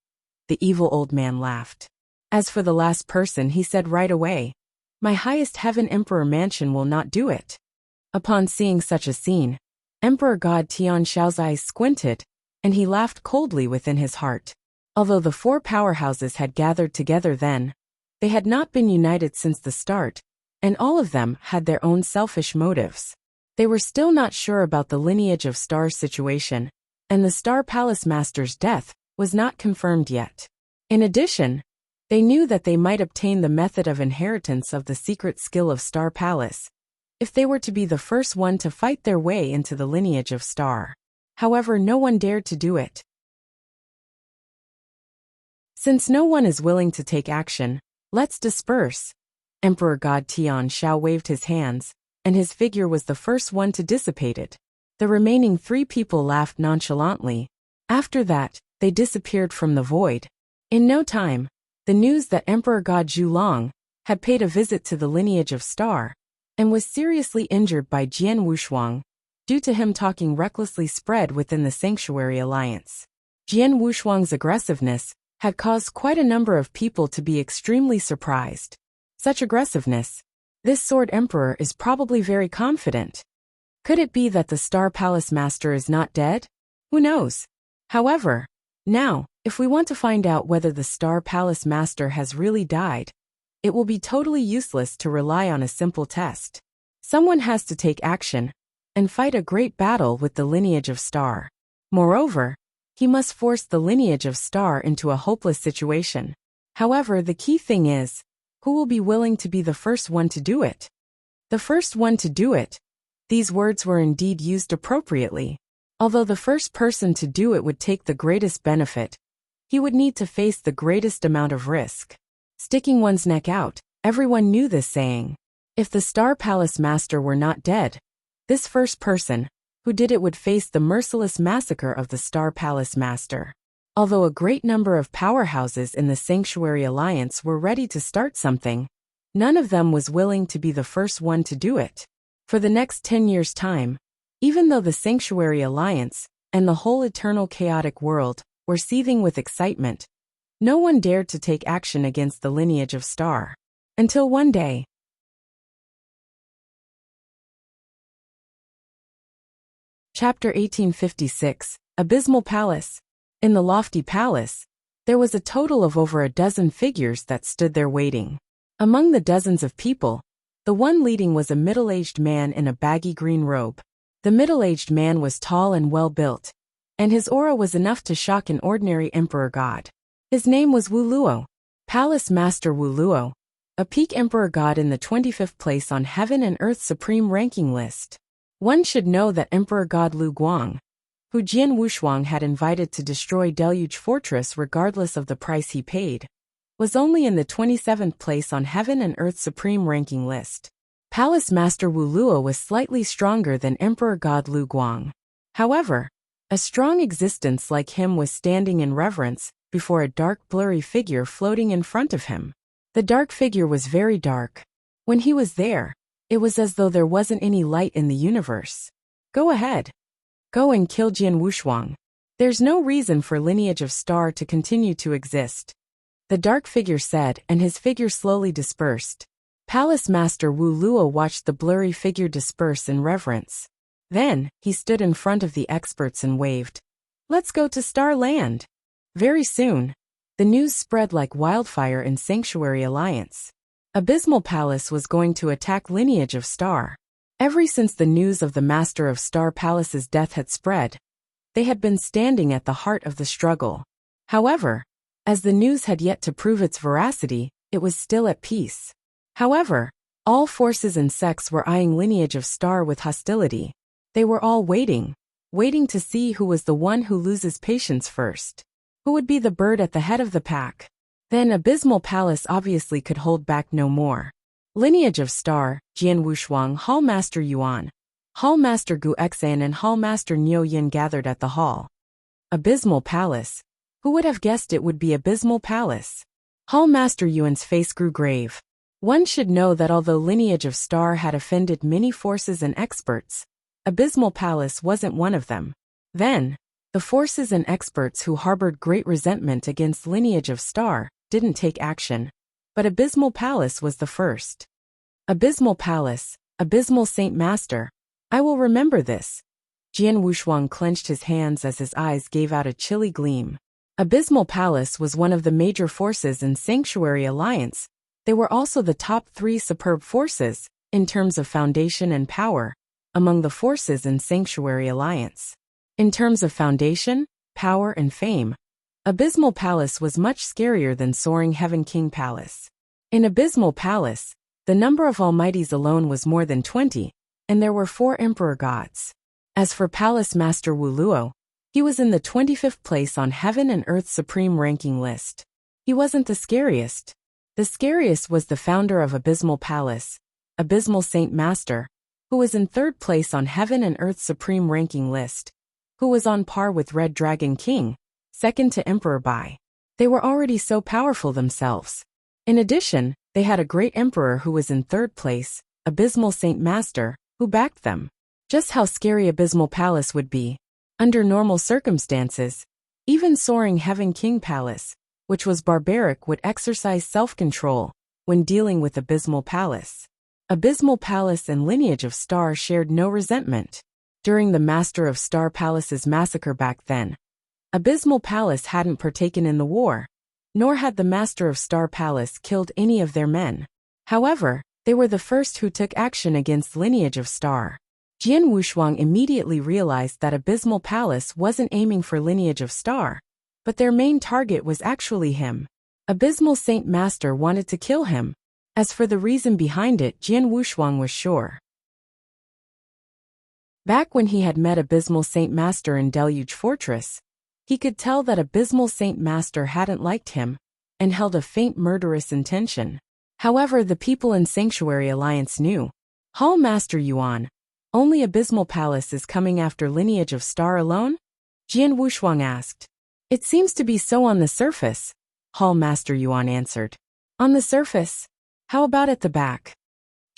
The evil old man laughed. As for the last person, he said right away, my highest heaven Emperor Mansion will not do it. Upon seeing such a scene, Emperor God Tian Xiao's eyes squinted, and he laughed coldly within his heart. Although the four powerhouses had gathered together then, they had not been united since the start, and all of them had their own selfish motives. They were still not sure about the lineage of Star's situation, and the Star Palace Master's death was not confirmed yet. In addition, they knew that they might obtain the method of inheritance of the secret skill of Star Palace if they were to be the first one to fight their way into the lineage of Star. However, no one dared to do it. Since no one is willing to take action, let's disperse. Emperor God Tian Xiao waved his hands, and his figure was the first one to dissipate it. The remaining three people laughed nonchalantly. After that, they disappeared from the void. In no time, the news that Emperor God Zhulong had paid a visit to the lineage of Star and was seriously injured by Jian Wushuang due to him talking recklessly spread within the Sanctuary Alliance. Jian Wushuang's aggressiveness had caused quite a number of people to be extremely surprised. Such aggressiveness. This Sword Emperor is probably very confident. Could it be that the Star Palace Master is not dead? Who knows? However, now, if we want to find out whether the Star Palace Master has really died, it will be totally useless to rely on a simple test. Someone has to take action and fight a great battle with the lineage of Star. Moreover, he must force the lineage of Star into a hopeless situation. However, the key thing is, who will be willing to be the first one to do it? The first one to do it. These words were indeed used appropriately. Although the first person to do it would take the greatest benefit, he would need to face the greatest amount of risk. Sticking one's neck out, everyone knew this saying. If the Star Palace Master were not dead, this first person who did it would face the merciless massacre of the Star Palace Master. Although a great number of powerhouses in the Sanctuary Alliance were ready to start something, none of them was willing to be the first one to do it. For the next 10 years' time, even though the Sanctuary Alliance and the whole eternal chaotic world were seething with excitement, no one dared to take action against the lineage of Star. Until one day. Chapter 1856, Abysmal Palace. In the lofty palace, there was a total of over a dozen figures that stood there waiting. Among the dozens of people, the one leading was a middle-aged man in a baggy green robe. The middle-aged man was tall and well-built, and his aura was enough to shock an ordinary emperor god. His name was Wu Luo, Palace Master Wu Luo, a peak emperor god in the 25th place on Heaven and Earth's supreme ranking list. One should know that Emperor God Lu Guang, who Jian Wushuang had invited to destroy Deluge Fortress regardless of the price he paid, was only in the 27th place on Heaven and Earth's supreme ranking list. Palace Master Wu Luo was slightly stronger than Emperor God Lu Guang. However, a strong existence like him was standing in reverence before a dark blurry figure floating in front of him. The dark figure was very dark. When he was there, it was as though there wasn't any light in the universe. Go ahead. Go and kill Jian Wushuang. There's no reason for lineage of Star to continue to exist. The dark figure said, and his figure slowly dispersed. Palace Master Wu Luo watched the blurry figure disperse in reverence. Then, he stood in front of the experts and waved. Let's go to Star Land. Very soon, the news spread like wildfire in Sanctuary Alliance. Abysmal Palace was going to attack lineage of Star. Ever since the news of the Master of Star Palace's death had spread, they had been standing at the heart of the struggle. However, as the news had yet to prove its veracity, it was still at peace. However, All forces and sects were eyeing lineage of star with hostility. They were all waiting to see who was the one who loses patience first. Who would be the bird at the head of the pack? Then Abysmal Palace obviously could hold back no more. Lineage of Star, Jian Wushuang, Hall Master Yuan, Hall Master Gu Xan and Hall Master Niu Yin gathered at the hall. Abysmal Palace. Who would have guessed it would be Abysmal Palace? Hall Master Yuan's face grew grave. One should know that although Lineage of Star had offended many forces and experts, Abysmal Palace wasn't one of them. Then, the forces and experts who harbored great resentment against Lineage of Star didn't take action, but Abysmal Palace was the first. Abysmal Palace, Abysmal Saint Master, I will remember this. Jian Wushuang clenched his hands as his eyes gave out a chilly gleam. Abysmal Palace was one of the major forces in Sanctuary Alliance. They were also the top 3 superb forces, in terms of foundation and power, among the forces in Sanctuary Alliance. In terms of foundation, power and fame, Abysmal Palace was much scarier than Soaring Heaven King Palace. In Abysmal Palace, the number of Almighties alone was more than 20, and there were 4 Emperor Gods. As for Palace Master Wu Luo, he was in the 25th place on Heaven and Earth's Supreme Ranking list. He wasn't the scariest. The scariest was the founder of Abysmal Palace, Abysmal Saint Master, who was in 3rd place on Heaven and Earth's Supreme Ranking list, who was on par with Red Dragon King, 2nd to Emperor Bai. They were already so powerful themselves. In addition, they had a great emperor who was in 3rd place, Abysmal Saint Master, who backed them. Just how scary Abysmal Palace would be. Under normal circumstances, even Soaring Heaven King Palace, which was barbaric, would exercise self-control when dealing with Abysmal Palace. Abysmal Palace and Lineage of Star shared no resentment. During the Master of Star Palace's massacre back then, Abysmal Palace hadn't partaken in the war, nor had the Master of Star Palace killed any of their men. However, they were the first who took action against Lineage of Star. Jian Wushuang immediately realized that Abysmal Palace wasn't aiming for Lineage of Star, but their main target was actually him. Abysmal Saint Master wanted to kill him. As for the reason behind it, Jian Wushuang was sure. Back when he had met Abysmal Saint Master in Deluge Fortress, he could tell that Abysmal Saint Master hadn't liked him, and held a faint murderous intention. However, the people in Sanctuary Alliance knew. Hall Master Yuan, only Abysmal Palace is coming after Lineage of Star alone? Jian Wushuang asked. It seems to be so on the surface, Hall Master Yuan answered. On the surface? How about at the back?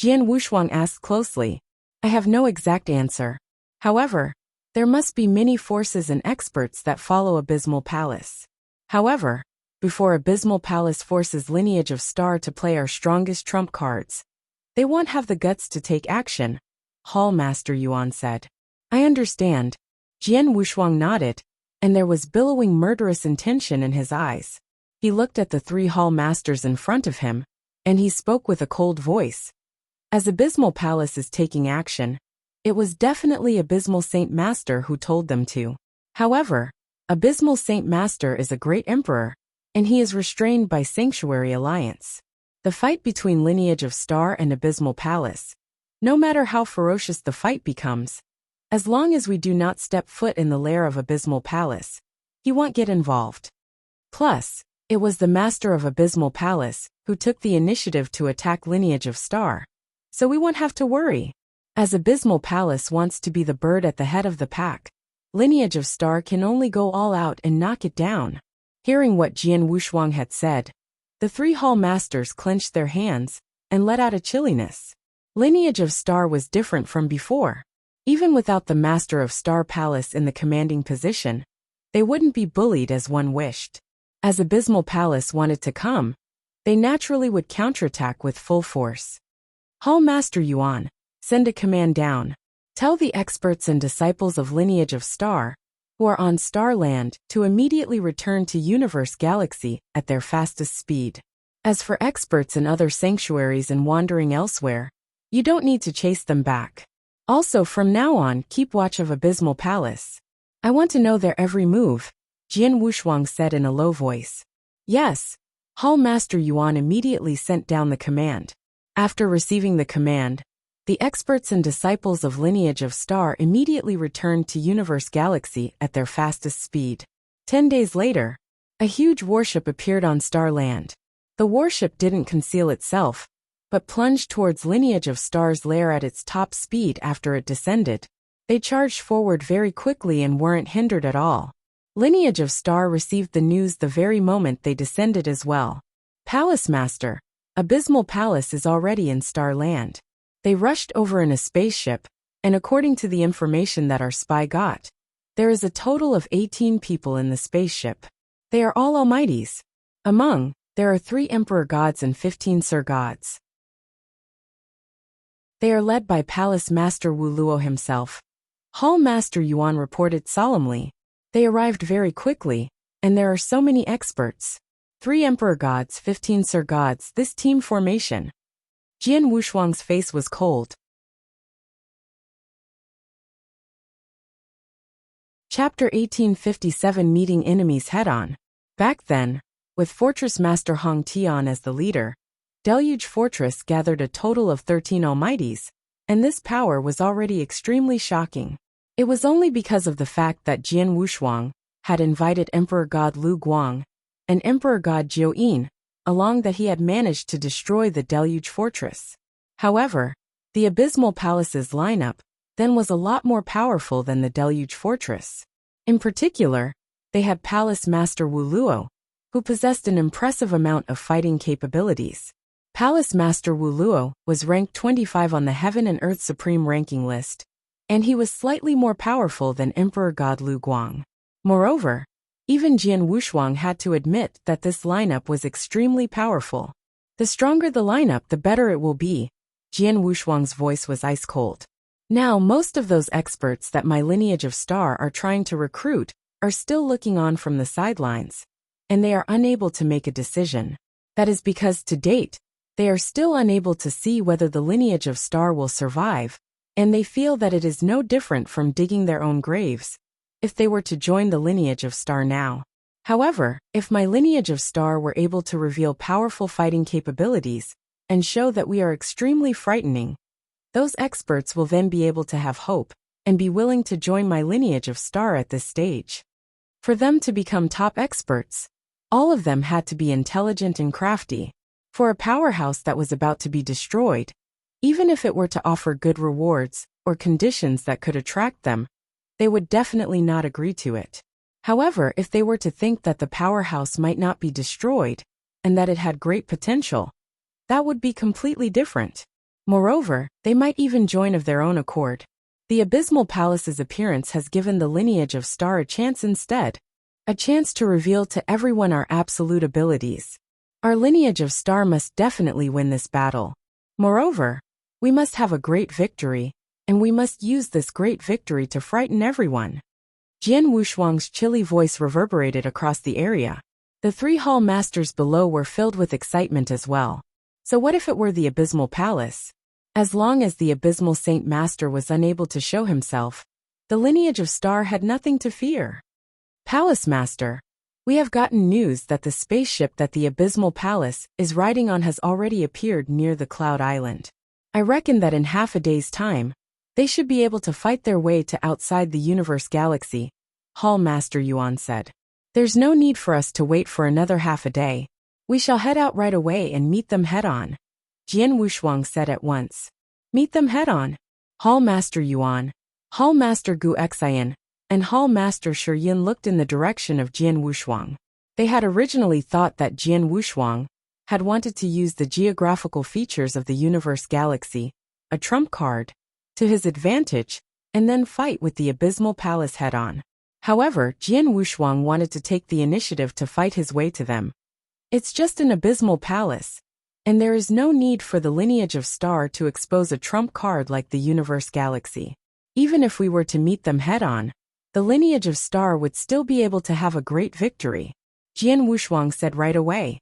Jian Wushuang asked closely. I have no exact answer. However, there must be many forces and experts that follow Abysmal Palace. However, before Abysmal Palace forces Lineage of Star to play our strongest trump cards, they won't have the guts to take action, Hall Master Yuan said. I understand. Jian Wushuang nodded, and there was billowing murderous intention in his eyes. He looked at the 3 Hall Masters in front of him, and he spoke with a cold voice. As Abysmal Palace is taking action, it was definitely Abysmal Saint Master who told them to. However, Abysmal Saint Master is a great emperor, and he is restrained by Sanctuary Alliance. The fight between Lineage of Star and Abysmal Palace, no matter how ferocious the fight becomes, as long as we do not step foot in the lair of Abysmal Palace, he won't get involved. Plus, it was the Master of Abysmal Palace who took the initiative to attack Lineage of Star, so we won't have to worry. As Abysmal Palace wants to be the bird at the head of the pack, Lineage of Star can only go all out and knock it down. Hearing what Jian Wushuang had said, the 3 Hall Masters clenched their hands and let out a chilliness. Lineage of Star was different from before. Even without the Master of Star Palace in the commanding position, they wouldn't be bullied as one wished. As Abysmal Palace wanted to come, they naturally would counterattack with full force. Hall Master Yuan, send a command down. Tell the experts and disciples of Lineage of Star, who are on Starland, to immediately return to Universe Galaxy at their fastest speed. As for experts in other sanctuaries and wandering elsewhere, you don't need to chase them back. Also, from now on, keep watch of Abysmal Palace. I want to know their every move, Jian Wushuang said in a low voice. Yes. Hall Master Yuan immediately sent down the command. After receiving the command, the experts and disciples of Lineage of Star immediately returned to Universe Galaxy at their fastest speed. 10 days later, a huge warship appeared on Starland. The warship didn't conceal itself, but plunged towards Lineage of Star's lair at its top speed after it descended. They charged forward very quickly and weren't hindered at all. Lineage of Star received the news the very moment they descended as well. Palace Master, Abysmal Palace is already in Starland. They rushed over in a spaceship, and according to the information that our spy got, there is a total of 18 people in the spaceship. They are all almighties. Among, there are 3 Emperor Gods and 15 Sir Gods. They are led by Palace Master Wu Luo himself. Hall Master Yuan reported solemnly. They arrived very quickly, and there are so many experts. 3 Emperor Gods, 15 Sir Gods, this team formation. Jian Wushuang's face was cold. Chapter 1857 Meeting Enemies Head-On. Back then, with Fortress Master Hong Tian as the leader, Deluge Fortress gathered a total of 13 almighties, and this power was already extremely shocking. It was only because of the fact that Jian Wushuang had invited Emperor God Lu Guang and Emperor God Jiu Yin along that he had managed to destroy the Deluge Fortress. However, the Abysmal Palace's lineup then was a lot more powerful than the Deluge Fortress. In particular, they had Palace Master Wu Luo, who possessed an impressive amount of fighting capabilities. Palace Master Wu Luo was ranked 25 on the Heaven and Earth Supreme ranking list, and he was slightly more powerful than Emperor God Lu Guang. Moreover, even Jian Wushuang had to admit that this lineup was extremely powerful. The stronger the lineup, the better it will be. Jian Wushuang's voice was ice cold. Now, most of those experts that my Lineage of Star are trying to recruit are still looking on from the sidelines, and they are unable to make a decision. That is because, to date, they are still unable to see whether the Lineage of Star will survive, and they feel that it is no different from digging their own graves if they were to join the Lineage of Star now. However, if my Lineage of Star were able to reveal powerful fighting capabilities and show that we are extremely frightening, those experts will then be able to have hope and be willing to join my Lineage of Star at this stage. For them to become top experts, all of them had to be intelligent and crafty. For a powerhouse that was about to be destroyed, even if it were to offer good rewards or conditions that could attract them, they would definitely not agree to it. However, if they were to think that the powerhouse might not be destroyed and that it had great potential, that would be completely different. Moreover, they might even join of their own accord. The Abysmal Palace's appearance has given the Lineage of Star a chance instead, a chance to reveal to everyone our absolute abilities. Our Lineage of Star must definitely win this battle. Moreover, we must have a great victory, and we must use this great victory to frighten everyone. Jian Wushuang's chilly voice reverberated across the area. The 3 hall masters below were filled with excitement as well. So what if it were the Abysmal Palace? As long as the Abysmal Saint Master was unable to show himself, the Lineage of Star had nothing to fear. Palace Master, we have gotten news that the spaceship that the Abysmal Palace is riding on has already appeared near the Cloud Island. I reckon that in half a day's time, they should be able to fight their way to outside the Universe Galaxy, Hall Master Yuan said. There's no need for us to wait for another half a day. We shall head out right away and meet them head-on, Jian Wushuang said at once. Meet them head-on. Hall Master Yuan, Hall Master Gu Xian, and Hall Master Shiyin looked in the direction of Jian Wushuang. They had originally thought that Jian Wushuang had wanted to use the geographical features of the Universe Galaxy, a trump card, to his advantage, and then fight with the Abysmal Palace head-on. However, Jian Wushuang wanted to take the initiative to fight his way to them. It's just an Abysmal Palace, and there is no need for the Lineage of Star to expose a trump card like the Universe Galaxy. Even if we were to meet them head-on, the Lineage of Star would still be able to have a great victory, Jian Wushuang said right away.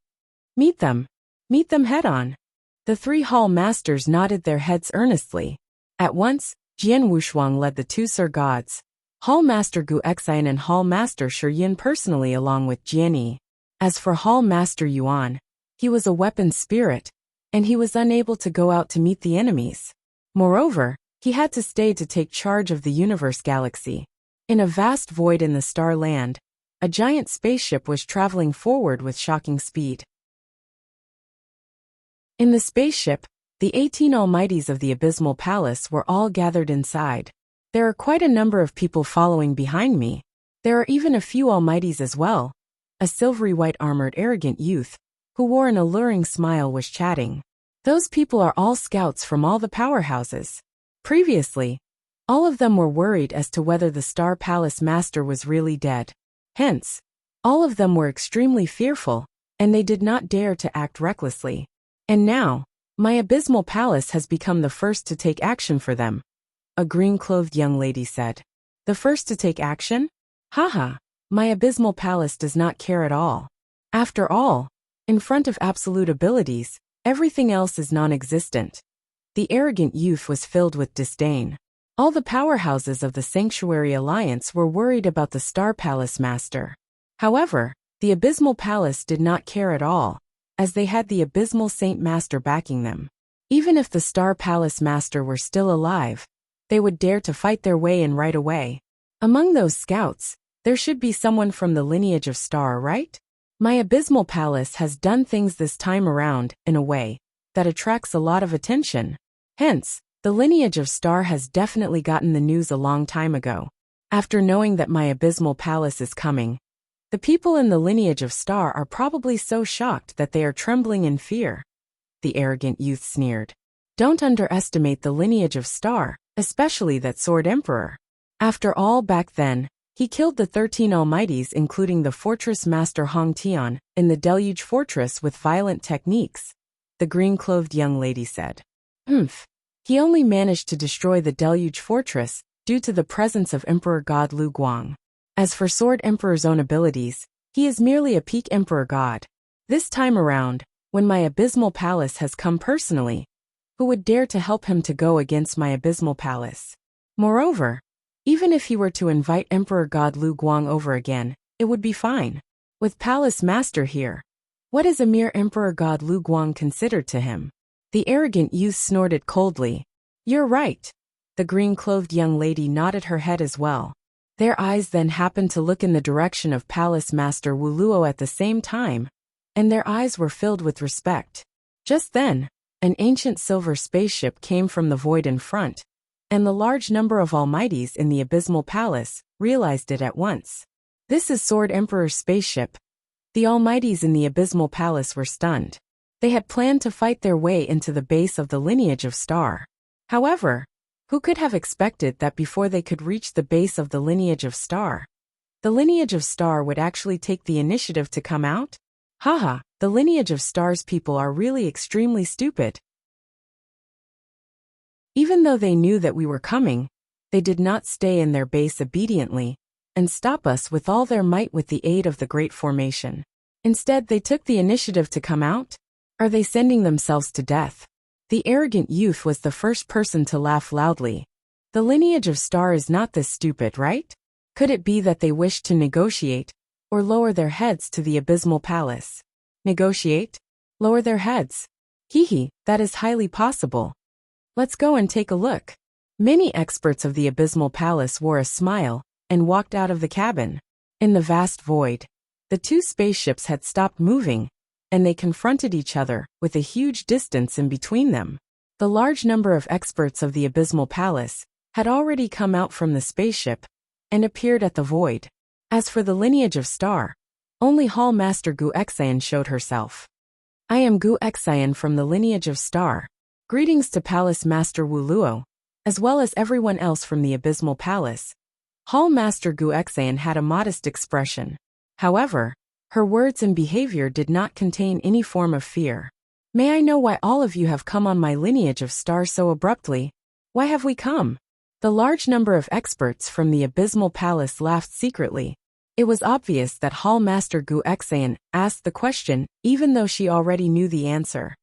Meet them head-on. The 3 hall masters nodded their heads earnestly. At once, Jian Wushuang led the 2 Sir Gods, Hall Master Gu Xian and Hall Master Shiyin personally along with Jian Yi. As for Hall Master Yuan, he was a weapon spirit, and he was unable to go out to meet the enemies. Moreover, he had to stay to take charge of the universe galaxy. In a vast void in the star land, a giant spaceship was traveling forward with shocking speed. In the spaceship, the 18 Almighties of the Abysmal Palace were all gathered inside. There are quite a number of people following behind me. There are even a few Almighties as well. A silvery white armored arrogant youth, who wore an alluring smile, was chatting. Those people are all scouts from all the powerhouses. Previously, all of them were worried as to whether the Star Palace Master was really dead. Hence, all of them were extremely fearful, and they did not dare to act recklessly. And now, my Abysmal Palace has become the first to take action for them, a green-clothed young lady said. The first to take action? Haha, my Abysmal Palace does not care at all. After all, in front of absolute abilities, everything else is non-existent. The arrogant youth was filled with disdain. All the powerhouses of the Sanctuary Alliance were worried about the Star Palace Master. However, the Abysmal Palace did not care at all, as they had the Abysmal Saint Master backing them. Even if the Star Palace Master were still alive, they would dare to fight their way in right away. Among those scouts, there should be someone from the lineage of Star, right? My Abysmal Palace has done things this time around in a way that attracts a lot of attention. Hence, the lineage of Star has definitely gotten the news a long time ago. After knowing that my Abysmal Palace is coming, the people in the lineage of Star are probably so shocked that they are trembling in fear. The arrogant youth sneered. Don't underestimate the lineage of Star, especially that Sword Emperor. After all, back then, he killed the 13 Almighties, including the Fortress Master Hong Tian, in the Deluge Fortress with violent techniques, the green-clothed young lady said. He only managed to destroy the Deluge Fortress due to the presence of Emperor God Lu Guang. As for Sword Emperor's own abilities, he is merely a peak Emperor God. This time around, when my Abysmal Palace has come personally, who would dare to help him to go against my Abysmal Palace? Moreover, even if he were to invite Emperor God Lu Guang over again, it would be fine. With Palace Master here, what is a mere Emperor God Lu Guang considered to him? The arrogant youth snorted coldly. You're right. The green-clothed young lady nodded her head as well. Their eyes then happened to look in the direction of Palace Master Wu Luo at the same time, and their eyes were filled with respect. Just then, an ancient silver spaceship came from the void in front, and the large number of Almighties in the Abysmal Palace realized it at once. This is Sword Emperor's spaceship. The Almighties in the Abysmal Palace were stunned. They had planned to fight their way into the base of the lineage of Star. However, who could have expected that before they could reach the base of the lineage of Star, the lineage of Star would actually take the initiative to come out? Haha, the lineage of Star's people are really extremely stupid. Even though they knew that we were coming, they did not stay in their base obediently and stop us with all their might with the aid of the Great Formation. Instead, they took the initiative to come out. Are they sending themselves to death? The arrogant youth was the first person to laugh loudly. The lineage of Star is not this stupid, right? Could it be that they wished to negotiate, or lower their heads to the Abysmal Palace? Negotiate? Lower their heads? That is highly possible. Let's go and take a look. Many experts of the Abysmal Palace wore a smile and walked out of the cabin. In the vast void, the two spaceships had stopped moving, and they confronted each other with a huge distance in between them. The large number of experts of the Abysmal Palace had already come out from the spaceship and appeared at the void. As for the lineage of Star, only Hall Master Gu Xian showed herself. I am Gu Xian from the lineage of Star. Greetings to Palace Master Wu Luo, as well as everyone else from the Abysmal Palace. Hall Master Gu Xian had a modest expression. However, her words and behavior did not contain any form of fear. May I know why all of you have come on my lineage of Star so abruptly? Why have we come? The large number of experts from the Abysmal Palace laughed secretly. It was obvious that Hall Master Gu Xian asked the question even though she already knew the answer.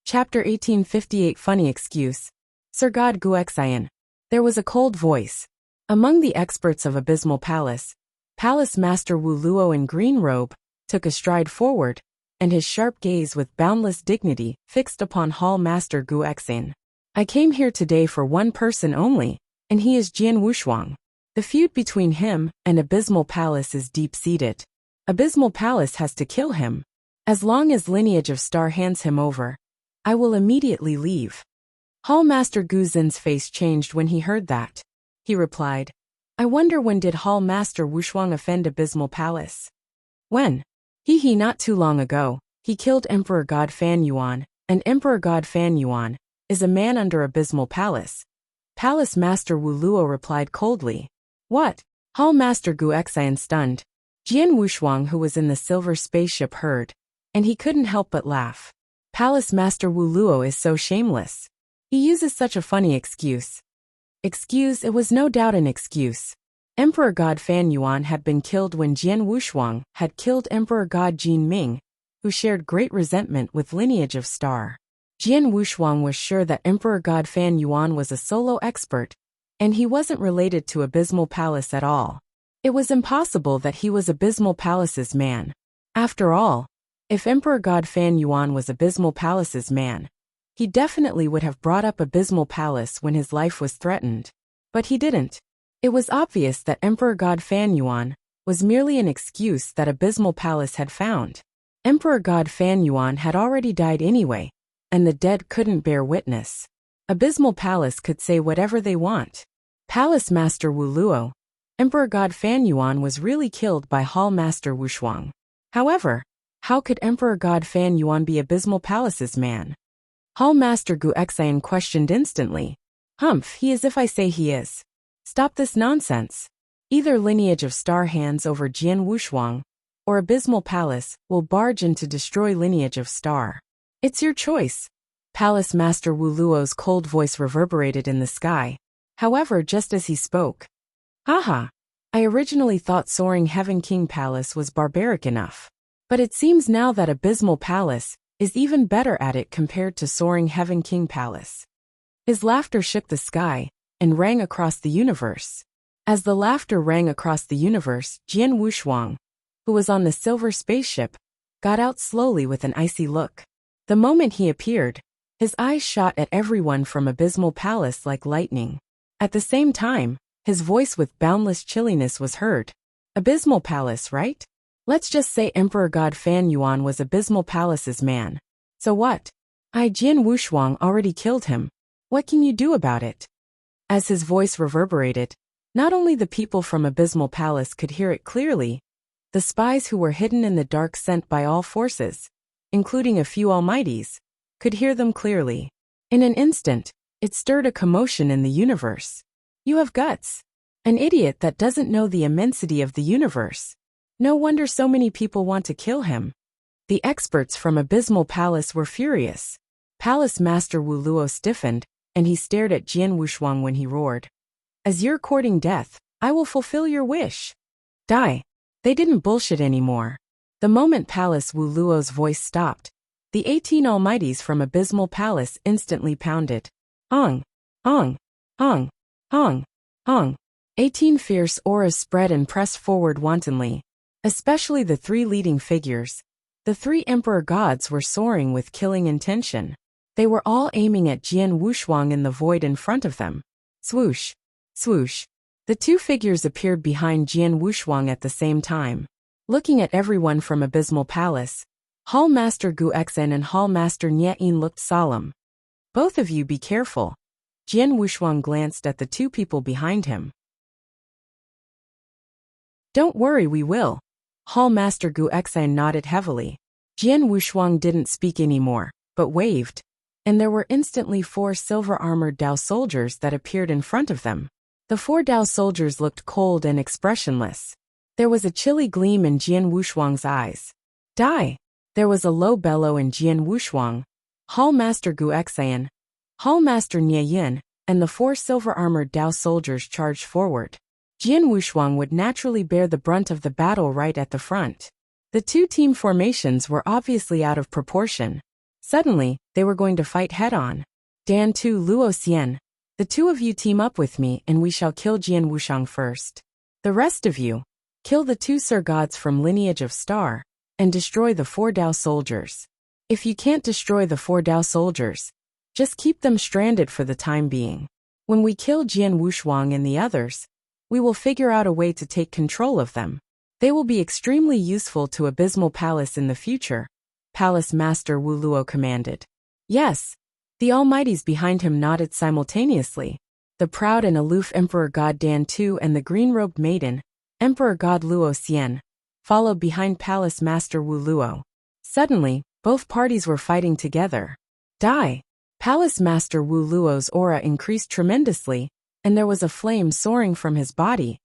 Chapter 1858 Funny Excuse. Sir God Gu Xian. There was a cold voice. Among the experts of Abysmal Palace, Palace Master Wu Luo in green robe took a stride forward, and his sharp gaze with boundless dignity fixed upon Hall Master Gu Exane. I came here today for one person only, and he is Jian Wushuang. The feud between him and Abysmal Palace is deep-seated. Abysmal Palace has to kill him. As long as Lineage of Star hands him over, I will immediately leave. Hall Master Gu Xin's face changed when he heard that. He replied, I wonder when did Hall Master Wushuang offend Abysmal Palace? When? Not too long ago, he killed Emperor God Fan Yuan, and Emperor God Fan Yuan is a man under Abysmal Palace. Palace Master Wu Luo replied coldly. What? Hall Master Gu Exane stunned. Jian Wushuang, who was in the silver spaceship, heard, and he couldn't help but laugh. Palace Master Wu Luo is so shameless. He uses such a funny excuse. It was no doubt an excuse. Emperor God Fan Yuan had been killed when Jian Wushuang had killed Emperor God Jin Ming, who shared great resentment with Lineage of Star. Jian Wushuang was sure that Emperor God Fan Yuan was a solo expert, and he wasn't related to Abysmal Palace at all. It was impossible that he was Abysmal Palace's man. After all, if Emperor God Fan Yuan was Abysmal Palace's man, he definitely would have brought up Abysmal Palace when his life was threatened. But he didn't. It was obvious that Emperor God Fan Yuan was merely an excuse that Abysmal Palace had found. Emperor God Fan Yuan had already died anyway, and the dead couldn't bear witness. Abysmal Palace could say whatever they want. Palace Master Wu Luo, Emperor God Fan Yuan was really killed by Hall Master Wushuang. However, how could Emperor God Fan Yuan be Abysmal Palace's man? Hall Master Gu Exane questioned instantly. Humph, he is if I say he is. Stop this nonsense. Either Lineage of Star hands over Jian Wushuang, or Abysmal Palace will barge in to destroy Lineage of Star. It's your choice. Palace Master Wu Luo's cold voice reverberated in the sky. However, just as he spoke. Haha. I originally thought Soaring Heaven King Palace was barbaric enough. But it seems now that Abysmal Palace is even better at it compared to Soaring Heaven King Palace. His laughter shook the sky and rang across the universe. As the laughter rang across the universe, Jian Wushuang, who was on the silver spaceship, got out slowly with an icy look. The moment he appeared, his eyes shot at everyone from Abysmal Palace like lightning. At the same time, his voice with boundless chilliness was heard. Abysmal Palace, right? Let's just say Emperor God Fan Yuan was Abysmal Palace's man. So what? Jian Wushuang already killed him. What can you do about it? As his voice reverberated, not only the people from Abysmal Palace could hear it clearly, the spies who were hidden in the dark sent by all forces, including a few almighties, could hear them clearly. In an instant, it stirred a commotion in the universe. You have guts. An idiot that doesn't know the immensity of the universe. No wonder so many people want to kill him. The experts from Abysmal Palace were furious. Palace Master Wu Luo stiffened, and he stared at Jian Wushuang when he roared. As you're courting death, I will fulfill your wish. Die. They didn't bullshit anymore. The moment Palace Wu Luo's voice stopped, the 18 almighties from Abysmal Palace instantly pounded. Ong, ong, ong, ong, ong. 18 fierce auras spread and pressed forward wantonly. Especially the three leading figures. The three emperor gods were soaring with killing intention. They were all aiming at Jian Wushuang in the void in front of them. Swoosh, swoosh. The two figures appeared behind Jian Wushuang at the same time. Looking at everyone from Abysmal Palace, Hall Master Gu Exen and Hall Master Nye-in looked solemn. Both of you be careful. Jian Wushuang glanced at the two people behind him. Don't worry, we will. Hall Master Gu Exen nodded heavily. Jian Wushuang didn't speak anymore, but waved, and there were instantly 4 silver-armored Dao soldiers that appeared in front of them. The 4 Dao soldiers looked cold and expressionless. There was a chilly gleam in Jian Wushuang's eyes. Die! There was a low bellow in Jian Wushuang. Hall Master Gu Exen, Hall Master Nye-in, and the 4 silver-armored Dao soldiers charged forward. Jian Wushuang would naturally bear the brunt of the battle right at the front. The 2 team formations were obviously out of proportion. Suddenly, they were going to fight head-on. Dan Tu Luo Xian, the 2 of you team up with me and we shall kill Jian Wushuang first. The rest of you, kill the 2 Sir Gods from Lineage of Star, and destroy the 4 Dao soldiers. If you can't destroy the 4 Dao soldiers, just keep them stranded for the time being. When we kill Jian Wushuang and the others, we will figure out a way to take control of them. They will be extremely useful to Abysmal Palace in the future, Palace Master Wu Luo commanded. Yes. The Almighties behind him nodded simultaneously. The proud and aloof Emperor God Dan Tu and the green-robed maiden, Emperor God Luo Xian, followed behind Palace Master Wu Luo. Suddenly, both parties were fighting together. Die! Palace Master Wu Luo's aura increased tremendously, and there was a flame soaring from his body,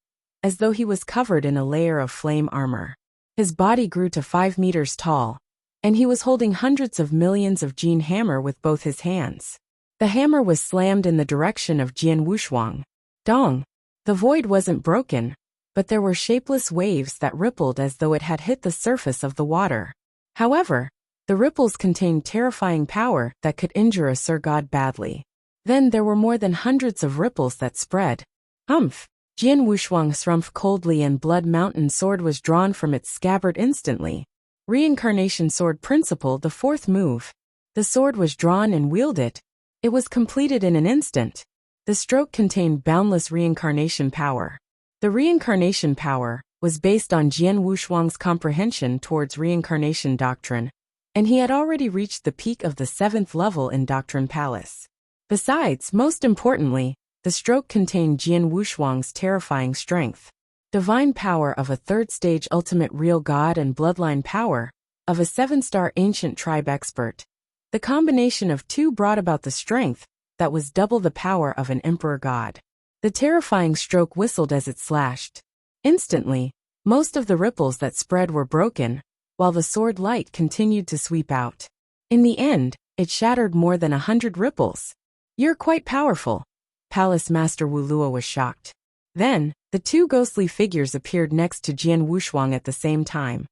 as though he was covered in a layer of flame armor. His body grew to 5 meters tall, and he was holding hundreds of millions of Jin hammer with both his hands. The hammer was slammed in the direction of Jian Wushuang. Dong! The void wasn't broken, but there were shapeless waves that rippled as though it had hit the surface of the water. However, the ripples contained terrifying power that could injure a Sir God badly. Then there were more than hundreds of ripples that spread. Humph! Jian Wushuang shrumped coldly and Blood Mountain sword was drawn from its scabbard instantly. Reincarnation Sword Principle, the 4th move. The sword was drawn and wielded. It was completed in an instant. The stroke contained boundless reincarnation power. The reincarnation power was based on Jian Wushuang's comprehension towards reincarnation doctrine, and he had already reached the peak of the 7th level in Doctrine Palace. Besides, most importantly, the stroke contained Jian Wushuang's terrifying strength. Divine power of a 3rd stage ultimate real god and bloodline power of a 7-star ancient tribe expert. The combination of two brought about the strength that was double the power of an emperor god. The terrifying stroke whistled as it slashed. Instantly, most of the ripples that spread were broken, while the sword light continued to sweep out. In the end, it shattered more than 100 ripples. You're quite powerful. Palace Master Wu Luo was shocked. Then, the 2 ghostly figures appeared next to Jian Wushuang at the same time.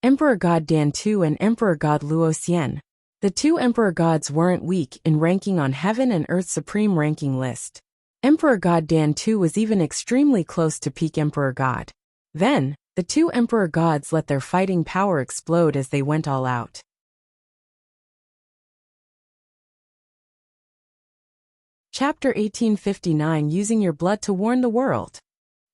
Emperor God Dan Tu and Emperor God Luo Xian. The 2 emperor gods weren't weak in ranking on Heaven and Earth's supreme ranking list. Emperor God Dan Tu was even extremely close to peak Emperor God. Then, the 2 emperor gods let their fighting power explode as they went all out. Chapter 1859 Using Your Blood to Warn the World.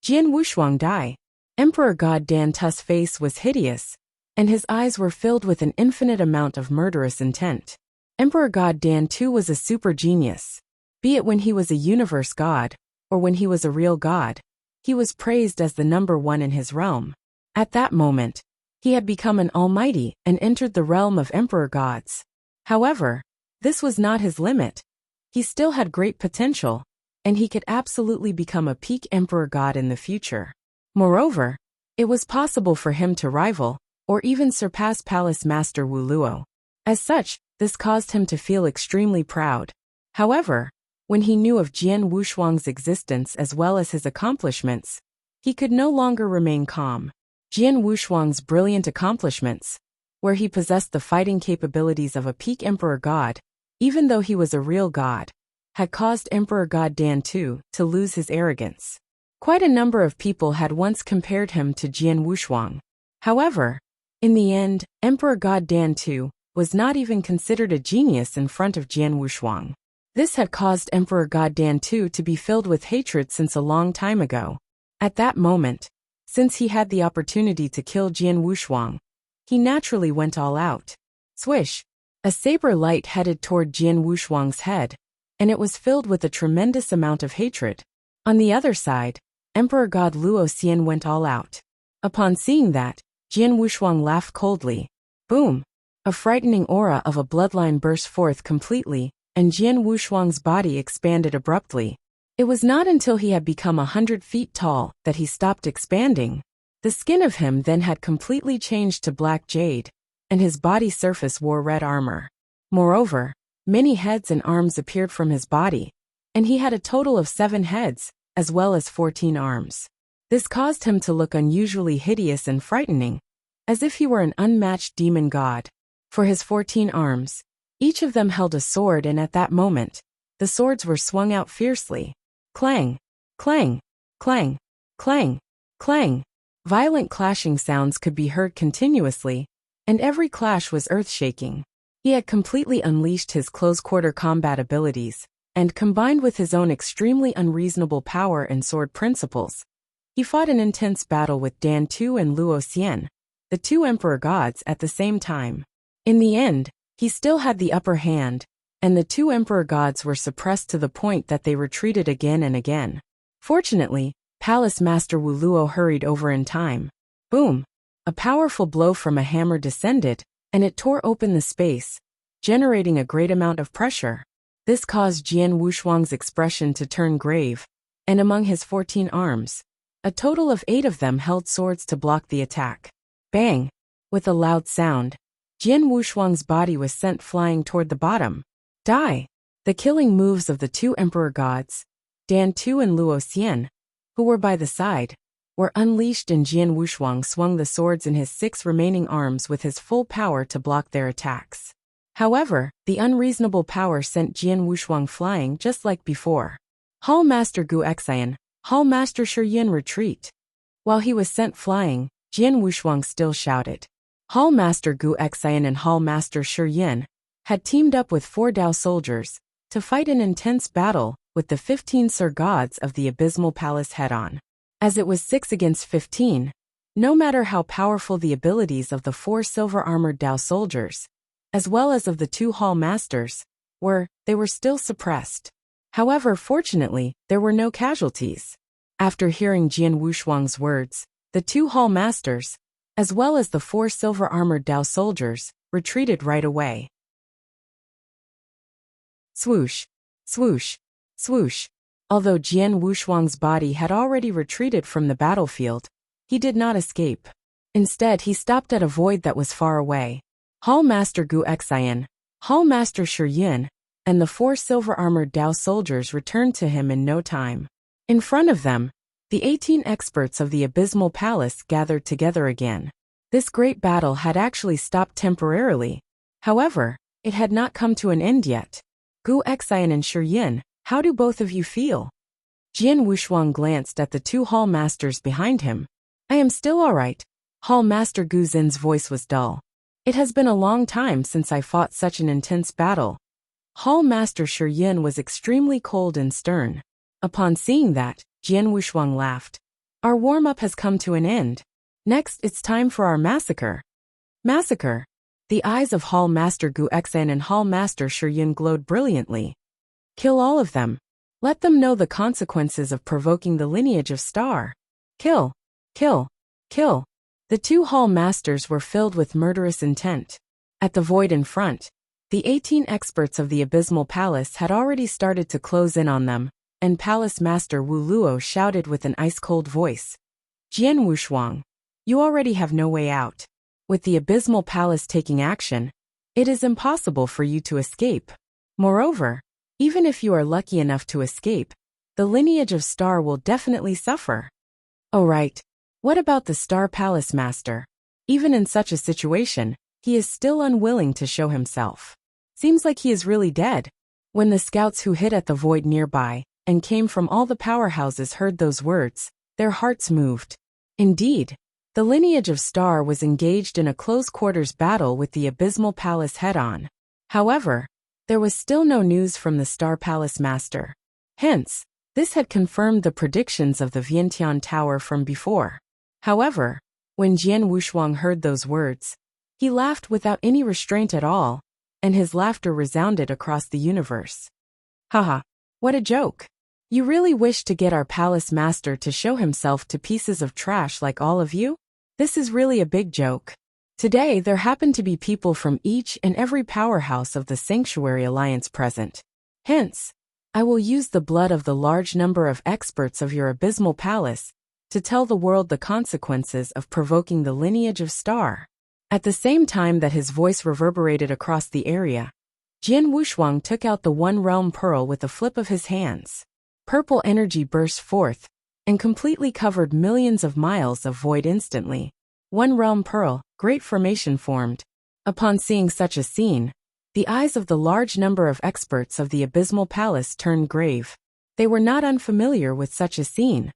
Jian Wushuang died. Emperor God Dan Tu's face was hideous, and his eyes were filled with an infinite amount of murderous intent. Emperor God Dan Tu was a super genius. Be it when he was a universe god, or when he was a real god, he was praised as the #1 in his realm. At that moment, he had become an almighty and entered the realm of emperor gods. However, this was not his limit. He still had great potential, and he could absolutely become a peak emperor god in the future. Moreover, it was possible for him to rival, or even surpass Palace Master Wu Luo. As such, this caused him to feel extremely proud. However, when he knew of Jian Wushuang's existence as well as his accomplishments, he could no longer remain calm. Jian Wushuang's brilliant accomplishments, where he possessed the fighting capabilities of a peak emperor god, even though he was a real god, had caused Emperor God Dan Tu to lose his arrogance. Quite a number of people had once compared him to Jian Wushuang. However, in the end, Emperor God Dan Tu was not even considered a genius in front of Jian Wushuang. This had caused Emperor God Dan Tu to be filled with hatred since a long time ago. At that moment, since he had the opportunity to kill Jian Wushuang, he naturally went all out. Swish! A saber light headed toward Jian Wushuang's head, and it was filled with a tremendous amount of hatred. On the other side, Emperor God Luo Xian went all out. Upon seeing that, Jian Wushuang laughed coldly. Boom! A frightening aura of a bloodline burst forth completely, and Jian Wushuang's body expanded abruptly. It was not until he had become 100 feet tall that he stopped expanding. The skin of him then had completely changed to black jade, and his body surface wore red armor. Moreover, many heads and arms appeared from his body, and he had a total of 7 heads, as well as 14 arms. This caused him to look unusually hideous and frightening, as if he were an unmatched demon god. For his 14 arms, each of them held a sword, and at that moment, the swords were swung out fiercely. Clang! Clang! Clang! Clang! Clang! Violent clashing sounds could be heard continuously, and every clash was earth-shaking. He had completely unleashed his close-quarter combat abilities, and combined with his own extremely unreasonable power and sword principles, he fought an intense battle with Dan Tu and Luo Xian, the two emperor gods, at the same time. In the end, he still had the upper hand, and the two emperor gods were suppressed to the point that they retreated again and again. Fortunately, Palace Master Wu Luo hurried over in time. Boom! A powerful blow from a hammer descended, and it tore open the space, generating a great amount of pressure. This caused Jian Wushuang's expression to turn grave, and among his 14 arms, a total of 8 of them held swords to block the attack. Bang! With a loud sound, Jian Wushuang's body was sent flying toward the bottom. Die! The killing moves of the two emperor gods, Dan Tu and Luo Xian, who were by the side, were unleashed, and Jian Wushuang swung the swords in his 6 remaining arms with his full power to block their attacks. However, the unreasonable power sent Jian Wushuang flying just like before. Hall Master Gu Xian, Hall Master Shiyin, retreat! While he was sent flying, Jian Wushuang still shouted. Hall Master Gu Xian and Hall Master Shiyin had teamed up with 4 Dao soldiers to fight an intense battle with the 15 Sir Gods of the Abysmal Palace head-on. As it was 6 against 15, no matter how powerful the abilities of the 4 silver-armored Dao soldiers, as well as of the 2 Hall Masters, they were still suppressed. However, fortunately, there were no casualties. After hearing Jian Wushuang's words, the 2 Hall Masters, as well as the 4 silver-armored Dao soldiers, retreated right away. Swoosh, swoosh, swoosh. Although Jian Wushuang's body had already retreated from the battlefield, he did not escape. Instead, he stopped at a void that was far away. Hall Master Gu Xian, Hall Master Shiyin, and the 4 silver-armored Dao soldiers returned to him in no time. In front of them, the 18 experts of the Abysmal Palace gathered together again. This great battle had actually stopped temporarily. However, it had not come to an end yet. Gu Xian and Shiyin, how do both of you feel? Jian Wushuang glanced at the 2 Hall Masters behind him. I am still all right. Hall Master Gu Zin's voice was dull. It has been a long time since I fought such an intense battle. Hall Master Shiyin was extremely cold and stern. Upon seeing that, Jian Wushuang laughed. Our warm-up has come to an end. Next, it's time for our massacre. Massacre. The eyes of Hall Master Gu Xian and Hall Master Shiyin glowed brilliantly. Kill all of them. Let them know the consequences of provoking the lineage of Star. Kill. Kill. Kill. The 2 Hall Masters were filled with murderous intent. At the void in front, the 18 experts of the Abysmal Palace had already started to close in on them, and Palace Master Wu Luo shouted with an ice-cold voice. Jian Wushuang, you already have no way out. With the Abysmal Palace taking action, it is impossible for you to escape. Moreover, even if you are lucky enough to escape, the lineage of Star will definitely suffer. Oh right. What about the Star Palace Master? Even in such a situation, he is still unwilling to show himself. Seems like he is really dead. When the scouts who hid at the void nearby and came from all the powerhouses heard those words, their hearts moved. Indeed, the lineage of Star was engaged in a close-quarters battle with the Abysmal Palace head-on. However, there was still no news from the Star Palace Master. Hence, this had confirmed the predictions of the Vientiane Tower from before. However, when Jian Wushuang heard those words, he laughed without any restraint at all, and his laughter resounded across the universe. Haha, what a joke. You really wish to get our palace master to show himself to pieces of trash like all of you? This is really a big joke. Today there happen to be people from each and every powerhouse of the Sanctuary Alliance present. Hence, I will use the blood of the large number of experts of your Abysmal Palace to tell the world the consequences of provoking the lineage of Star. At the same time that his voice reverberated across the area, Jian Wushuang took out the One Realm Pearl with a flip of his hands. Purple energy burst forth and completely covered millions of miles of void instantly. One Realm Pearl, great formation formed. Upon seeing such a scene, the eyes of the large number of experts of the Abysmal Palace turned grave. They were not unfamiliar with such a scene.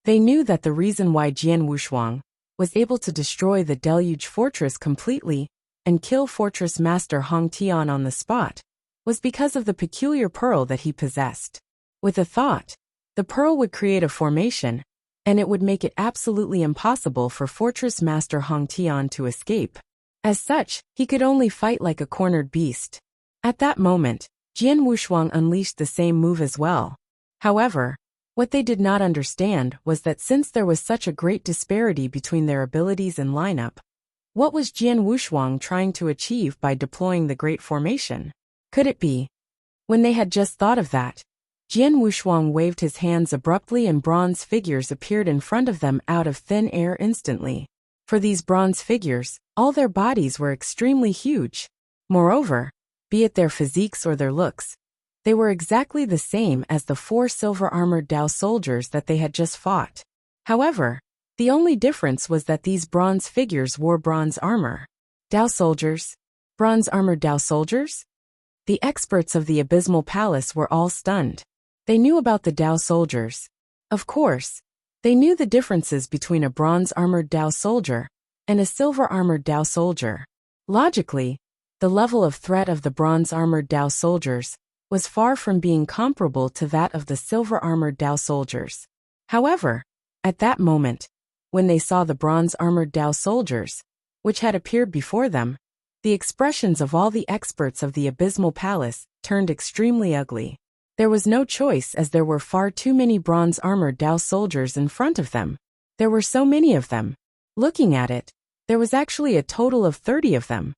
They knew that the reason why Jian Wushuang was able to destroy the Deluge Fortress completely and kill Fortress Master Hong Tian on the spot was because of the peculiar pearl that he possessed. With a thought, the pearl would create a formation, and it would make it absolutely impossible for Fortress Master Hong Tian to escape. As such, he could only fight like a cornered beast. At that moment, Jian Wushuang unleashed the same move as well. However, what they did not understand was that since there was such a great disparity between their abilities and lineup, what was Jian Wushuang trying to achieve by deploying the Great Formation? Could it be? When they had just thought of that, Jian Wushuang waved his hands abruptly and bronze figures appeared in front of them out of thin air instantly. For these bronze figures, all their bodies were extremely huge. Moreover, be it their physiques or their looks, they were exactly the same as the 4 silver-armored Dao soldiers that they had just fought. However, the only difference was that these bronze figures wore bronze armor. Dao soldiers? Bronze-armored Dao soldiers? The experts of the Abysmal Palace were all stunned. They knew about the Dao soldiers. Of course, they knew the differences between a bronze-armored Dao soldier and a silver-armored Dao soldier. Logically, the level of threat of the bronze-armored Dao soldiers was far from being comparable to that of the silver-armored Dao soldiers. However, at that moment, when they saw the bronze-armored Dao soldiers, which had appeared before them, the expressions of all the experts of the Abysmal Palace turned extremely ugly. There was no choice as there were far too many bronze-armored Dao soldiers in front of them. There were so many of them. Looking at it, there was actually a total of 30 of them.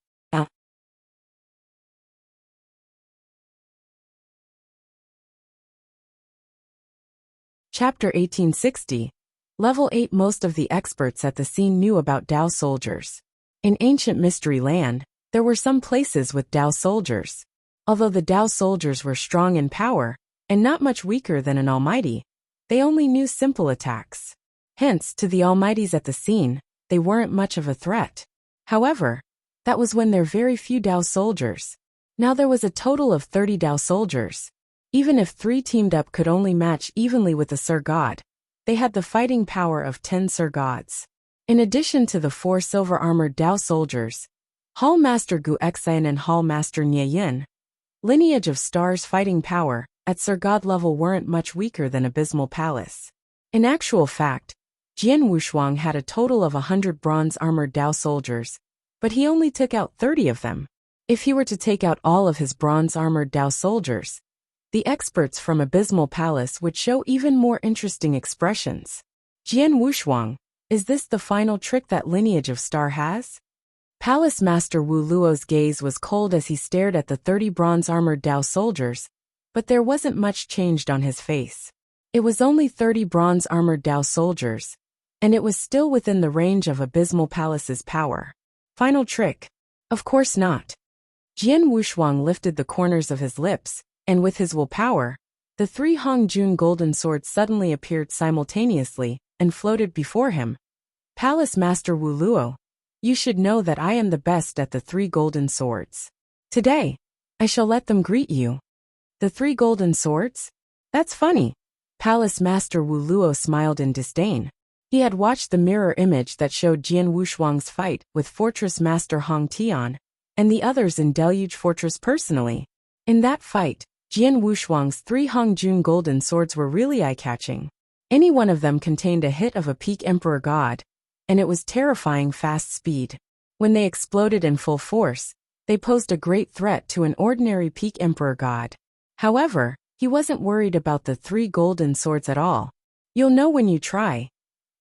Chapter 1860. Level 8. Most of the experts at the scene knew about Dao soldiers. In ancient Mystery Land, there were some places with Dao soldiers. Although the Dao soldiers were strong in power, and not much weaker than an almighty, they only knew simple attacks. Hence, to the almighties at the scene, they weren't much of a threat. However, that was when there were very few Dao soldiers. Now there was a total of 30 Dao soldiers. Even if 3 teamed up could only match evenly with a Sir God, they had the fighting power of 10 Sir Gods. In addition to the 4 silver-armored Dao soldiers, Hall Master Gu Xian and Hall Master Nie Yin, lineage of stars fighting power, at Sir God level weren't much weaker than Abysmal Palace. In actual fact, Jian Wushuang had a total of 100 bronze-armored Dao soldiers, but he only took out 30 of them. If he were to take out all of his bronze-armored Dao soldiers, the experts from Abysmal Palace would show even more interesting expressions. Jian Wushuang, is this the final trick that lineage of star has? Palace Master Wu Luo's gaze was cold as he stared at the 30 bronze-armored Dao soldiers, but there wasn't much changed on his face. It was only 30 bronze-armored Dao soldiers, and it was still within the range of Abysmal Palace's power. Final trick? Of course not. Jian Wushuang lifted the corners of his lips, and with his willpower, the 3 Hongjun golden swords suddenly appeared simultaneously and floated before him. Palace Master Wu Luo, you should know that I am the best at the 3 golden swords. Today, I shall let them greet you. The 3 golden swords? That's funny. Palace Master Wu Luo smiled in disdain. He had watched the mirror image that showed Jian Wushuang's fight with Fortress Master Hong Tian and the others in Deluge Fortress personally. In that fight, Jian Wushuang's 3 Hongjun golden swords were really eye-catching. Any one of them contained a hit of a peak Emperor God, and it was terrifying fast speed. When they exploded in full force, they posed a great threat to an ordinary peak Emperor God. However, he wasn't worried about the 3 golden swords at all. You'll know when you try.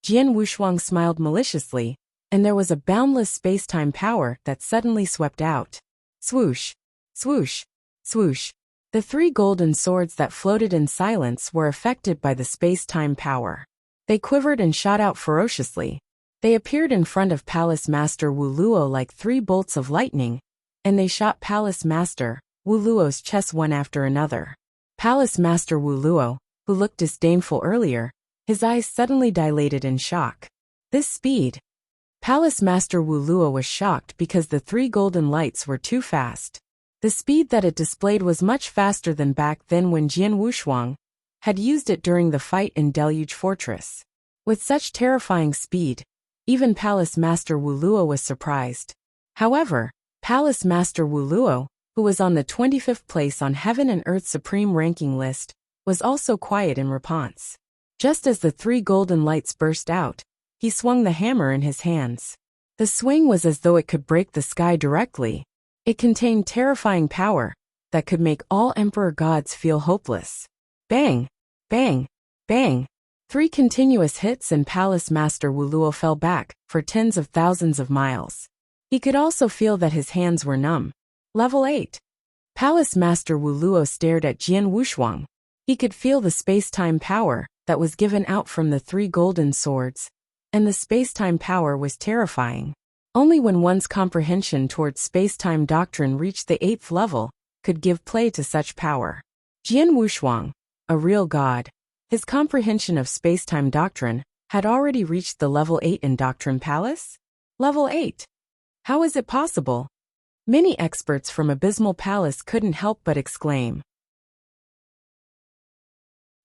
Jian Wushuang smiled maliciously, and there was a boundless space-time power that suddenly swept out. Swoosh, swoosh, swoosh. The 3 golden swords that floated in silence were affected by the space-time power. They quivered and shot out ferociously. They appeared in front of Palace Master Wu Luo like 3 bolts of lightning, and they shot Palace Master Wu Luo's chest one after another. Palace Master Wu Luo, who looked disdainful earlier, his eyes suddenly dilated in shock. This speed. Palace Master Wu Luo was shocked because the 3 golden lights were too fast. The speed that it displayed was much faster than back then when Jian Wushuang had used it during the fight in Deluge Fortress. With such terrifying speed, even Palace Master Wuluo was surprised. However, Palace Master Wuluo, who was on the 25th place on Heaven and Earth's supreme ranking list, was also quiet in response. Just as the 3 golden lights burst out, he swung the hammer in his hands. The swing was as though it could break the sky directly. It contained terrifying power that could make all Emperor gods feel hopeless. Bang! Bang! Bang! 3 continuous hits and Palace Master Wuluo fell back for tens of thousands of miles. He could also feel that his hands were numb. Level 8. Palace Master Wuluo stared at Jian Wushuang. He could feel the space-time power that was given out from the 3 golden swords, and the space-time power was terrifying. Only when one's comprehension towards space-time doctrine reached the 8th level could give play to such power. Jian Wushuang, a real god, his comprehension of space-time doctrine had already reached the level 8 in Doctrine Palace? Level 8. How is it possible? Many experts from Abysmal Palace couldn't help but exclaim.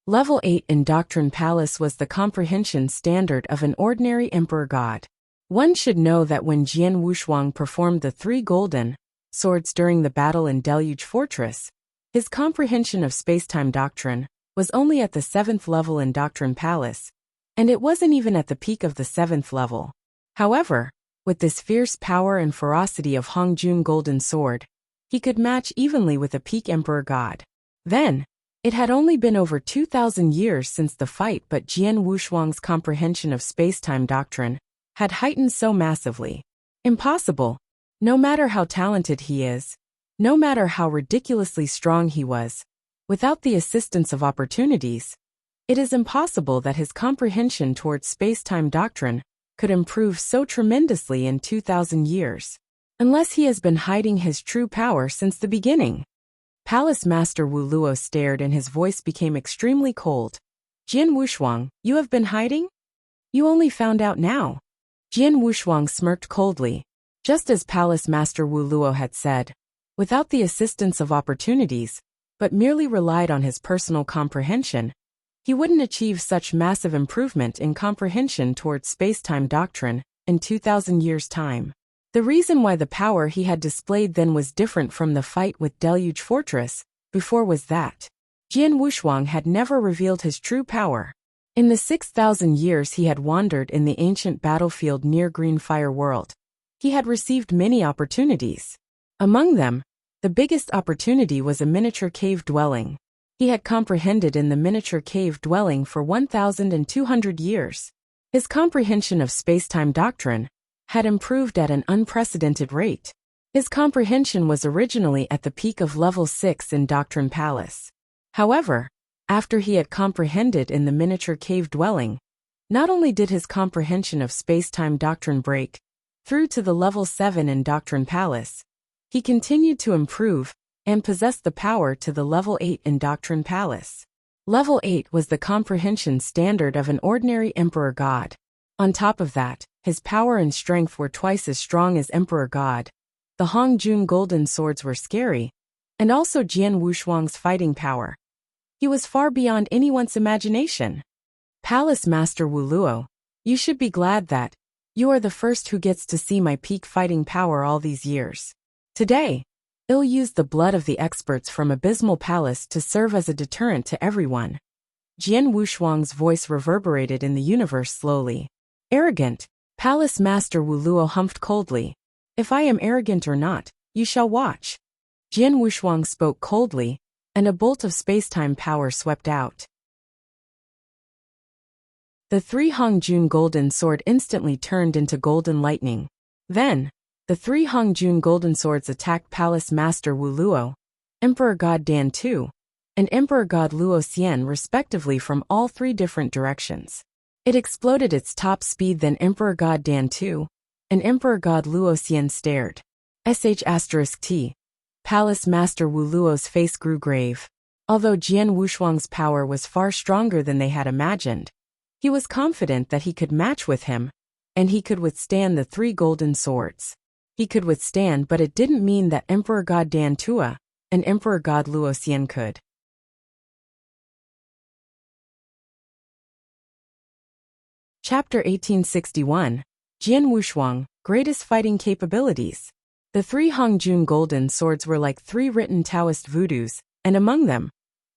Level 8 in Doctrine Palace was the comprehension standard of an ordinary emperor god. One should know that when Jian Wushuang performed the 3 golden swords during the battle in Deluge Fortress, his comprehension of space-time doctrine was only at the 7th level in Doctrine Palace, and it wasn't even at the peak of the 7th level. However, with this fierce power and ferocity of Hongjun Golden Sword, he could match evenly with a peak emperor god. Then, it had only been over 2,000 years since the fight, but Jian Wushuang's comprehension of space-time doctrine had heightened so massively. Impossible. No matter how talented he is, no matter how ridiculously strong he was, without the assistance of opportunities, it is impossible that his comprehension towards space-time doctrine could improve so tremendously in 2,000 years, unless he has been hiding his true power since the beginning. Palace Master Wuluo stared and his voice became extremely cold. Jian Wushuang, you have been hiding? You only found out now. Jian Wushuang smirked coldly, just as Palace Master Wuluo had said, without the assistance of opportunities, but merely relied on his personal comprehension, he wouldn't achieve such massive improvement in comprehension towards space-time doctrine in 2,000 years' time. The reason why the power he had displayed then was different from the fight with Deluge Fortress before was that Jian Wushuang had never revealed his true power. In the 6,000 years he had wandered in the ancient battlefield near Greenfire World, he had received many opportunities. Among them, the biggest opportunity was a miniature cave dwelling. He had comprehended in the miniature cave dwelling for 1,200 years. His comprehension of space-time doctrine had improved at an unprecedented rate. His comprehension was originally at the peak of level 6 in Doctrine Palace. However, after he had comprehended in the miniature cave dwelling, not only did his comprehension of space-time doctrine break through to the level 7 in Doctrine Palace, he continued to improve and possessed the power to the level 8 in Doctrine Palace. Level 8 was the comprehension standard of an ordinary emperor god. On top of that, his power and strength were twice as strong as emperor god. The Hongjun golden swords were scary, and also Jian Wushuang's fighting power. He was far beyond anyone's imagination. Palace Master Wuluo, you should be glad that you are the first who gets to see my peak fighting power all these years. Today, I'll use the blood of the experts from Abysmal Palace to serve as a deterrent to everyone. Jian Wushuang's voice reverberated in the universe slowly. Arrogant, Palace Master Wuluo humphed coldly. If I am arrogant or not, you shall watch. Jian Wushuang spoke coldly, and a bolt of space-time power swept out. The 3 Hongjun golden sword instantly turned into golden lightning. Then, the 3 Hongjun golden swords attacked Palace Master Wuluo, Emperor God Dan Tu, and Emperor God Luo Xian respectively from all 3 different directions. It exploded its top speed, then Emperor God Dan Tu and Emperor God Luo Xian stared. *T. Palace Master Wuluo's face grew grave. Although Jian Wushuang's power was far stronger than they had imagined, he was confident that he could match with him, and he could withstand the 3 golden swords. He could withstand, but it didn't mean that Emperor God Dan Tua and Emperor God Luo Xian could. Chapter 1861, Jian Wushuang, Greatest Fighting Capabilities. The three Hongjun golden swords were like three written Taoist voodoos, and among them,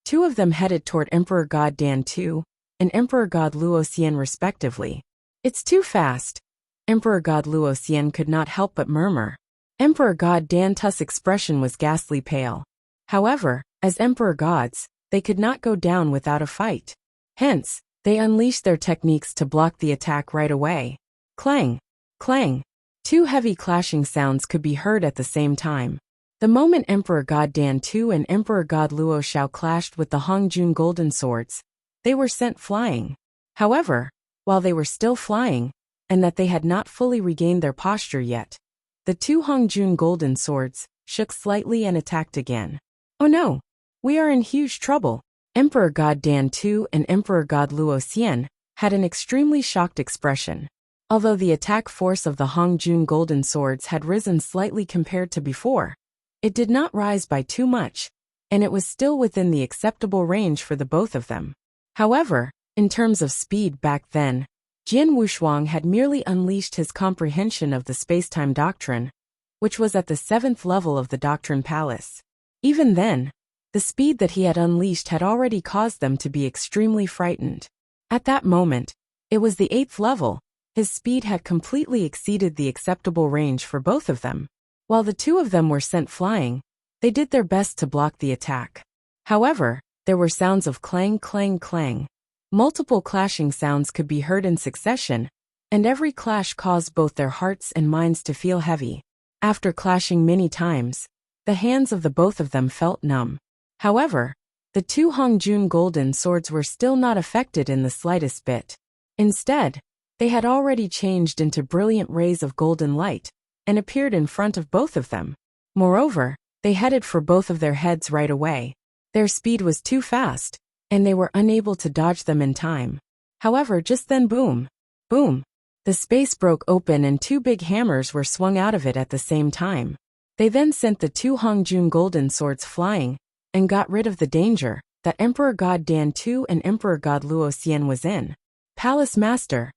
two of them headed toward Emperor God Dan Tu and Emperor God Luo Xian respectively. It's too fast. Emperor God Luo Xian could not help but murmur. Emperor God Dan Tu's expression was ghastly pale. However, as emperor gods, they could not go down without a fight. Hence, they unleashed their techniques to block the attack right away. Clang! Clang! Two heavy clashing sounds could be heard at the same time. The moment Emperor God Dan Tu and Emperor God Luo Xiao clashed with the Hongjun golden swords, they were sent flying. However, while they were still flying, and that they had not fully regained their posture yet, the two Hongjun golden swords shook slightly and attacked again. Oh no! We are in huge trouble. Emperor God Dan Tu and Emperor God Luo Xian had an extremely shocked expression. Although the attack force of the Hongjun golden swords had risen slightly compared to before, it did not rise by too much, and it was still within the acceptable range for the both of them. However, in terms of speed back then, Jian Wushuang had merely unleashed his comprehension of the space-time doctrine, which was at the 7th level of the Doctrine Palace. Even then, the speed that he had unleashed had already caused them to be extremely frightened. At that moment, it was the 8th level. His speed had completely exceeded the acceptable range for both of them. While the two of them were sent flying, they did their best to block the attack. However, there were sounds of clang, clang, clang. Multiple clashing sounds could be heard in succession, and every clash caused both their hearts and minds to feel heavy. After clashing many times, the hands of the both of them felt numb. However, the two Hongjun golden swords were still not affected in the slightest bit. Instead, they had already changed into brilliant rays of golden light and appeared in front of both of them. Moreover, they headed for both of their heads right away. Their speed was too fast, and they were unable to dodge them in time. However, just then boom, boom, the space broke open and two big hammers were swung out of it at the same time. They then sent the two Hongjun golden swords flying and got rid of the danger that Emperor God Dan Tu and Emperor God Luo Xian was in. Palace Master.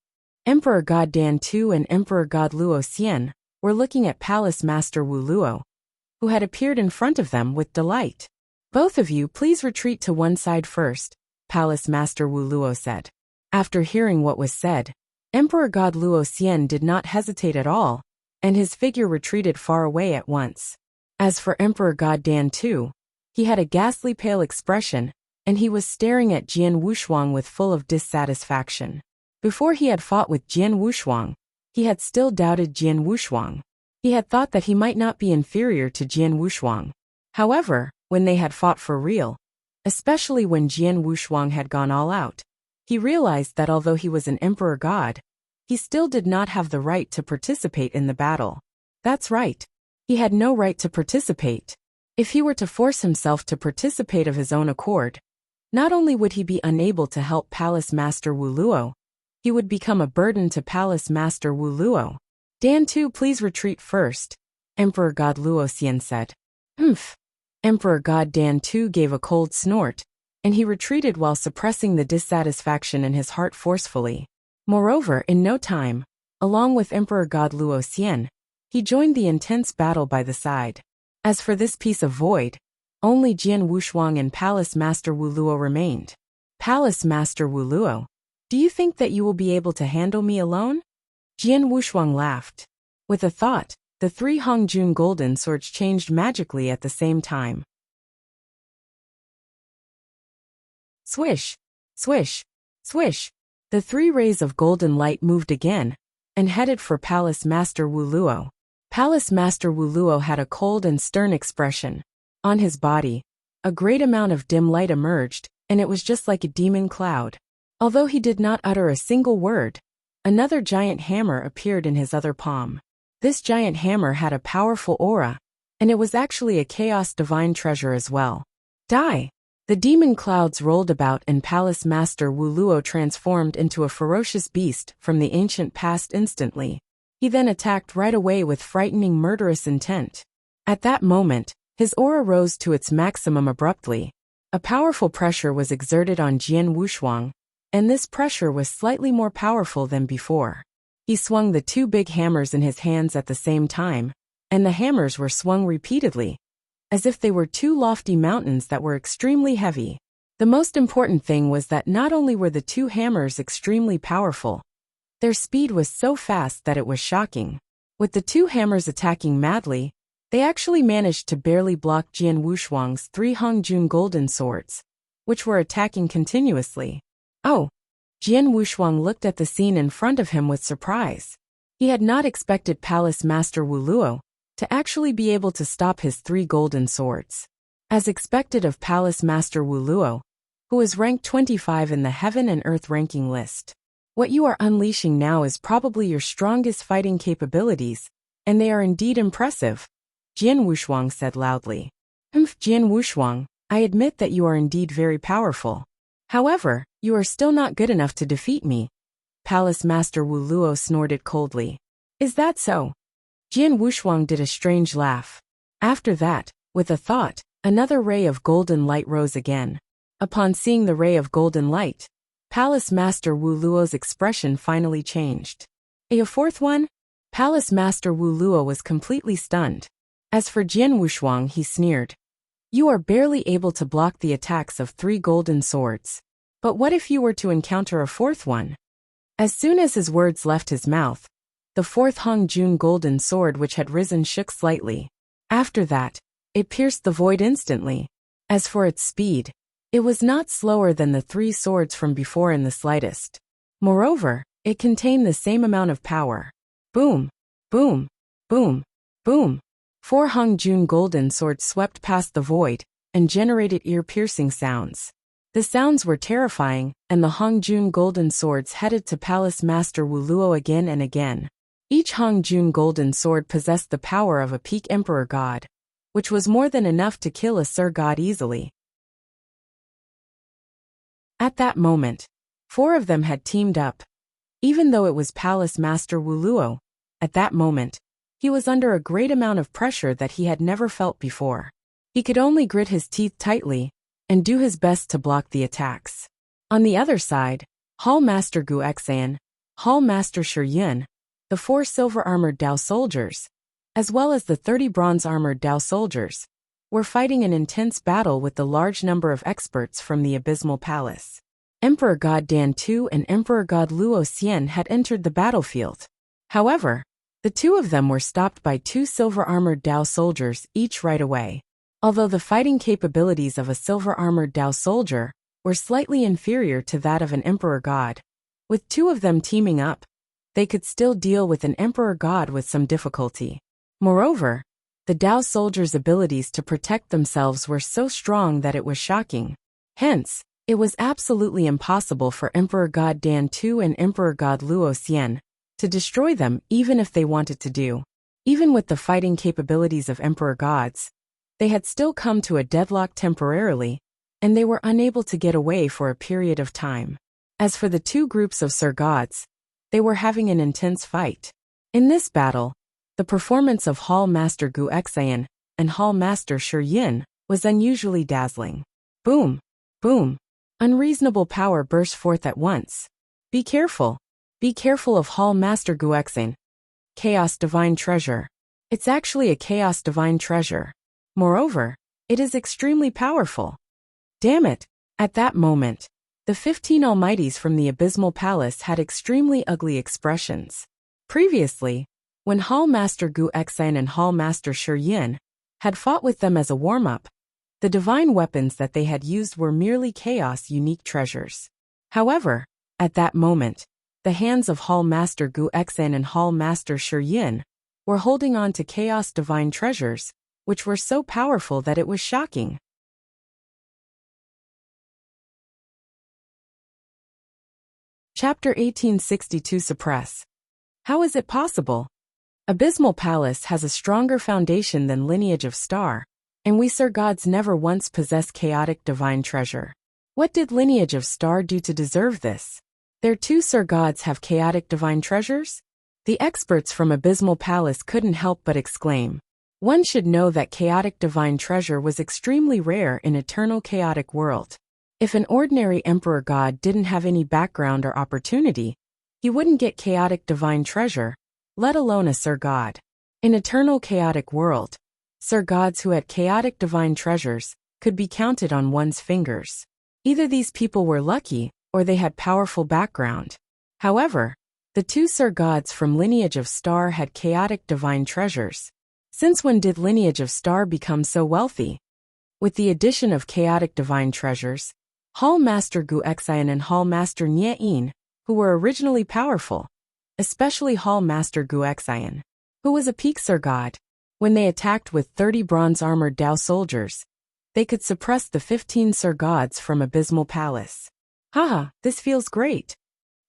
Emperor God Dan Tu and Emperor God Luo Xian were looking at Palace Master Wu Luo, who had appeared in front of them with delight. Both of you please retreat to one side first, Palace Master Wu Luo said. After hearing what was said, Emperor God Luo Xian did not hesitate at all, and his figure retreated far away at once. As for Emperor God Dan Tu, he had a ghastly pale expression, and he was staring at Jian Wushuang with full of dissatisfaction. Before he had fought with Jian Wushuang, he had still doubted Jian Wushuang. He had thought that he might not be inferior to Jian Wushuang. However, when they had fought for real, especially when Jian Wushuang had gone all out, he realized that although he was an emperor god, he still did not have the right to participate in the battle. That's right. He had no right to participate. If he were to force himself to participate of his own accord, not only would he be unable to help Palace Master Wu Luo, he would become a burden to Palace Master Wu Luo. Dan Tu, please retreat first, Emperor God Luo Xian said. Humph. Emperor God Dan Tu gave a cold snort, and he retreated while suppressing the dissatisfaction in his heart forcefully. Moreover, in no time, along with Emperor God Luo Xian, he joined the intense battle by the side. As for this piece of void, only Jian Wushuang and Palace Master Wu Luo remained. Palace Master Wu Luo, do you think that you will be able to handle me alone? Jian Wushuang laughed. With a thought, the three Hongjun golden swords changed magically at the same time. Swish, swish, swish. The three rays of golden light moved again and headed for Palace Master Wu Luo. Palace Master Wu Luo had a cold and stern expression. On his body, a great amount of dim light emerged, and it was just like a demon cloud. Although he did not utter a single word, another giant hammer appeared in his other palm. This giant hammer had a powerful aura, and it was actually a chaos divine treasure as well. Die! The demon clouds rolled about and Palace Master Wu Luo transformed into a ferocious beast from the ancient past instantly. He then attacked right away with frightening murderous intent. At that moment, his aura rose to its maximum abruptly. A powerful pressure was exerted on Jian Wushuang, and this pressure was slightly more powerful than before. He swung the two big hammers in his hands at the same time, and the hammers were swung repeatedly, as if they were two lofty mountains that were extremely heavy. The most important thing was that not only were the two hammers extremely powerful, their speed was so fast that it was shocking. With the two hammers attacking madly, they actually managed to barely block Jian Wushuang's 3 Hongjun golden swords, which were attacking continuously. Oh! Jian Wushuang looked at the scene in front of him with surprise. He had not expected Palace Master Wu Luo to actually be able to stop his 3 golden swords. As expected of Palace Master Wu Luo, who is ranked 25 in the Heaven and Earth ranking list. What you are unleashing now is probably your strongest fighting capabilities, and they are indeed impressive, Jian Wushuang said loudly. Jian Wushuang, I admit that you are indeed very powerful. However, you are still not good enough to defeat me. Palace Master Wu Luo snorted coldly. Is that so? Jian Wushuang did a strange laugh. After that, with a thought, another ray of golden light rose again. Upon seeing the ray of golden light, Palace Master Wu Luo's expression finally changed. A fourth one? Palace Master Wu Luo was completely stunned. As for Jian Wushuang, he sneered. You are barely able to block the attacks of 3 golden swords. But what if you were to encounter a fourth one? As soon as his words left his mouth, the 4th Hongjun golden sword which had risen shook slightly. After that, it pierced the void instantly. As for its speed, it was not slower than the 3 swords from before in the slightest. Moreover, it contained the same amount of power. Boom! Boom! Boom! Boom! 4 Hongjun golden swords swept past the void and generated ear-piercing sounds. The sounds were terrifying, and the Hongjun golden swords headed to Palace Master Wu Luo again and again. Each Hongjun golden sword possessed the power of a peak emperor god, which was more than enough to kill a Sir God easily. At that moment, 4 of them had teamed up. Even though it was Palace Master Wu Luo, at that moment, he was under a great amount of pressure that he had never felt before. He could only grit his teeth tightly and do his best to block the attacks. On the other side, Hall Master Gu Xan, Hall Master Shi Yun, the 4 silver-armored Dao soldiers, as well as the 30 bronze-armored Dao soldiers, were fighting an intense battle with the large number of experts from the Abysmal Palace. Emperor God Dan Tu and Emperor God Luo Xian had entered the battlefield. However, the 2 of them were stopped by 2 silver-armored Dao soldiers each right away. Although the fighting capabilities of a silver-armored Dao soldier were slightly inferior to that of an Emperor God, with 2 of them teaming up, they could still deal with an Emperor God with some difficulty. Moreover, the Dao soldiers' abilities to protect themselves were so strong that it was shocking. Hence, it was absolutely impossible for Emperor God Dan Tu and Emperor God Luo Xian to destroy them even if they wanted to do. Even with the fighting capabilities of Emperor Gods, they had still come to a deadlock temporarily, and they were unable to get away for a period of time. As for the 2 groups of Sir Gods, they were having an intense fight. In this battle, the performance of Hall Master Gu Xan and Hall Master Shi Yun was unusually dazzling. Boom! Boom! Unreasonable power burst forth at once. Be careful! Be careful of Hall Master Gu Xan. Chaos Divine Treasure. It's actually a Chaos Divine Treasure. Moreover, it is extremely powerful. Damn it! At that moment, the 15 Almighties from the Abysmal Palace had extremely ugly expressions. Previously, when Hall Master Gu Xan and Hall Master Shi Yun had fought with them as a warm-up, the divine weapons that they had used were merely chaos unique treasures. However, at that moment, the hands of Hall Master Gu Xan and Hall Master Shi Yun were holding on to chaos divine treasures, which were so powerful that it was shocking. Chapter 1862 Suppress. How is it possible? Abysmal Palace has a stronger foundation than Lineage of Star, and we Sir Gods never once possessed chaotic divine treasure. What did Lineage of Star do to deserve this? Their 2 Sir Gods have chaotic divine treasures? The experts from Abysmal Palace couldn't help but exclaim. One should know that chaotic divine treasure was extremely rare in Eternal Chaotic World. If an ordinary emperor god didn't have any background or opportunity, he wouldn't get chaotic divine treasure, let alone a Sir God. In eternal chaotic world, Sir Gods who had chaotic divine treasures could be counted on one's fingers. Either these people were lucky, or they had powerful background. However, the two Sir Gods from Lineage of Star had chaotic divine treasures. Since when did Lineage of Star become so wealthy? With the addition of chaotic divine treasures, Hall Master Gu Xian and Hall Master Nie Yin, who were originally powerful, especially Hall Master Gu Xian, who was a peak Sir God. When they attacked with 30 bronze-armored Dao soldiers, they could suppress the 15 Sir Gods from Abysmal Palace. Haha, this feels great.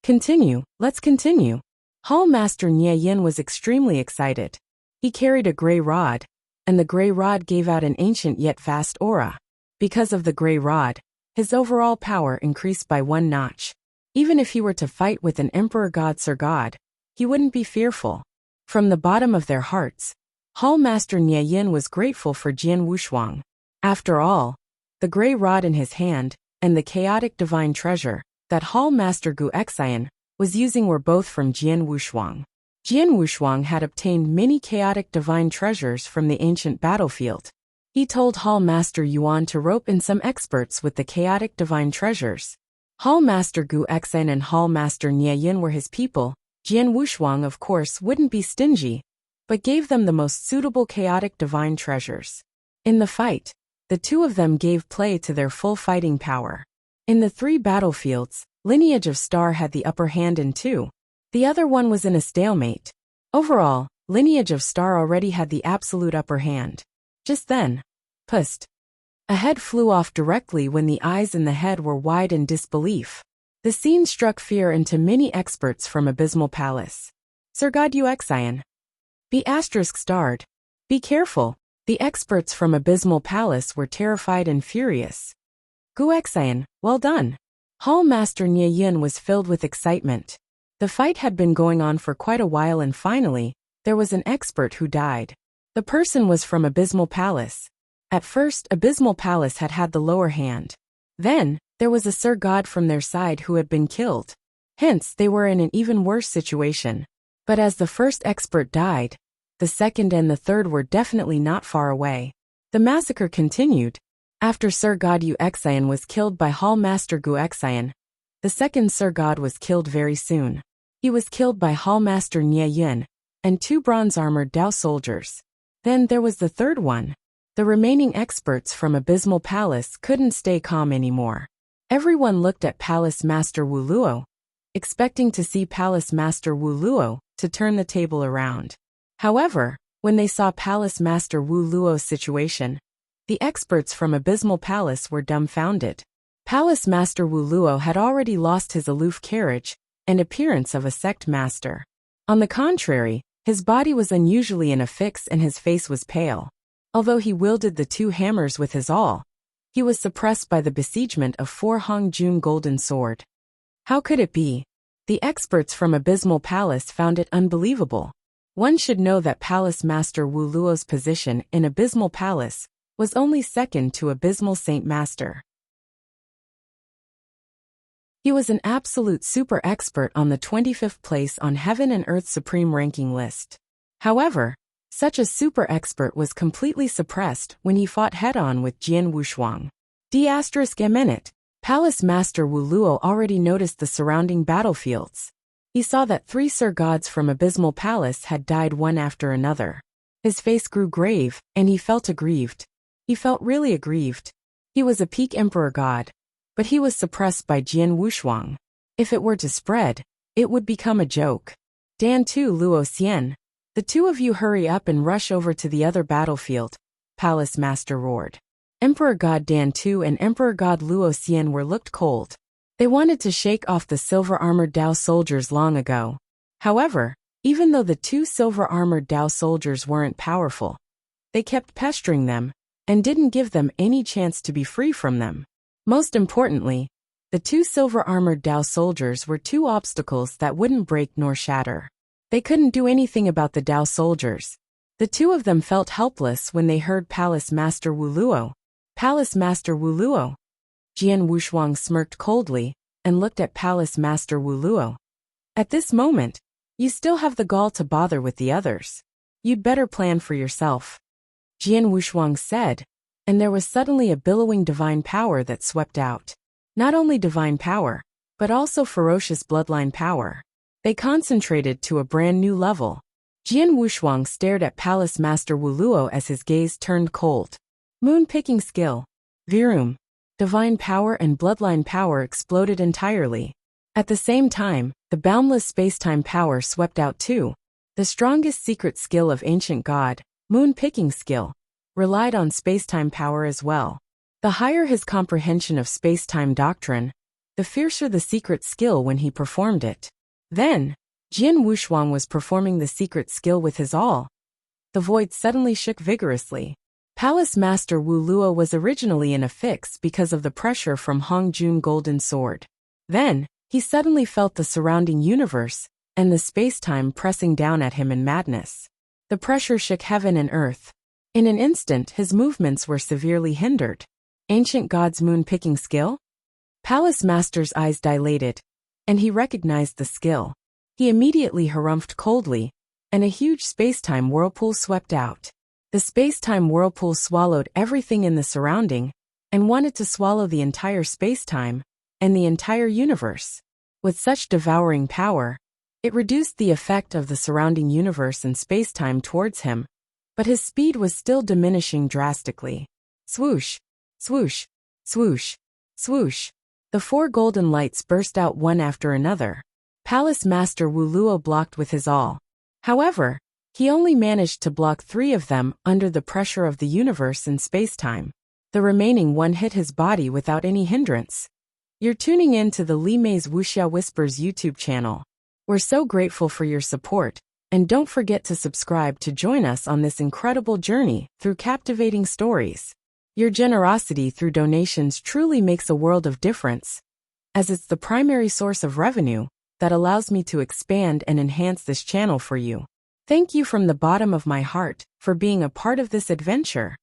Let's continue. Hall Master Nie Yin was extremely excited. He carried a gray rod, and the gray rod gave out an ancient yet vast aura. Because of the gray rod, his overall power increased by 1 notch. Even if he were to fight with an Emperor God Sir God, he wouldn't be fearful. From the bottom of their hearts, Hall Master Nie Yin was grateful for Jian Wushuang. After all, the gray rod in his hand and the chaotic divine treasure that Hall Master Gu Xian was using were both from Jian Wushuang. Jian Wushuang had obtained many chaotic divine treasures from the ancient battlefield. He told Hall Master Yuan to rope in some experts with the chaotic divine treasures. Hall Master Gu Xian and Hall Master Nie Yin were his people. Jian Wushuang of course wouldn't be stingy, but gave them the most suitable chaotic divine treasures. In the fight, the two of them gave play to their full fighting power. In the 3 battlefields, Lineage of Star had the upper hand in 2. The other one was in a stalemate. Overall, Lineage of Star already had the absolute upper hand. Just then, pust. A head flew off directly when the eyes in the head were wide in disbelief. The scene struck fear into many experts from Abysmal Palace. Sir God Xian. Be asterisk starred. Be careful. The experts from Abysmal Palace were terrified and furious. Gu Xian, well done. Hall Master Nie Yin was filled with excitement. The fight had been going on for quite a while and finally, there was an expert who died. The person was from Abysmal Palace. At first, Abysmal Palace had had the lower hand. Then, there was a Sir God from their side who had been killed. Hence, they were in an even worse situation. But as the first expert died, the second and the third were definitely not far away. The massacre continued. After Sir God Xian was killed by Hall Master Gu Xian, the second Sir God was killed very soon. He was killed by Hall Master Nie Yin and 2 bronze-armored Dao soldiers. Then there was the third one. The remaining experts from Abysmal Palace couldn't stay calm anymore. Everyone looked at Palace Master Wu Luo, expecting to see Palace Master Wu Luo to turn the table around. However, when they saw Palace Master Wu Luo's situation, the experts from Abysmal Palace were dumbfounded. Palace Master Wu Luo had already lost his aloof carriage and appearance of a sect master. On the contrary, his body was unusually in a fix and his face was pale. Although he wielded the 2 hammers with his awl, he was suppressed by the besiegement of 4 Hongjun golden sword. How could it be? The experts from Abysmal Palace found it unbelievable. One should know that Palace Master Wu Luo's position in Abysmal Palace was only second to Abysmal Saint Master. He was an absolute super expert on the 25th place on Heaven and Earth Supreme ranking list. However, such a super expert was completely suppressed when he fought head-on with Jian Wushuang. D***. Palace Master Wu Luo already noticed the surrounding battlefields. He saw that 3 Sir Gods from Abysmal Palace had died one after another. His face grew grave, and he felt aggrieved. He felt really aggrieved. He was a peak Emperor God, but he was suppressed by Jian Wushuang. If it were to spread, it would become a joke. Dan Tu Luo Xian, the 2 of you hurry up and rush over to the other battlefield, Palace Master roared. Emperor God Dan Tu and Emperor God Luo Xian were looked cold. They wanted to shake off the silver-armored Dao soldiers long ago. However, even though the 2 silver-armored Dao soldiers weren't powerful, they kept pestering them and didn't give them any chance to be free from them. Most importantly, the 2 silver-armored Dao soldiers were 2 obstacles that wouldn't break nor shatter. They couldn't do anything about the Dao soldiers. The 2 of them felt helpless when they heard Palace Master Wu Luo. Palace Master Wu Luo. Jian Wushuang smirked coldly and looked at Palace Master Wu Luo. At this moment, you still have the gall to bother with the others. You'd better plan for yourself. Jian Wushuang said, and there was suddenly a billowing divine power that swept out. Not only divine power, but also ferocious bloodline power. They concentrated to a brand new level. Jian Wushuang stared at Palace Master Wu Luo as his gaze turned cold. Moon-picking skill. Virum. Divine power and bloodline power exploded entirely. At the same time, the boundless space-time power swept out too. The strongest secret skill of ancient god, moon-picking skill, relied on space-time power as well. The higher his comprehension of space-time doctrine, the fiercer the secret skill when he performed it. Then, Jian Wushuang was performing the secret skill with his all. The void suddenly shook vigorously. Palace Master Wu Luo was originally in a fix because of the pressure from Hong Jun Golden Sword. Then, he suddenly felt the surrounding universe and the space-time pressing down at him in madness. The pressure shook heaven and earth. In an instant, his movements were severely hindered. Ancient God's moon-picking skill? Palace Master's eyes dilated, and he recognized the skill. He immediately harumphed coldly, and a huge space-time whirlpool swept out. The space-time whirlpool swallowed everything in the surrounding, and wanted to swallow the entire space-time, and the entire universe. With such devouring power, it reduced the effect of the surrounding universe and space-time towards him, but his speed was still diminishing drastically. Swoosh, swoosh, swoosh, swoosh. The four golden lights burst out one after another. Palace Master Wu Luo blocked with his all. However, he only managed to block 3 of them under the pressure of the universe and space-time. The remaining one hit his body without any hindrance. You're tuning in to the Li Mei's Wuxia Whispers YouTube channel. We're so grateful for your support, and don't forget to subscribe to join us on this incredible journey through captivating stories. Your generosity through donations truly makes a world of difference, as it's the primary source of revenue that allows me to expand and enhance this channel for you. Thank you from the bottom of my heart for being a part of this adventure.